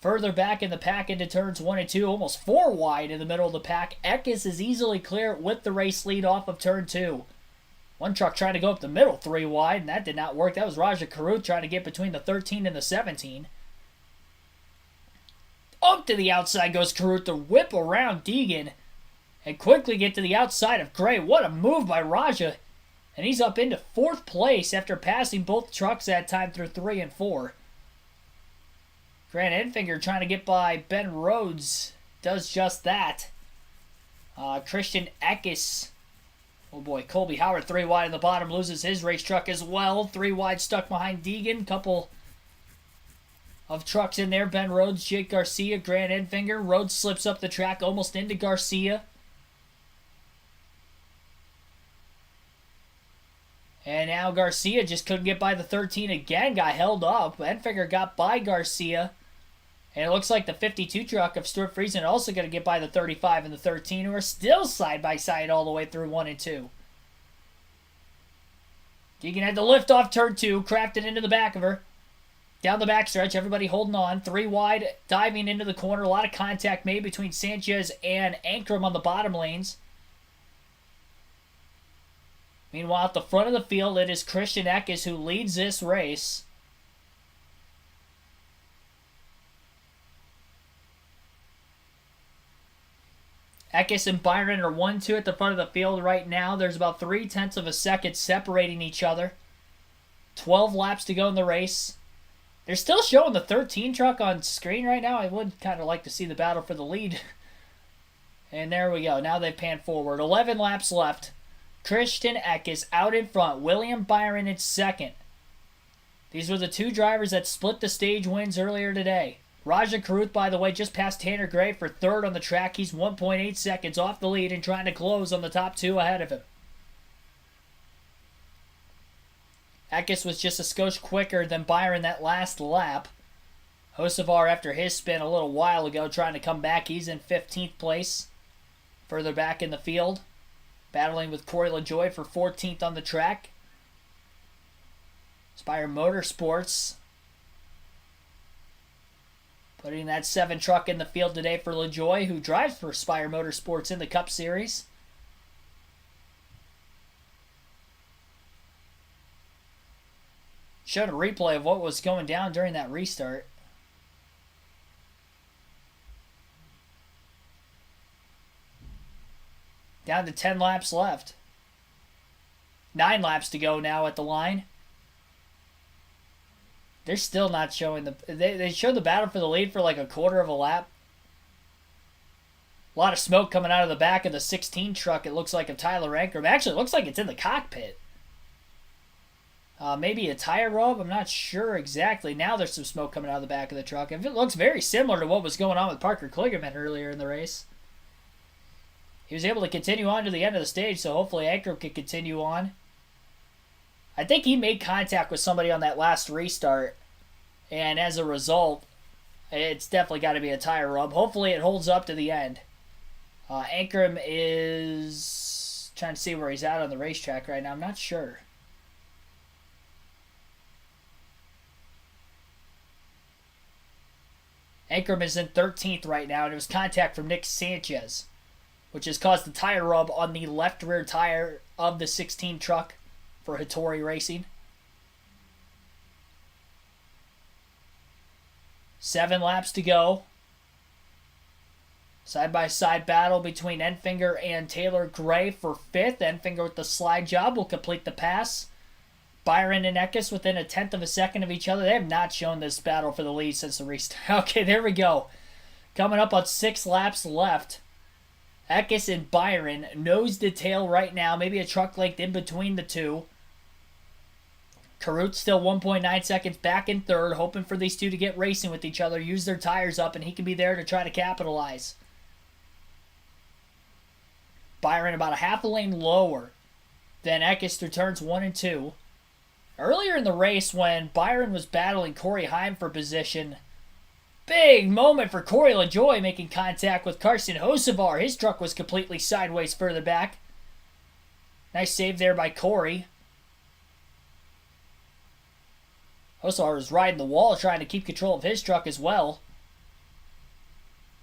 S1: Further back in the pack into turns 1 and 2, almost 4 wide in the middle of the pack. Eckes is easily clear with the race lead off of turn 2. One truck trying to go up the middle 3 wide, and that did not work. That was Raja Caruth trying to get between the 13 and the 17. Up to the outside goes Caruth to whip around Deegan and quickly get to the outside of Gray. What a move by Raja. And he's up into 4th place after passing both trucks that time through 3 and 4. Grant Enfinger trying to get by Ben Rhodes. Does just that. Christian Eckes. Oh boy, Colby Howard 3 wide in the bottom. Loses his race truck as well. 3 wide stuck behind Deegan. Couple of trucks in there. Ben Rhodes, Jake Garcia, Grant Enfinger. Rhodes slips up the track almost into Garcia. And now Garcia just couldn't get by the 13 again. Got held up. Enfinger got by Garcia. And it looks like the 52 truck of Stuart Friesen also going to get by the 35 and the 13, who are still side by side all the way through 1 and 2. Deegan had to lift off turn 2, crafted into the back of her. Down the backstretch, everybody holding on. 3 wide, diving into the corner. A lot of contact made between Sanchez and Ankrum on the bottom lanes. Meanwhile, at the front of the field, it is Christian Eckes who leads this race. Eckes and Byron are 1-2 at the front of the field right now. There's about 0.3 of a second separating each other. 12 laps to go in the race. They're still showing the 13 truck on screen right now. I would kind of like to see the battle for the lead. And there we go. Now they've panned forward. 11 laps left. Christian Eckes out in front. William Byron in second. These were the two drivers that split the stage wins earlier today. Raja Caruth, by the way, just passed Tanner Gray for third on the track. He's 1.8 seconds off the lead and trying to close on the top two ahead of him. Eckes was just a skosh quicker than Byron that last lap. Hocevar, after his spin a little while ago, trying to come back. He's in 15th place. Further back in the field. Battling with Corey LaJoie for 14th on the track. Spire Motorsports putting that 7 truck in the field today for LaJoie, who drives for Spire Motorsports in the Cup Series. Showed a replay of what was going down during that restart. Down to 10 laps left. 9 laps to go now at the line. They're still not showing the... They showed the battle for the lead for like a quarter of a lap. A lot of smoke coming out of the back of the 16 truck, it looks like, of Tyler Ankrum. Actually, it looks like it's in the cockpit. Maybe a tire rub? I'm not sure exactly. Now there's some smoke coming out of the back of the truck. It looks very similar to what was going on with Parker Kligerman earlier in the race. He was able to continue on to the end of the stage, so hopefully Ankrum can continue on. I think he made contact with somebody on that last restart, and as a result, it's definitely got to be a tire rub. Hopefully it holds up to the end. Ankrum is trying to see where he's at on the racetrack right now. I'm not sure. Ankrum is in 13th right now, and it was contact from Nick Sanchez, which has caused the tire rub on the left rear tire of the 16 truck for Hattori Racing. 7 laps to go. Side-by-side battle between Enfinger and Taylor Gray for 5th. Enfinger with the slide job will complete the pass. Byron and Eckes within 1/10 of a second of each other. They have not shown this battle for the lead since the restart. Okay, there we go. Coming up on 6 laps left. Eckes and Byron nose to tail right now. Maybe a truck length in between the two. Caruth still 1.9 seconds back in third, hoping for these two to get racing with each other, use their tires up, and he can be there to try to capitalize. Byron about a half a lane lower than Eckes through turns 1 and 2. Earlier in the race, when Byron was battling Corey Heim for position, big moment for Corey LaJoie making contact with Carson Hocevar. His truck was completely sideways further back. Nice save there by Corey. Hocevar was riding the wall trying to keep control of his truck as well.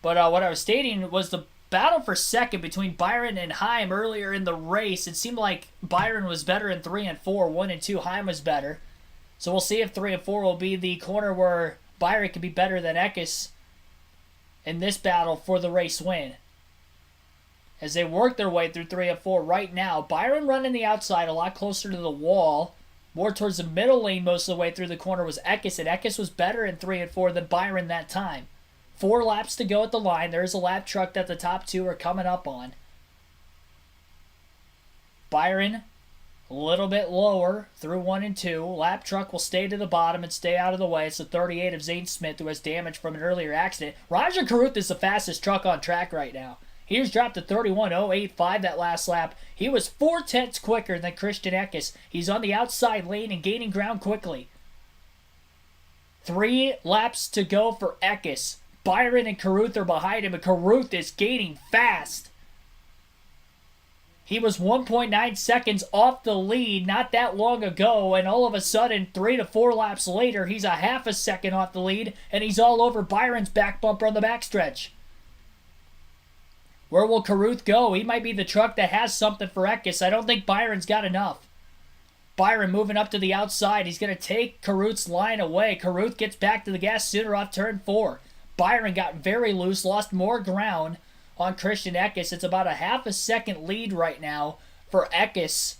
S1: But what I was stating was the battle for second between Byron and Heim earlier in the race. It seemed like Byron was better in 3 and 4. 1 and 2, Heim was better. So we'll see if 3 and 4 will be the corner where Byron can be better than Eckes in this battle for the race win. As they work their way through 3 and 4 right now, Byron running the outside a lot closer to the wall. More towards the middle lane most of the way through the corner was Eckes, and Eckes was better in 3 and 4 than Byron that time. 4 laps to go at the line. There is a lap truck that the top two are coming up on. Byron a little bit lower through 1 and 2. Lap truck will stay to the bottom and stay out of the way. It's the 38 of Zane Smith, who has damage from an earlier accident. Raja Caruth is the fastest truck on track right now. He was dropped to 31.085 that last lap. He was 4/10 quicker than Christian Eckes. He's on the outside lane and gaining ground quickly. 3 laps to go for Eckes. Byron and Caruth are behind him, and Caruth is gaining fast. He was 1.9 seconds off the lead not that long ago, and all of a sudden, 3 to 4 laps later, he's a half a second off the lead, and he's all over Byron's back bumper on the backstretch. Where will Caruth go? He might be the truck that has something for Eckes. I don't think Byron's got enough. Byron moving up to the outside. He's going to take Caruth's line away. Caruth gets back to the gas sooner off turn 4. Byron got very loose, lost more ground. on Christian Eckes. It's about a half a second lead right now for Eckes.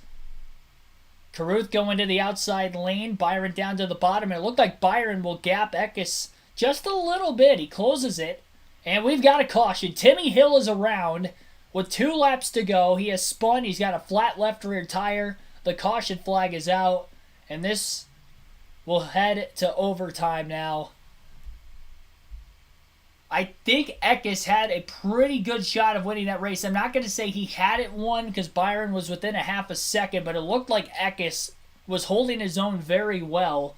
S1: Carruth going to the outside lane. Byron down to the bottom. And it looked like Byron will gap Eckes just a little bit. He closes it. And we've got a caution. Timmy Hill is around with 2 laps to go. He has spun. He's got a flat left rear tire. The caution flag is out. And this will head to overtime now. I think Eckes had a pretty good shot of winning that race. I'm not going to say he had it won because Byron was within a half a second, but it looked like Eckes was holding his own very well.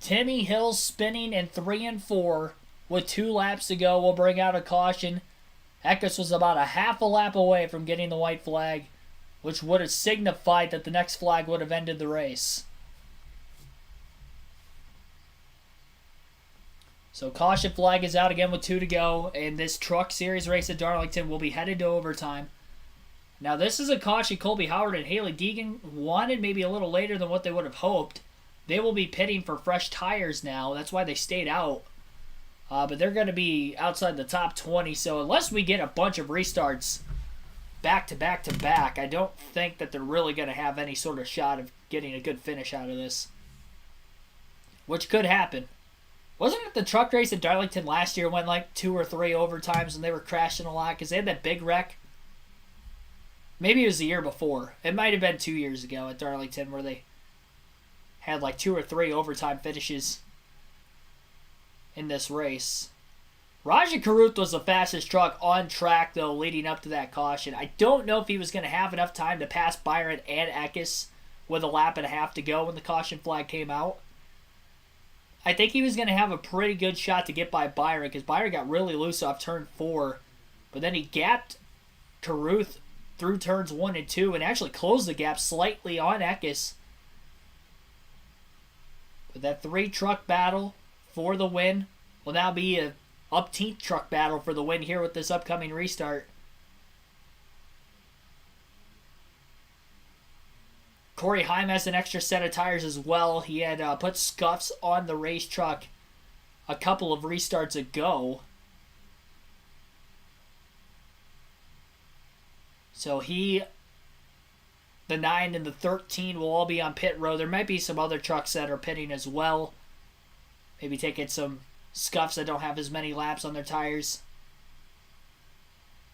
S1: Timmy Hill spinning in 3 and 4 with 2 laps to go will bring out a caution. Eckes was about a half a lap away from getting the white flag, which would have signified that the next flag would have ended the race. So caution flag is out again with 2 to go, and this Truck Series race at Darlington will be headed to overtime. Now this is a caution Colby Howard and Haley Deegan wanted maybe a little later than what they would have hoped. They will be pitting for fresh tires now. That's why they stayed out. But they're going to be outside the top 20, so unless we get a bunch of restarts back to back to back, I don't think that they're really going to have any sort of shot of getting a good finish out of this. Which could happen. Wasn't it the truck race at Darlington last year went like 2 or 3 overtimes and they were crashing a lot because they had that big wreck? Maybe it was the year before. It might have been 2 years ago at Darlington where they had like 2 or 3 overtime finishes in this race. Raja Carruth was the fastest truck on track though leading up to that caution. I don't know if he was going to have enough time to pass Byron and Eckes with a lap and a half to go when the caution flag came out. I think he was going to have a pretty good shot to get by Byron because Byron got really loose off turn 4. But then he gapped Carruth through turns 1 and 2 and actually closed the gap slightly on Eckes. But that 3-truck battle for the win will now be a upteenth truck battle for the win here with this upcoming restart. Corey Heim has an extra set of tires as well. He had put scuffs on the race truck a couple of restarts ago. So the 9 and the 13 will all be on pit road. There might be some other trucks that are pitting as well. Maybe taking some scuffs that don't have as many laps on their tires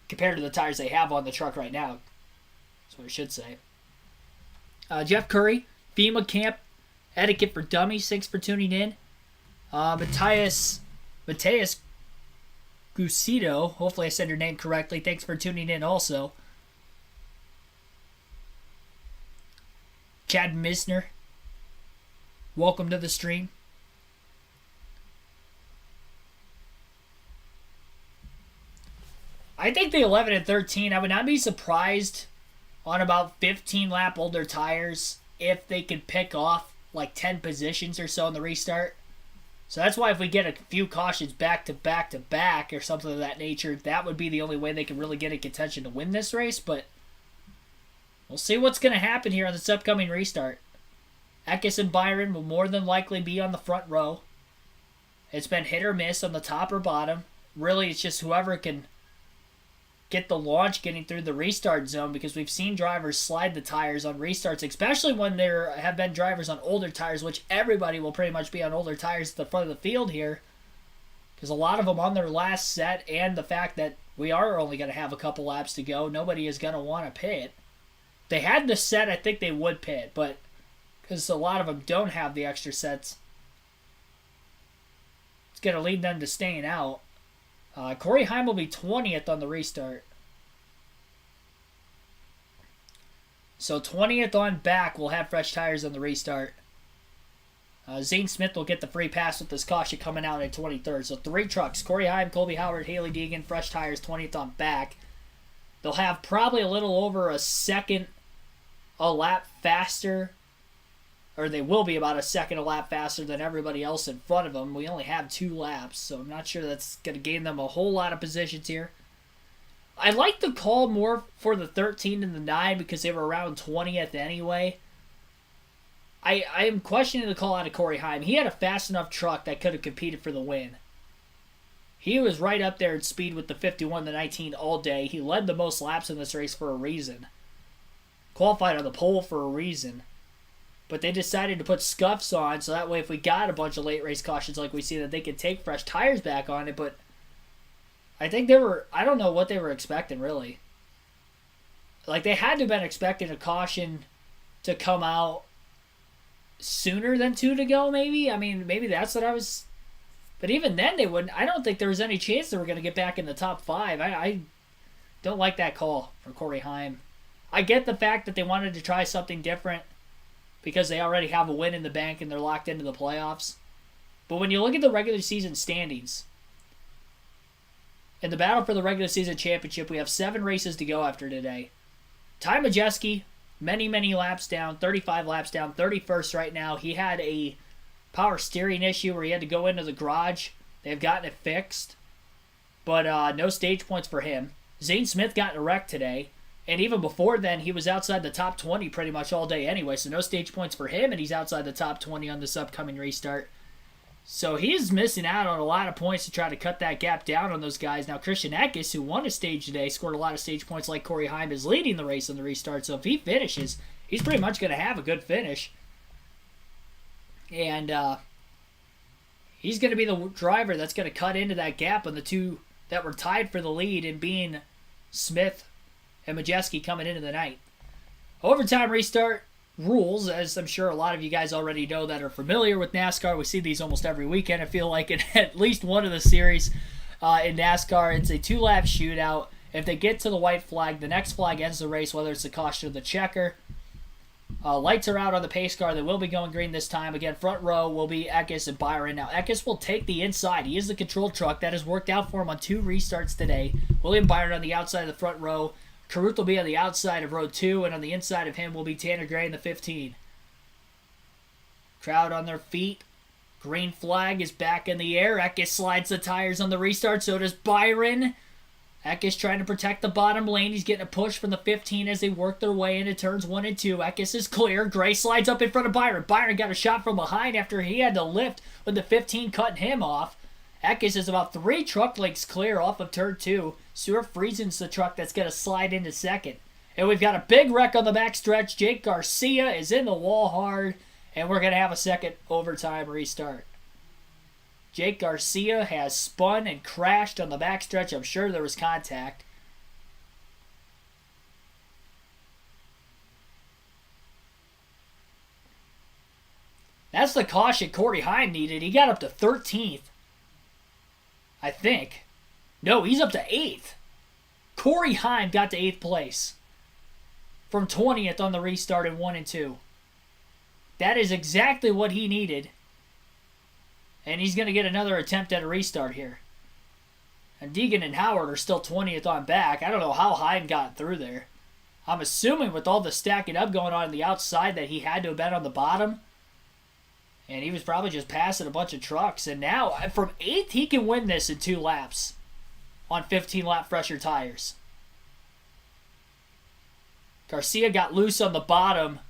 S1: compared to the tires they have on the truck right now. That's what I should say. Jeff Curry, FEMA Camp Etiquette for Dummies, thanks for tuning in. Mateus Gucido, hopefully I said your name correctly, thanks for tuning in also. Chad Misner, welcome to the stream. I think the 11 and 13, I would not be surprised on about 15 lap older tires if they could pick off like 10 positions or so in the restart. So that's why if we get a few cautions back to back to back or something of that nature, that would be the only way they can really get in contention to win this race. But we'll see what's going to happen here on this upcoming restart. Eckes and Byron will more than likely be on the front row. It's been hit or miss on the top or bottom. Really, it's just whoever can get the launch getting through the restart zone because we've seen drivers slide the tires on restarts, especially when there have been drivers on older tires, which everybody will pretty much be on older tires at the front of the field here because a lot of them on their last set and the fact that we are only going to have a couple laps to go, nobody is going to want to pit. If they had the set, I think they would pit, but because a lot of them don't have the extra sets, it's going to lead them to staying out. Corey Heim will be 20th on the restart. So 20th on back will have fresh tires on the restart. Zane Smith will get the free pass with this caution coming out at 23rd. So 3 trucks. Corey Heim, Colby Howard, Haley Deegan, fresh tires, 20th on back. They'll have probably a little over a second a lap faster, or they will be about a second a lap faster than everybody else in front of them. We only have 2 laps, so I'm not sure that's going to gain them a whole lot of positions here. I like the call more for the 13 and the 9 because they were around 20th anyway. I am questioning the call out of Corey Heim. He had a fast enough truck that could have competed for the win. He was right up there in speed with the 51, the 19 all day. He led the most laps in this race for a reason. Qualified on the pole for a reason. But they decided to put scuffs on, so that way if we got a bunch of late race cautions like we see, that they could take fresh tires back on it. But I think I don't know what they were expecting, really. Like, they had to have been expecting a caution to come out sooner than 2 to go, maybe? I mean, maybe that's what I was... But even then, they wouldn't... I don't think there was any chance they were going to get back in the top 5. I don't like that call for Corey Heim. I get the fact that they wanted to try something different because they already have a win in the bank and they're locked into the playoffs. But when you look at the regular season standings, in the battle for the regular season championship, we have 7 races to go after today. Ty Majeski, many laps down, 35 laps down, 31st right now. He had a power steering issue where he had to go into the garage. They've gotten it fixed, but no stage points for him. Zane Smith got in a wreck today, and even before then, he was outside the top 20 pretty much all day anyway, so no stage points for him, and he's outside the top 20 on this upcoming restart. So he's missing out on a lot of points to try to cut that gap down on those guys. Now, Christian Eckes, who won a stage today, scored a lot of stage points like Corey Heim, is leading the race in the restart. So if he finishes, he's pretty much going to have a good finish. And he's going to be the driver that's going to cut into that gap on the 2 that were tied for the lead, in being Smith and Majeski coming into the night. Overtime restart rules, as I'm sure a lot of you guys already know that are familiar with NASCAR. We see these almost every weekend. I feel like in at least one of the series in NASCAR, it's a 2-lap shootout. If they get to the white flag, the next flag ends the race, whether it's the caution or the checker. Lights are out on the pace car. They will be going green this time. Again, front row will be Eckes and Byron. Now, Eckes will take the inside. He is the control truck. That has worked out for him on 2 restarts today. William Byron on the outside of the front row. Caruth will be on the outside of row 2, and on the inside of him will be Tanner Gray in the 15. Crowd on their feet. Green flag is back in the air. Eckes slides the tires on the restart. So does Byron. Eckes trying to protect the bottom lane. He's getting a push from the 15 as they work their way into turns 1 and 2. Eckes is clear. Gray slides up in front of Byron. Byron got a shot from behind after he had to lift with the 15 cutting him off. Eckes is about 3 truck lengths clear off of turn 2. Stuart Friesen's the truck that's going to slide into second. And we've got a big wreck on the backstretch. Jake Garcia is in the wall hard, and we're going to have a second overtime restart. Jake Garcia has spun and crashed on the backstretch. I'm sure there was contact. That's the caution Corey Heim needed. He got up to 13th. I think. No, he's up to 8th. Corey Heim got to 8th place from 20th on the restart in 1 and 2. That is exactly what he needed. And he's going to get another attempt at a restart here. And Deegan and Howard are still 20th on back. I don't know how Heim got through there. I'm assuming with all the stacking up going on the outside that he had to have been on the bottom. And he was probably just passing a bunch of trucks. And now, from 8th, he can win this in 2 laps on 15-lap fresher tires. Garcia got loose on the bottom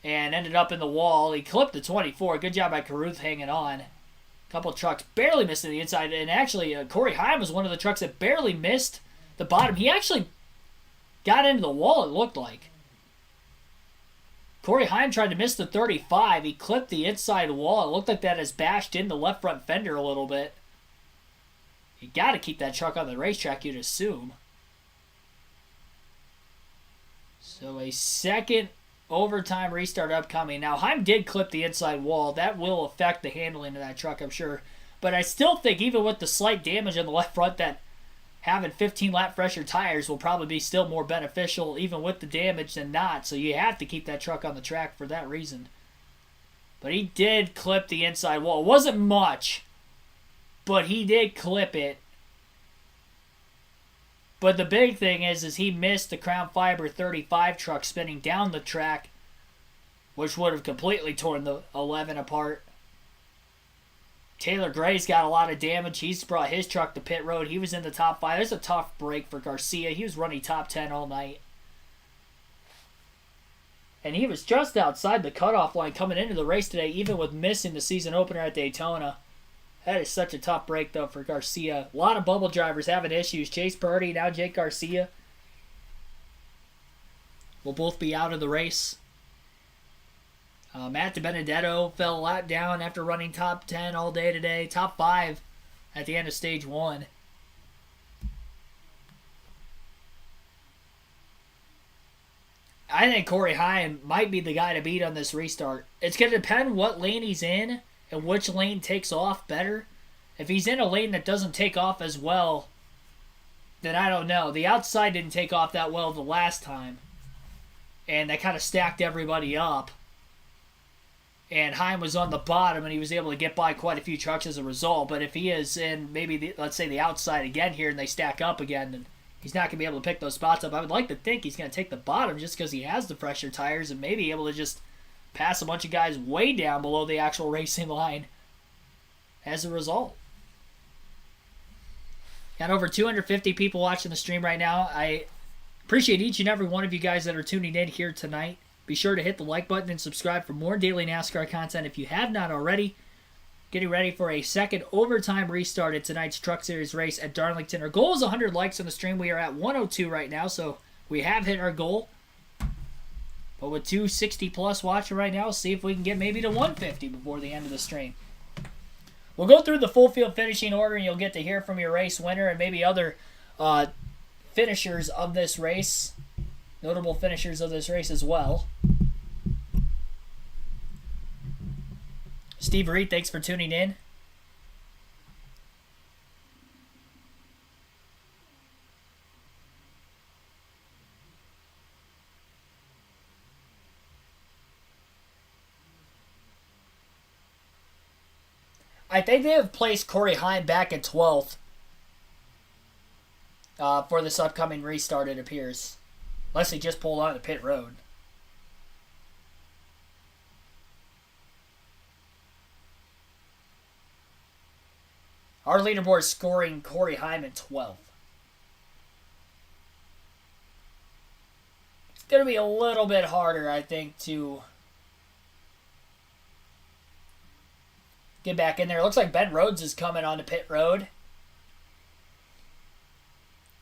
S1: and ended up in the wall. He clipped the 24. Good job by Caruth hanging on. A couple of trucks barely missing the inside. And actually, Corey Heim was one of the trucks that barely missed the bottom. He actually got into the wall, it looked like. Corey Heim tried to miss the 35. He clipped the inside wall. It looked like that has bashed in the left front fender a little bit. You got to keep that truck on the racetrack, you'd assume. So a second overtime restart upcoming. Now, Heim did clip the inside wall. That will affect the handling of that truck, I'm sure. But I still think even with the slight damage on the left front, that having 15-lap fresher tires will probably be still more beneficial even with the damage than not. So you have to keep that truck on the track for that reason. But he did clip the inside wall. It wasn't much, but he did clip it. But the big thing is he missed the Crown Fiber 35 truck spinning down the track, which would have completely torn the 11 apart. Taylor Gray's got a lot of damage. He's brought his truck to pit road. He was in the top 5. There's a tough break for Garcia. He was running top 10 all night. And he was just outside the cutoff line coming into the race today, even with missing the season opener at Daytona. That is such a tough break, though, for Garcia. A lot of bubble drivers having issues. Chase Purdy, now Jake Garcia will both be out of the race. Matt DiBenedetto fell a lot down after running top 10 all day today. Top 5 at the end of stage 1. I think Corey Heim might be the guy to beat on this restart. It's going to depend what lane he's in and which lane takes off better. If he's in a lane that doesn't take off as well, then I don't know. The outside didn't take off that well the last time, and that kind of stacked everybody up. And Heim was on the bottom, and he was able to get by quite a few trucks as a result. But if he is in maybe, let's say, the outside again here, and they stack up again, then he's not going to be able to pick those spots up. I would like to think he's going to take the bottom just because he has the fresher tires and maybe able to just pass a bunch of guys way down below the actual racing line as a result. Got over 250 people watching the stream right now. I appreciate each and every one of you guys that are tuning in here tonight. Be sure to hit the like button and subscribe for more daily NASCAR content if you have not already. Getting ready for a second overtime restart at tonight's Truck Series race at Darlington. Our goal is 100 likes on the stream. We are at 102 right now, so we have hit our goal. But with 260 plus watching right now, see if we can get maybe to 150 before the end of the stream. We'll go through the full field finishing order, and you'll get to hear from your race winner and maybe other finishers of this race. Notable finishers of this race as well. Steve Reed, thanks for tuning in. I think they have placed Corey Heim back at 12th for this upcoming restart, it appears. Unless he just pulled on the pit road. Our leaderboard is scoring Corey Heim at 12th. It's going to be a little bit harder, I think, to get back in there. It looks like Ben Rhodes is coming on the pit road.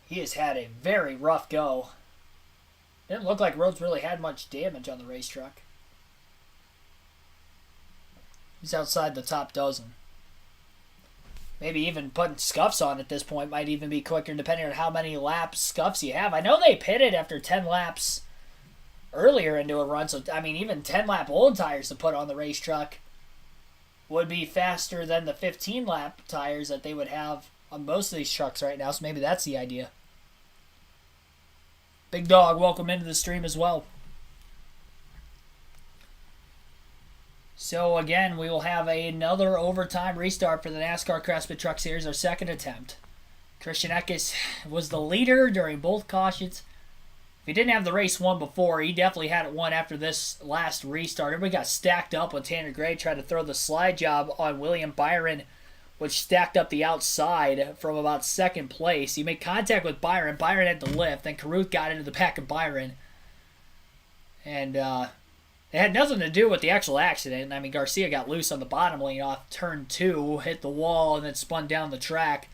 S1: He has had a very rough go. Didn't look like Rhodes really had much damage on the race truck. He's outside the top dozen. Maybe even putting scuffs on at this point might even be quicker depending on how many laps scuffs you have. I know they pitted after 10 laps earlier into a run, so I mean even 10 lap old tires to put on the race truck would be faster than the 15 lap tires that they would have on most of these trucks right now, so maybe that's the idea. Big Dog, welcome into the stream as well. So again, we will have another overtime restart for the NASCAR Craftsman Truck Series, our second attempt. Christian Eckes was the leader during both cautions. If he didn't have the race won before, he definitely had it won after this last restart. Everybody got stacked up when Tanner Gray tried to throw the slide job on William Byron, which stacked up the outside from about second place. He made contact with Byron. Byron had the lift. Then Carruth got into the back of Byron. And it had nothing to do with the actual accident. I mean, Garcia got loose on the bottom lane off turn 2, hit the wall, and then spun down the track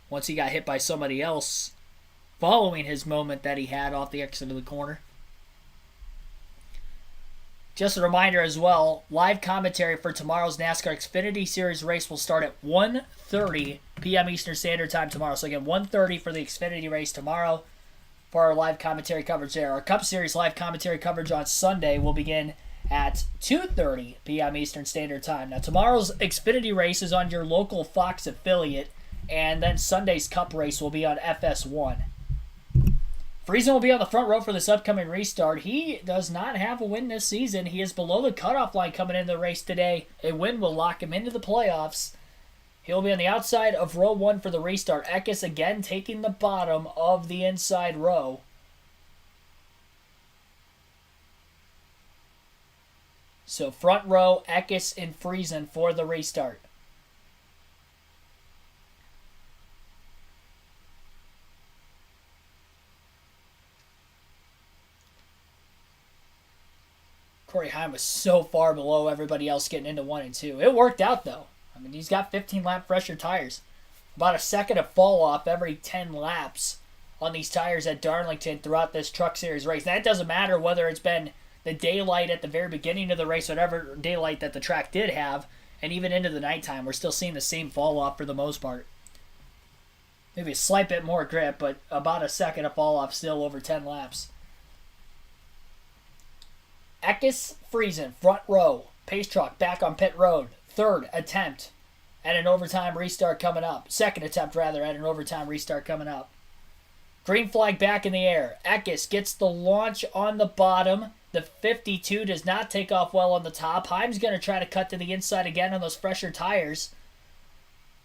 S1: once he got hit by somebody else following his moment that he had off the exit of the corner. Just a reminder as well, live commentary for tomorrow's NASCAR Xfinity Series race will start at 1:30 p.m. Eastern Standard Time tomorrow. So again, 1:30 for the Xfinity race tomorrow for our live commentary coverage there. Our Cup Series live commentary coverage on Sunday will begin at 2:30 p.m. Eastern Standard Time. Now tomorrow's Xfinity race is on your local Fox affiliate, and then Sunday's Cup race will be on FS1. Friesen will be on the front row for this upcoming restart. He does not have a win this season. He is below the cutoff line coming into the race today. A win will lock him into the playoffs. He'll be on the outside of row 1 for the restart. Eckes again taking the bottom of the inside row. So front row, Eckes and Friesen for the restart. Corey Heim was so far below everybody else getting into 1 and 2. It worked out, though. I mean, he's got 15 lap fresher tires. About a second of fall off every 10 laps on these tires at Darlington throughout this Truck Series race. That doesn't matter whether it's been the daylight at the very beginning of the race, whatever daylight that the track did have, and even into the nighttime, we're still seeing the same fall off for the most part. Maybe a slight bit more grip, but about a second of fall off still over 10 laps. Eckes Friesen, front row. Pace truck back on pit road. Third attempt at an overtime restart coming up. Second attempt, rather, at an overtime restart coming up. Green flag back in the air. Eckes gets the launch on the bottom. The 52 does not take off well on the top. Heim's going to try to cut to the inside again on those fresher tires.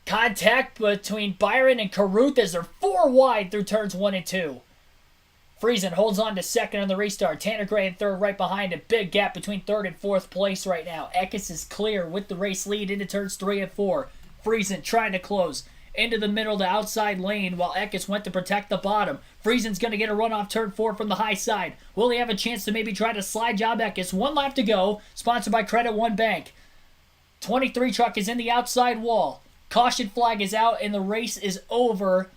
S1: Contact between Byron and Carruth as they're 4 wide through turns 1 and 2. Friesen holds on to second on the restart. Tanner Gray in third right behind him. Big gap between third and fourth place right now. Eckes is clear with the race lead into turns 3 and 4. Friesen trying to close into the middle, the outside lane, while Eckes went to protect the bottom. Friesen's going to get a run off turn 4 from the high side. Will he have a chance to maybe try to slide job Eckes? 1 lap to go. Sponsored by Credit One Bank. 23 truck is in the outside wall. Caution flag is out and the race is over.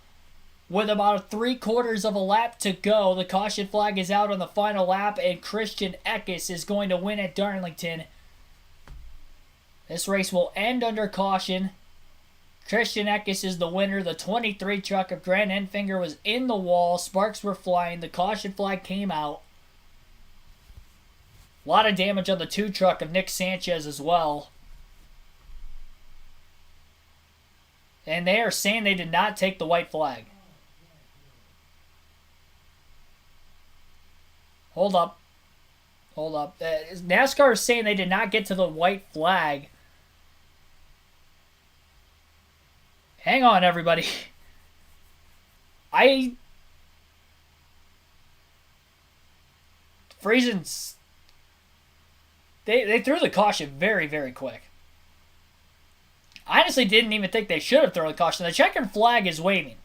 S1: With about 3/4 of a lap to go, the caution flag is out on the final lap, and Christian Eckes is going to win at Darlington. This race will end under caution. Christian Eckes is the winner. The 23 truck of Grant Enfinger was in the wall. Sparks were flying. The caution flag came out. A lot of damage on the 2 truck of Nick Sanchez as well. And they are saying they did not take the white flag. Hold up. NASCAR is saying they did not get to the white flag. Hang on, everybody. Friesen's... They threw the caution very, very quick. I honestly didn't even think they should have thrown the caution. The checkered flag is waving.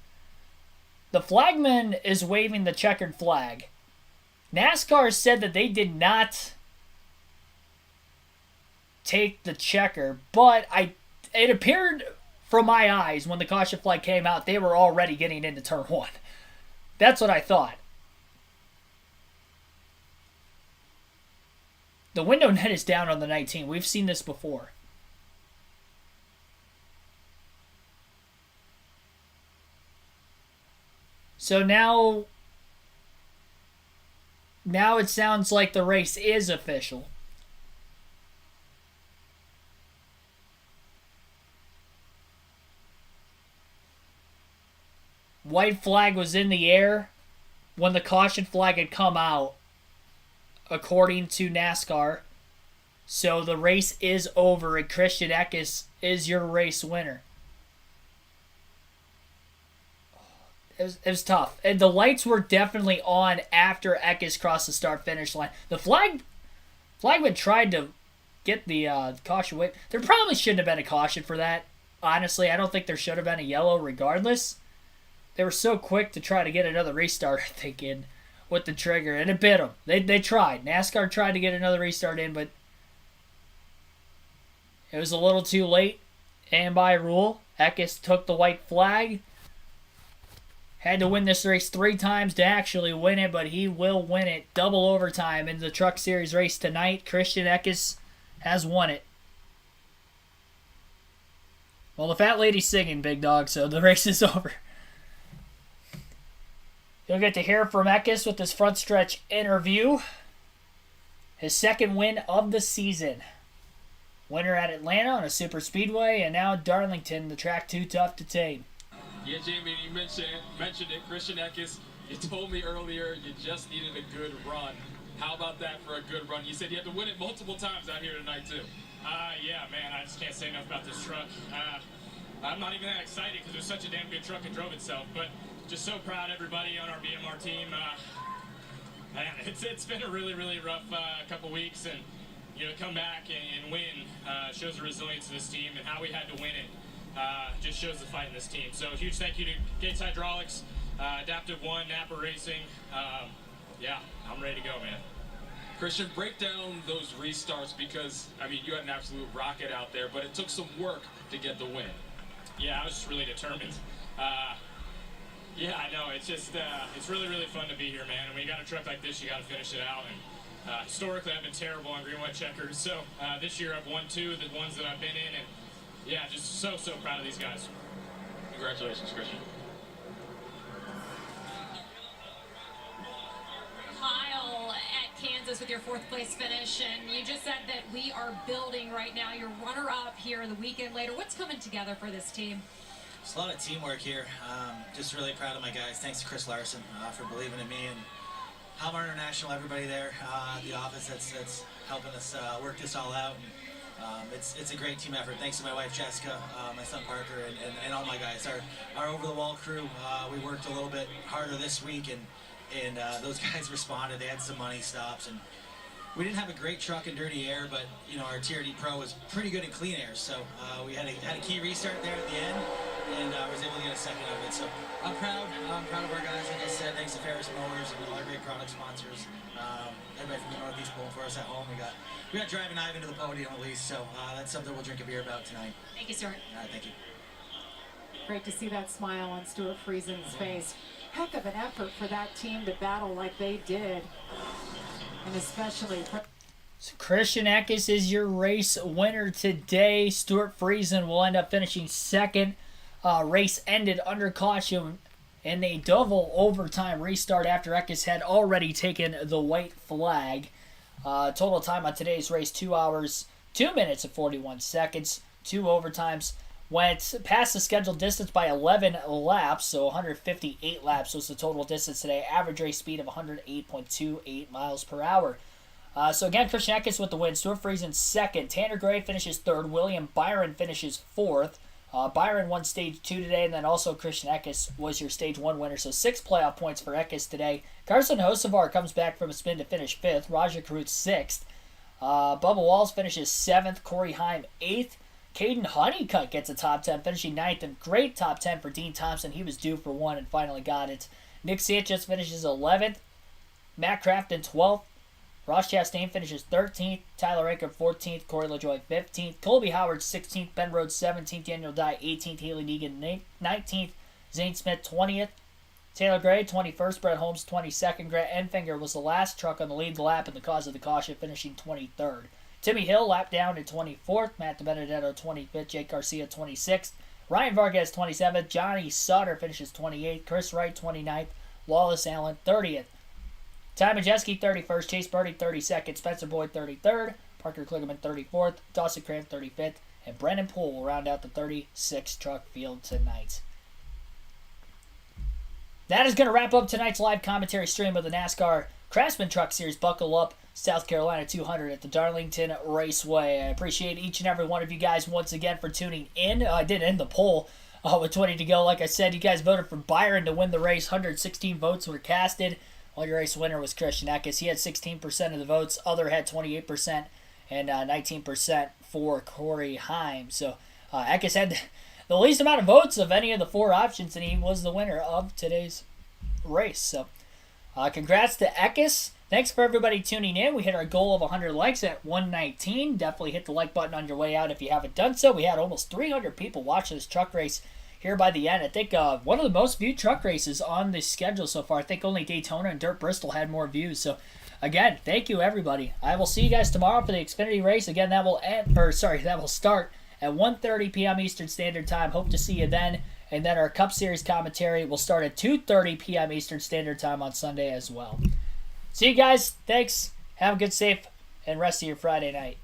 S1: The flagman is waving the checkered flag. NASCAR said that they did not take the checker, but it appeared from my eyes when the caution flag came out, they were already getting into turn 1. That's what I thought. The window net is down on the 19. We've seen this before. So now it sounds like the race is official. White flag was in the air when the caution flag had come out, according to NASCAR. So the race is over and Christian Eckes is your race winner. It was tough. And the lights were definitely on after Eckes crossed the start-finish line. The flagman tried to get the caution away. There probably shouldn't have been a caution for that. Honestly, I don't think there should have been a yellow regardless. They were so quick to try to get another restart, I think, in with the trigger. And it bit them. They tried. NASCAR tried to get another restart in, but it was a little too late. And by rule, Eckes took the white flag. Had to win this race 3 times to actually win it, but he will win it. Double overtime in the Truck Series race tonight. Christian Eckes has won it. Well, the fat lady's singing, big dog, so the race is over. You'll get to hear from Eckes with his front stretch interview. His second win of the season. Winner at Atlanta on a super speedway, and now Darlington, the track too tough to tame.
S9: Yeah, Jamie, you mentioned it. Christian Eckes, you told me earlier you just needed a good run. How about that for a good run? You said you had to win it multiple times out here tonight, too.
S6: Yeah, man, I just can't say enough about this truck. I'm not even that excited because it was such a damn good truck and drove itself, but just so proud of everybody on our BMR team. Man, it's been a really, really rough couple weeks, and come back and win shows the resilience of this team and how we had to win it. Just shows the fight in this team. So huge thank you to Gates Hydraulics, Adaptive One, Napa Racing. Yeah, I'm ready to go, man.
S9: Christian, break down those restarts because, I mean, you had an absolute rocket out there, but it took some work to get the win.
S6: Yeah, I was just really determined. Yeah, I know. It's just, it's really, really fun to be here, man. And when you got a truck like this, you got to finish it out. And historically, I've been terrible on green-white checkers. So this year, I've won 2 of the ones that I've been in. And yeah, just so proud of these guys.
S9: Congratulations, Christian.
S8: Kyle at Kansas with your 4th place finish, and you just said that we are building right now. You're runner-up here the weekend later. What's coming together for this team?
S12: There's a lot of teamwork here. Just really proud of my guys. Thanks to Chris Larson for believing in me, and Halmar International, everybody there, the office that's helping us work this all out. And, it's a great team effort. Thanks to my wife Jessica, my son Parker, and all my guys. Our over-the-wall crew, we worked a little bit harder this week, and those guys responded. They had some money stops, and we didn't have a great truck in dirty air, but you know our TRD Pro was pretty good in clean air. So we had a key restart there at the end, and was able to get a second out of it. So I'm proud. I'm proud of our guys. Like I said, thanks to Ferris Motors and all our great product sponsors. Everybody from the Northeast pulling for us at home. We got driving Ivan to the podium at least. So that's something we'll drink a beer about tonight.
S8: Thank you, Stuart.
S12: All right, thank you.
S4: Great to see that smile on Stuart Friesen's face. Heck of an effort for that team to battle like they did. And especially...
S1: So Christian Eckes is your race winner today. Stuart Friesen will end up finishing 2nd. Race ended under caution in a double overtime restart after Eckes had already taken the white flag. Total time on today's race, 2 hours, 2 minutes and 41 seconds. 2 overtimes. Went past the scheduled distance by 11 laps, so 158 laps was the total distance today. Average race speed of 108.28 miles per hour. So again, Christian Eckes with the win. Stuart Friesen 2nd. Tanner Gray finishes 3rd. William Byron finishes 4th. Byron won Stage 2 today, and then also Christian Eckes was your Stage 1 winner. So 6 playoff points for Eckes today. Carson Hocevar comes back from a spin to finish 5th. Roger Carruth 6th. Bubba Walls finishes 7th. Corey Heim 8th. Caden Honeycutt gets a top 10, finishing 9th, and great top 10 for Dean Thompson. He was due for one and finally got it. Nick Sanchez finishes 11th. Matt Crafton 12th. Ross Chastain finishes 13th. Tyler Aker 14th. Corey LaJoie 15th. Colby Howard 16th. Ben Rhodes 17th. Daniel Dye 18th. Haley Negan 19th. Zane Smith 20th. Taylor Gray 21st. Brett Holmes 22nd. Grant Enfinger was the last truck on the lead lap in the cause of the caution, finishing 23rd. Timmy Hill lapped down to 24th. Matt DiBenedetto 25th. Jake Garcia 26th. Ryan Vargas 27th. Johnny Sutter finishes 28th. Chris Wright 29th. Wallace Allen 30th. Ty Majeski 31st. Chase Birdie 32nd. Spencer Boyd 33rd. Parker Kligerman 34th. Dawson Cramp 35th. And Brendan Poole will round out the 36 truck field tonight. That is going to wrap up tonight's live commentary stream of the NASCAR Craftsman Truck Series. Buckle up, South Carolina 200 at the Darlington Raceway. I appreciate each and every one of you guys once again for tuning in. I did end the poll with 20 to go. Like I said, you guys voted for Byron to win the race. 116 votes were casted. Well, your race winner was Christian Eckes. He had 16% of the votes. Other had 28% and 19% for Corey Heim. So Eckes had the least amount of votes of any of the 4 options, and he was the winner of today's race. So congrats to Eckes. Thanks for everybody tuning in. We hit our goal of 100 likes at 119. Definitely hit the like button on your way out if you haven't done so. We had almost 300 people watch this truck race here by the end. I think one of the most viewed truck races on the schedule so far. I think only Daytona and Dirt Bristol had more views. So again, thank you everybody. I will see you guys tomorrow for the Xfinity race. Again, that will start at 1:30 p.m. Eastern Standard Time. Hope to see you then. And then our Cup Series commentary will start at 2:30 p.m. Eastern Standard Time on Sunday as well. See you guys. Thanks. Have a good, safe, and rest of your Friday night.